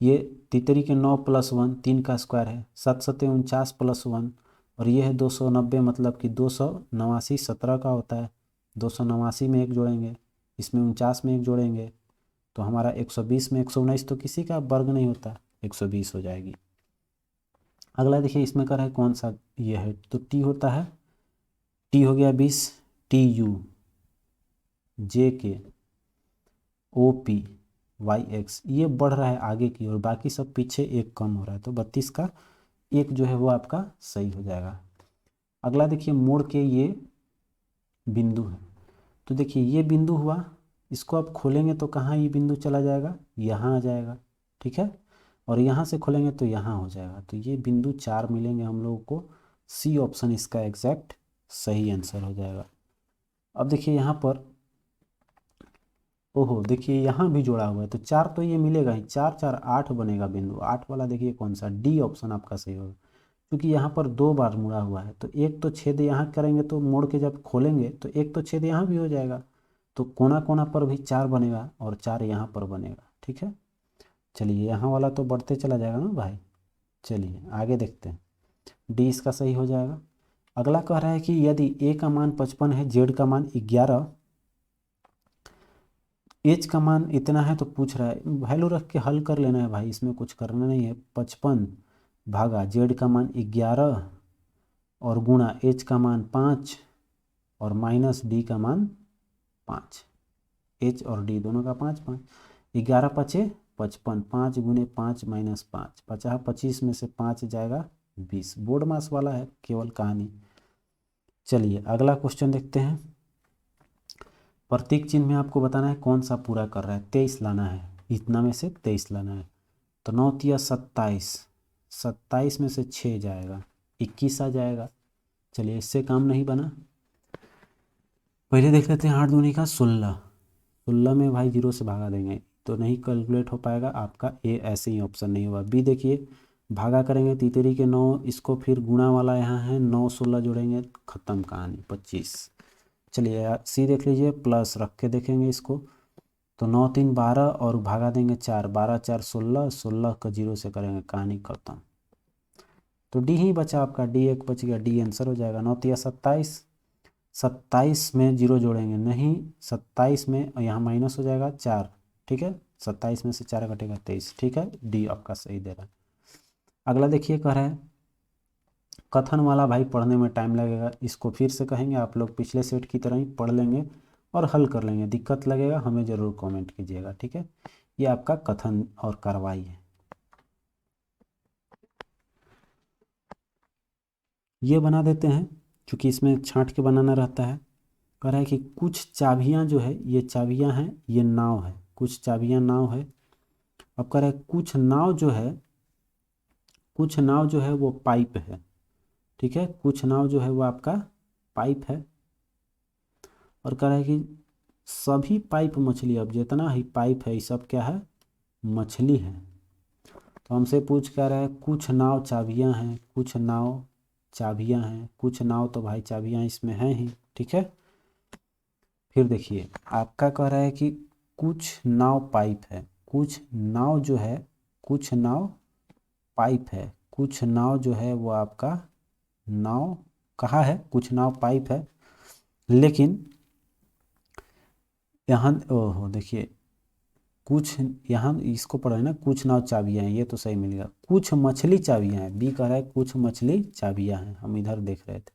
Speaker 1: ये तितरी के 9 +1, 3 का स्क्वायर है। 7 सत्ते 49 +1, और ये है 290, मतलब कि 289 17 का होता है। 289 में एक जोड़ेंगे, इसमें 49 में एक जोड़ेंगे, तो हमारा 120 में 119 तो किसी का वर्ग नहीं होता, 120 हो जाएगी। अगला देखिए इसमें कर है कौन सा ये है, तो टी होता है। टी हो गया 20, टी यू जे के ओ पी वाई एक्स, ये बढ़ रहा है आगे की और बाकी सब पीछे एक कम हो रहा है, तो 32 का एक जो है वो आपका सही हो जाएगा। अगला देखिए मोड़ के ये बिंदु है। तो देखिए ये बिंदु हुआ, इसको आप खोलेंगे तो कहाँ ये बिंदु चला जाएगा? यहाँ आ जाएगा। ठीक है, और यहाँ से खोलेंगे तो यहाँ हो जाएगा। तो ये बिंदु 4 मिलेंगे हम लोगों को। सी ऑप्शन इसका एग्जैक्ट सही आंसर हो जाएगा। अब देखिए यहाँ पर, ओहो देखिए यहाँ भी जोड़ा हुआ है, तो 4 तो ये मिलेगा ही। 4 4 8 बनेगा बिंदु। 8 वाला देखिए कौन सा, डी ऑप्शन आपका सही होगा, क्योंकि यहाँ पर 2 बार मुड़ा हुआ है। तो एक तो छेद यहाँ करेंगे, तो मोड़ के जब खोलेंगे तो एक तो छेद यहाँ भी हो जाएगा, तो कोना कोना पर भी 4 बनेगा और 4 यहाँ पर बनेगा। ठीक है, चलिए यहाँ वाला तो बढ़ते चला जाएगा ना भाई। चलिए आगे देखते हैं, डी इसका सही हो जाएगा। अगला कह रहा है कि यदि ए का मान 55 है, जेड का मान 11, एच का मान इतना है, तो पूछ रहा है वैल्यू रख के हल कर लेना है भाई, इसमें कुछ करना नहीं है। 55 भागा जेड का मान 11 और गुणा एच का मान 5 और माइनस डी का मान 5। एच और डी दोनों का 5 5, 11 पचे 55, 5 गुने 5 माइनस 5, 50 25 में से 5 जाएगा 20। बोर्ड मास वाला है केवल कहानी। चलिए अगला क्वेश्चन देखते हैं। प्रतीक चिन्ह में आपको बताना है कौन सा पूरा कर रहा है। 23 लाना है, इतना में से 23 लाना है। तो 9 तिया 27, 27 में से 6 जाएगा, 21 आ जाएगा। चलिए इससे काम नहीं बना, पहले देख लेते हैं 8 दूनी का 16। 16 में भाई 0 से भागा देंगे तो नहीं कैलकुलेट हो पाएगा आपका। ए ऐसे ही ऑप्शन नहीं होगा। बी देखिए भागा करेंगे तीतरी के 9, इसको फिर गुणा वाला यहाँ है 9 16 जोड़ेंगे, ख़त्म कहानी 25। चलिए सी देख लीजिए, प्लस रख के देखेंगे इसको, तो 9 3 12 और भागा देंगे 4, 12 4 16, 16 का 0 से करेंगे, कहानी खत्म। तो डी ही बचा आपका, डी एक बच गया, डी आंसर हो जाएगा। 9 तिया 27, 27 में 0 जोड़ेंगे नहीं, 27 में यहाँ माइनस हो जाएगा 4, ठीक है, 27 में से 4 घटेगा 23, ठीक है, डी आपका सही दे रहा है। अगला देखिए कह रहा है कथन वाला, भाई पढ़ने में टाइम लगेगा, इसको फिर से कहेंगे, आप लोग पिछले सेट की तरह ही पढ़ लेंगे और हल कर लेंगे, दिक्कत लगेगा हमें ज़रूर कमेंट कीजिएगा, ठीक है। ये आपका कथन और कार्रवाई है। ये बना देते हैं, क्योंकि इसमें छांट के बनाना रहता है। कह रहा है कि कुछ चाबियां जो है, ये चाबियां हैं, ये नाव है, कुछ चाबियां नाव है। अब कह रहा है कुछ नाव जो है, कुछ नाव जो है वो पाइप है, ठीक है, कुछ नाव जो है वो आपका पाइप है। और कह रहा है कि सभी पाइप मछली, अब जितना ही पाइप है ये सब क्या है, मछली है। तो हमसे पूछ कह रहा है कुछ नाव चाबियां हैं, कुछ नाव चाबियां हैं, कुछ नाव तो भाई चाबियां इसमें हैं ही, ठीक है। फिर देखिए आपका कह रहा है कि कुछ नाव पाइप है, कुछ नाव जो है, कुछ नाव पाइप है, कुछ नाव जो है वो आपका नाव कहाँ है, कुछ नाव पाइप है, लेकिन यहाँ ओहो देखिए कुछ, यहाँ इसको पढ़ा है ना, कुछ नाव चाबियाँ हैं, ये तो सही मिलेगा, कुछ मछली चाबियाँ हैं, बी कह रहा है कुछ मछली चाबियाँ हैं, हम इधर देख रहे थे,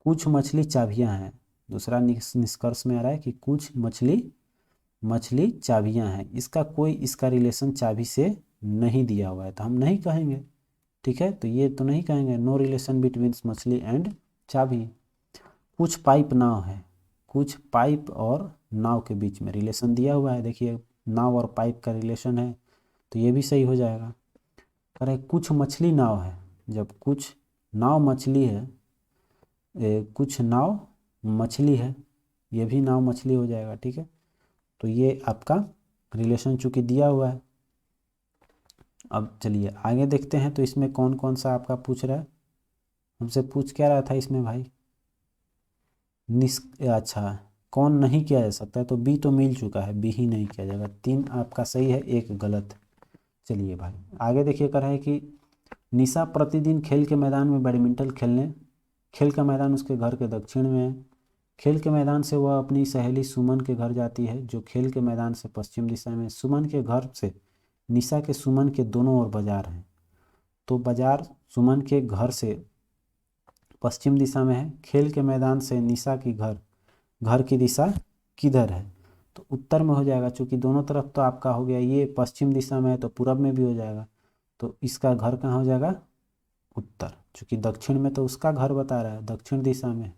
Speaker 1: कुछ मछली चाबियाँ हैं। दूसरा निष्कर्ष में आ रहा है कि कुछ मछली मछली चाबियाँ हैं, इसका कोई इसका रिलेशन चाबी से नहीं दिया हुआ है, तो हम नहीं कहेंगे, ठीक है, तो ये तो नहीं कहेंगे, नो रिलेशन बिटवीन मछली एंड चाबी। कुछ पाइप नाव है, कुछ पाइप और नाव के बीच में रिलेशन दिया हुआ है, देखिए नाव और पाइप का रिलेशन है, तो ये भी सही हो जाएगा। कह रहे कुछ मछली नाव है, जब कुछ नाव मछली है, कुछ नाव मछली है, ये भी नाव मछली हो जाएगा, ठीक है। तो ये आपका रिलेशन चूंकि दिया हुआ है। अब चलिए आगे देखते हैं, तो इसमें कौन कौन सा आपका पूछ रहा है, हमसे पूछ क्या रहा था इसमें भाई, अच्छा कौन नहीं किया जा सकता है, तो बी तो मिल चुका है, बी ही नहीं किया जाएगा, 3 आपका सही है, 1 गलत। चलिए भाई आगे देखिए, कर है कि निशा प्रतिदिन खेल के मैदान में बैडमिंटन खेलने, खेल का मैदान उसके घर के दक्षिण में है, खेल के मैदान से वह अपनी सहेली सुमन के घर जाती है जो खेल के मैदान से पश्चिम दिशा में, सुमन के घर से निशा के सुमन के दोनों ओर बाजार हैं, तो बाजार सुमन के घर से पश्चिम दिशा में है, खेल के मैदान से निशा की घर, घर की दिशा किधर है, तो उत्तर में हो जाएगा, क्योंकि दोनों तरफ तो आपका हो गया, ये पश्चिम दिशा में है तो पूरब में भी हो जाएगा, तो इसका घर कहाँ हो जाएगा, उत्तर, क्योंकि दक्षिण में तो उसका घर बता रहा है, दक्षिण दिशा में।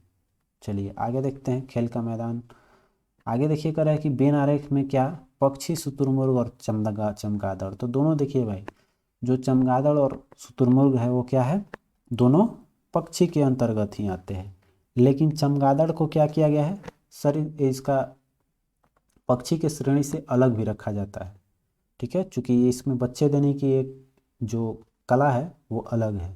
Speaker 1: चलिए आगे देखते हैं खेल का मैदान। आगे देखिए कर रहा है कि बेन आरेख में क्या, पक्षी शुतुरमुर्ग और चमगादड़, तो दोनों देखिए भाई, जो चमगादड़ और शुतुरमुर्ग है वो क्या है, दोनों पक्षी के अंतर्गत ही आते हैं, लेकिन चमगादड़ को क्या किया गया है, शरीर इसका पक्षी के श्रेणी से अलग भी रखा जाता है, ठीक है, चूँकि इसमें बच्चे देने की एक जो कला है वो अलग है,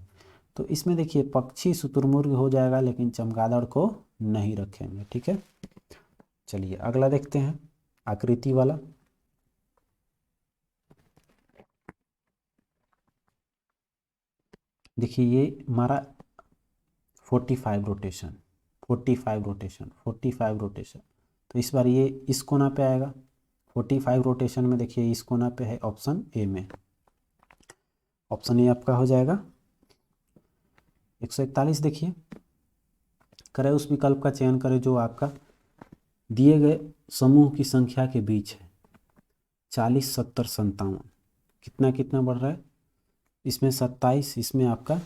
Speaker 1: तो इसमें देखिए पक्षी शुतुरमुर्ग हो जाएगा, लेकिन चमगादड़ को नहीं रखेंगे, ठीक है। चलिए अगला देखते हैं आकृति वाला। देखिए ये हमारा 45 रोटेशन, 45 रोटेशन, 45 रोटेशन, तो इस बार ये इस कोना पे आएगा, 45 रोटेशन में देखिए इस कोना पे है, ऑप्शन ए में, ऑप्शन ए आपका हो जाएगा। 141 देखिए, करें उस विकल्प का चयन करें जो आपका दिए गए समूह की संख्या के बीच है, 40 70 57, कितना कितना बढ़ रहा है, इसमें 27, इसमें आपका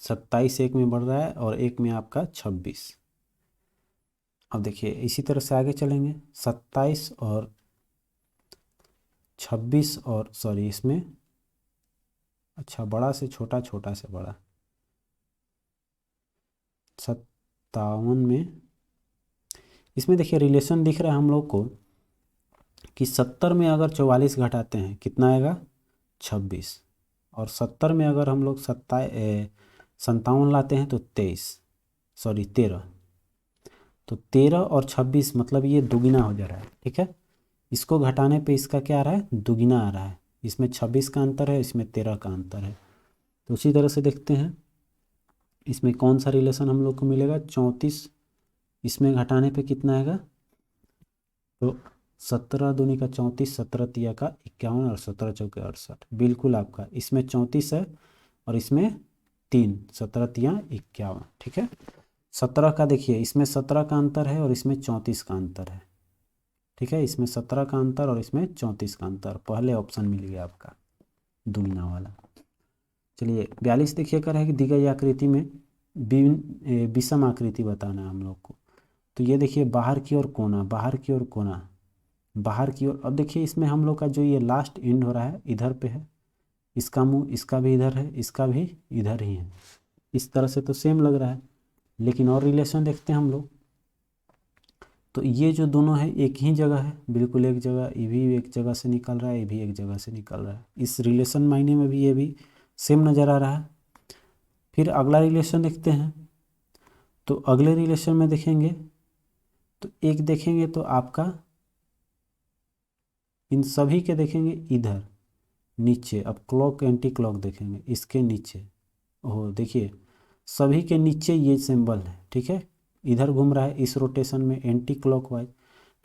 Speaker 1: 27 एक में बढ़ रहा है और एक में आपका 26। अब देखिए इसी तरह से आगे चलेंगे, 27 और 26 और सॉरी इसमें, अच्छा बड़ा से छोटा, छोटा से बड़ा, 57 में, इसमें देखिए रिलेशन दिख रहा है हम लोग को कि 70 में अगर 44 घटाते हैं कितना आएगा, 26, और 70 में अगर हम लोग 57 लाते हैं तो 13, तो 13 और 26 मतलब ये दुगुना हो जा रहा है। ठीक है, इसको घटाने पे इसका क्या आ रहा है, दुगुना आ रहा है। इसमें 26 का अंतर है, इसमें 13 का अंतर है। तो उसी तरह से देखते हैं इसमें कौन सा रिलेशन हम लोग को मिलेगा। 34 इसमें घटाने पे कितना आएगा, तो 17 दूनी का 34, 17 तिया का 51 और 17 चौके 68। बिल्कुल आपका इसमें 34 है और इसमें 3, 17 तिया 51। ठीक है, 17 का देखिए, इसमें 17 का अंतर है और इसमें 34 का अंतर है। ठीक है, इसमें 17 का अंतर और इसमें 34 का अंतर, पहले ऑप्शन मिल गया आपका दुगना वाला। चलिए 42 देखिए कर है कि दी गई आकृति में विषम आकृति बताना है हम लोग को। तो ये देखिए बाहर की ओर कोना, बाहर की ओर कोना, बाहर की ओर। अब देखिए इसमें हम लोग का जो ये लास्ट एंड हो रहा है इधर पे है, इसका मुंह इसका भी इधर है, इसका भी इधर ही है। इस तरह से तो सेम लग रहा है, लेकिन और रिलेशन देखते हैं हम लोग। तो ये जो दोनों है एक ही जगह है, बिल्कुल एक जगह, ये भी एक जगह से निकल रहा है, ये भी एक जगह से निकल रहा है। इस रिलेशन मायने में भी ये भी सेम नज़र आ रहा है। फिर अगला रिलेशन देखते हैं। तो अगले रिलेशन में देखेंगे तो एक देखेंगे तो आपका इन सभी के देखेंगे इधर नीचे। अब क्लॉक एंटी क्लॉक देखेंगे इसके नीचे। ओह देखिए सभी के नीचे ये सिंबल है। ठीक है, इधर घूम रहा है इस रोटेशन में एंटी क्लॉकवाइज,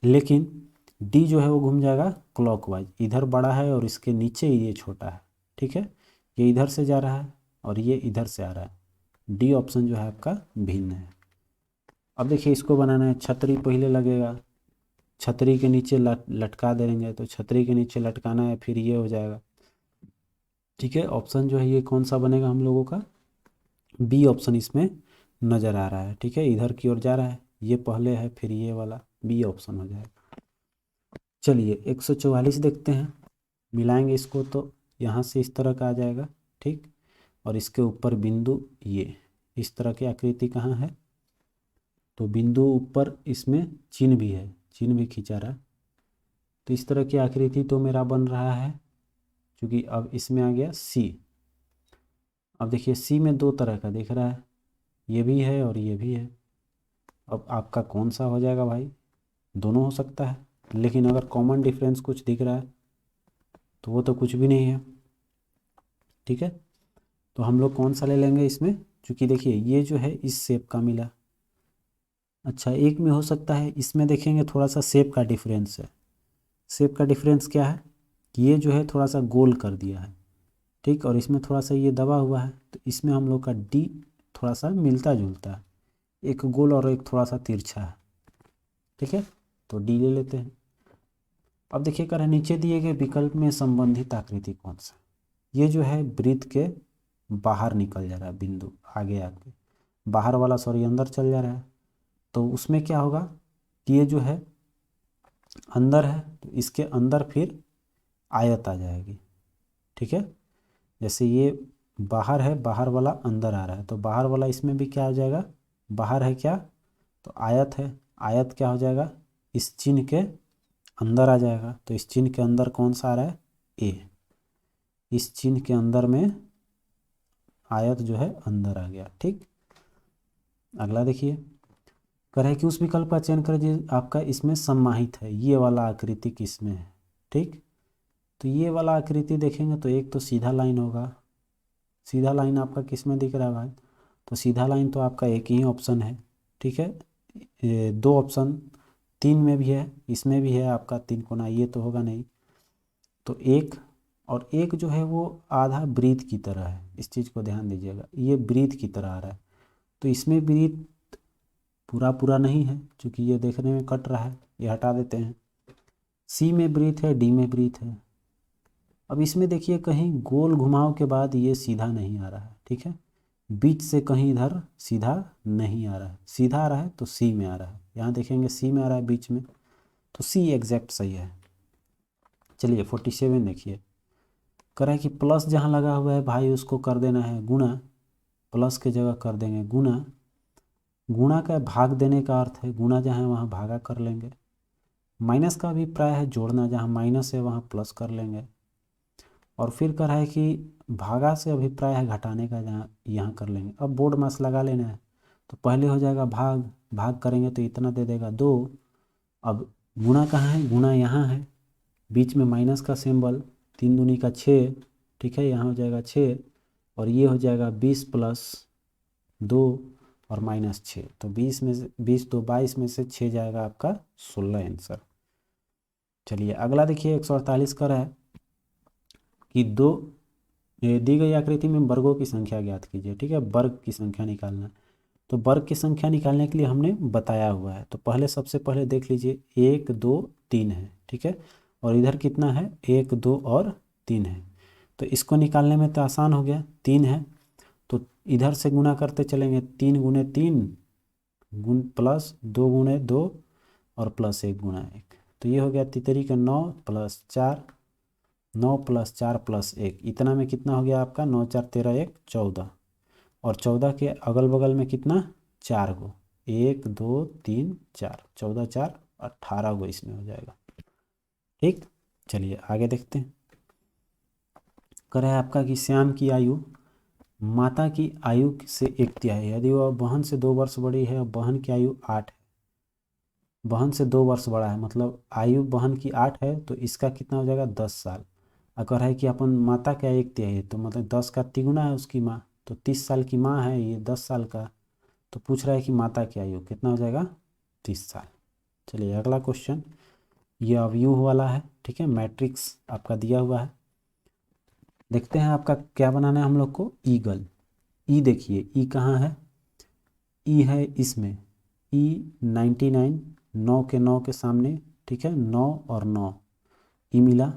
Speaker 1: लेकिन डी जो है वो घूम जाएगा क्लॉकवाइज। इधर बड़ा है और इसके नीचे ये छोटा है। ठीक है, ये इधर से जा रहा है और ये इधर से आ रहा है। डी ऑप्शन जो है आपका भिन्न है। अब देखिए इसको बनाना है, छतरी पहले लगेगा, छतरी के नीचे लटका देंगे, तो छतरी के नीचे लटकाना है, फिर ये हो जाएगा। ठीक है, ऑप्शन जो है ये कौन सा बनेगा हम लोगों का, बी ऑप्शन इसमें नज़र आ रहा है। ठीक है, इधर की ओर जा रहा है, ये पहले है फिर ये वाला, बी ऑप्शन हो जाएगा। चलिए 144 देखते हैं, मिलाएंगे इसको तो यहाँ से इस तरह का आ जाएगा। ठीक, और इसके ऊपर बिंदु, ये इस तरह की आकृति कहाँ है, तो बिंदु ऊपर इसमें चिन्ह भी है, चिन्ह भी खींचा रहा है। तो इस तरह की आकृति तो मेरा बन रहा है, क्योंकि अब इसमें आ गया सी। अब देखिए सी में दो तरह का दिख रहा है, ये भी है और ये भी है। अब आपका कौन सा हो जाएगा भाई, दोनों हो सकता है, लेकिन अगर कॉमन डिफरेंस कुछ दिख रहा है तो वो तो कुछ भी नहीं है। ठीक है, तो हम लोग कौन सा ले लेंगे इसमें, क्योंकि देखिए ये जो है इस शेप का मिला। अच्छा एक में हो सकता है, इसमें देखेंगे थोड़ा सा शेप का डिफरेंस है। शेप का डिफरेंस क्या है, कि ये जो है थोड़ा सा गोल कर दिया है। ठीक, और इसमें थोड़ा सा ये दबा हुआ है, तो इसमें हम लोग का डी थोड़ा सा मिलता जुलता है, एक गोल और एक थोड़ा सा तिरछा है। ठीक है, तो डी ले लेते हैं। अब देखिए कर नीचे दिए गए विकल्प में संबंधित आकृति कौन सा, ये जो है वृत्त के बाहर निकल जा रहा है, बिंदु आगे आके बाहर वाला सॉरी अंदर चल जा रहा है। तो उसमें क्या होगा कि ये जो है अंदर है, तो इसके अंदर फिर आयत आ जाएगी। ठीक है, जैसे ये बाहर है, बाहर वाला अंदर आ रहा है, तो बाहर वाला इसमें भी क्या हो जाएगा, बाहर है क्या, तो आयत है, आयत क्या हो जाएगा, इस चिन्ह के अंदर आ जाएगा। तो इस चिन्ह के अंदर कौन सा आ रहा है, ए, इस चिन्ह के अंदर में आयत जो है अंदर आ गया। ठीक, अगला देखिए कर है कि उस विकल्प का चयन करें जो आपका इसमें सम्माहित है, ये वाला आकृति किसमें है। ठीक, तो ये वाला आकृति देखेंगे तो एक तो सीधा लाइन होगा, सीधा लाइन आपका किस में दिख रहा है भाई, तो सीधा लाइन तो आपका एक ही ऑप्शन है। ठीक है, दो ऑप्शन 3 में भी है, इसमें भी है आपका 3 कोना, ये तो होगा नहीं। तो एक और एक जो है वो आधा वृत्त की तरह है, इस चीज़ को ध्यान दीजिएगा, ये वृत्त की तरह आ रहा है, तो इसमें वृत्त पूरा पूरा नहीं है, क्योंकि ये देखने में कट रहा है, ये हटा देते हैं। सी में वृत्त है, डी में वृत्त है। अब इसमें देखिए कहीं गोल घुमाव के बाद ये सीधा नहीं आ रहा है। ठीक है, बीच से कहीं इधर सीधा नहीं आ रहा है, सीधा आ रहा है तो सी में आ रहा है, यहाँ देखेंगे सी में आ रहा है बीच में, तो सी एग्जैक्ट सही है। चलिए 47 देखिए कह रहा है कि प्लस जहाँ लगा हुआ है भाई उसको कर देना है गुणा, प्लस के जगह कर देंगे गुणा। गुणा का भाग देने का अर्थ है गुणा जहाँ है वहाँ भागा कर लेंगे। माइनस का भी प्राय है जोड़ना, जहाँ माइनस है वहाँ प्लस कर लेंगे। और फिर कह रहा है कि भागा से अभिप्राय है घटाने का, जहाँ यहाँ कर लेंगे। अब बोर्ड मास लगा लेना है, तो पहले हो जाएगा भाग, भाग करेंगे तो इतना दे देगा 2। अब गुणा कहाँ है, गुणा यहाँ है, बीच में माइनस का सिंबल, 3 दूनी का 6, ठीक है, यहाँ हो जाएगा 6, और ये हो जाएगा 20 + 2 और -6, तो 20 में से 20 तो 22 में से 6 जाएगा आपका 16 आंसर। चलिए अगला देखिए 148 का रहा है कि दी गई आकृति में वर्गों की संख्या ज्ञात कीजिए, ठीक है, वर्ग की संख्या निकालना है। तो वर्ग की संख्या निकालने के लिए हमने बताया हुआ है, तो पहले सबसे पहले देख लीजिए 1 2 3 है, ठीक है, और इधर कितना है 1 2 और 3 है, तो इसको निकालने में तो आसान हो गया, 3 है तो इधर से गुना करते चलेंगे, 3 × 3 प्लस 2 × 2 और प्लस 1 × 1, तो ये हो गया तितरी का 9 + 4, 9 + 4 + 1, इतना में कितना हो गया आपका 9 4 13 1 14, और 14 के अगल बगल में कितना 4 गो, 1 2 3 4, 14 4 18 गो इसमें हो जाएगा। ठीक, चलिए आगे देखते हैं। कह रहा है आपका कि श्याम की आयु माता की आयु से 1/3, यदि वह बहन से 2 वर्ष बड़ी है और बहन की आयु 8 है, बहन से 2 वर्ष बड़ा है, मतलब आयु बहन की 8 है, तो इसका कितना हो जाएगा 10 साल। अगर है कि अपन माता का 1/3 है, तो मतलब 10 का तिगुना है उसकी माँ, तो 30 साल की माँ है, ये 10 साल का, तो पूछ रहा है कि माता की आयु कितना हो जाएगा 30 साल। चलिए अगला क्वेश्चन, ये अवयव वाला है, ठीक है, मैट्रिक्स आपका दिया हुआ है। देखते हैं आपका क्या बनाना है हम लोग को, ईगल। ई देखिए, ई कहाँ है, ई है इसमें, ई 99, 9 के 9 के सामने, ठीक है, 9 और 9, ई मिला।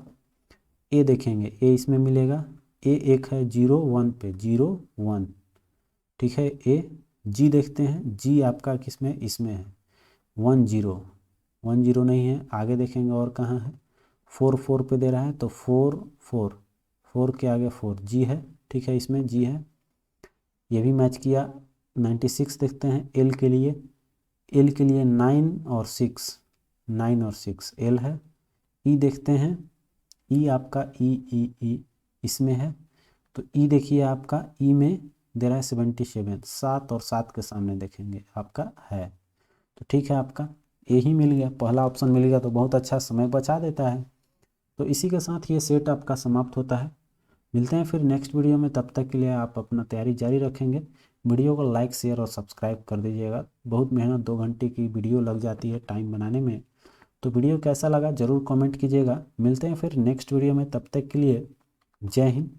Speaker 1: ए देखेंगे, ए इसमें मिलेगा, ए एक है 0 1 पे, 0 1, ठीक है, ए। जी देखते हैं, जी आपका किस में, इसमें है 1 0, 1 0 नहीं है, आगे देखेंगे और कहाँ है, 4 4 पे दे रहा है, तो 4 4, 4 के आगे 4, जी है, ठीक है, इसमें जी है, ये भी मैच किया। 96 देखते हैं एल के लिए, एल के लिए 9 और 6, 9 और 6 एल है। ई देखते हैं, ई आपका ई इसमें है, तो ई देखिए आपका ई में दे रहा है 77, 7 और 7 के सामने देखेंगे आपका है, तो ठीक है, आपका ए ही मिल गया, पहला ऑप्शन मिल गया, तो बहुत अच्छा समय बचा देता है। तो इसी के साथ ये सेट आपका समाप्त होता है। मिलते हैं फिर नेक्स्ट वीडियो में, तब तक के लिए आप अपना तैयारी जारी रखेंगे। वीडियो को लाइक शेयर और सब्सक्राइब कर दीजिएगा, बहुत मेहनत 2 घंटे की वीडियो लग जाती है टाइम बनाने में, तो वीडियो कैसा लगा ज़रूर कमेंट कीजिएगा। मिलते हैं फिर नेक्स्ट वीडियो में, तब तक के लिए जय हिंद।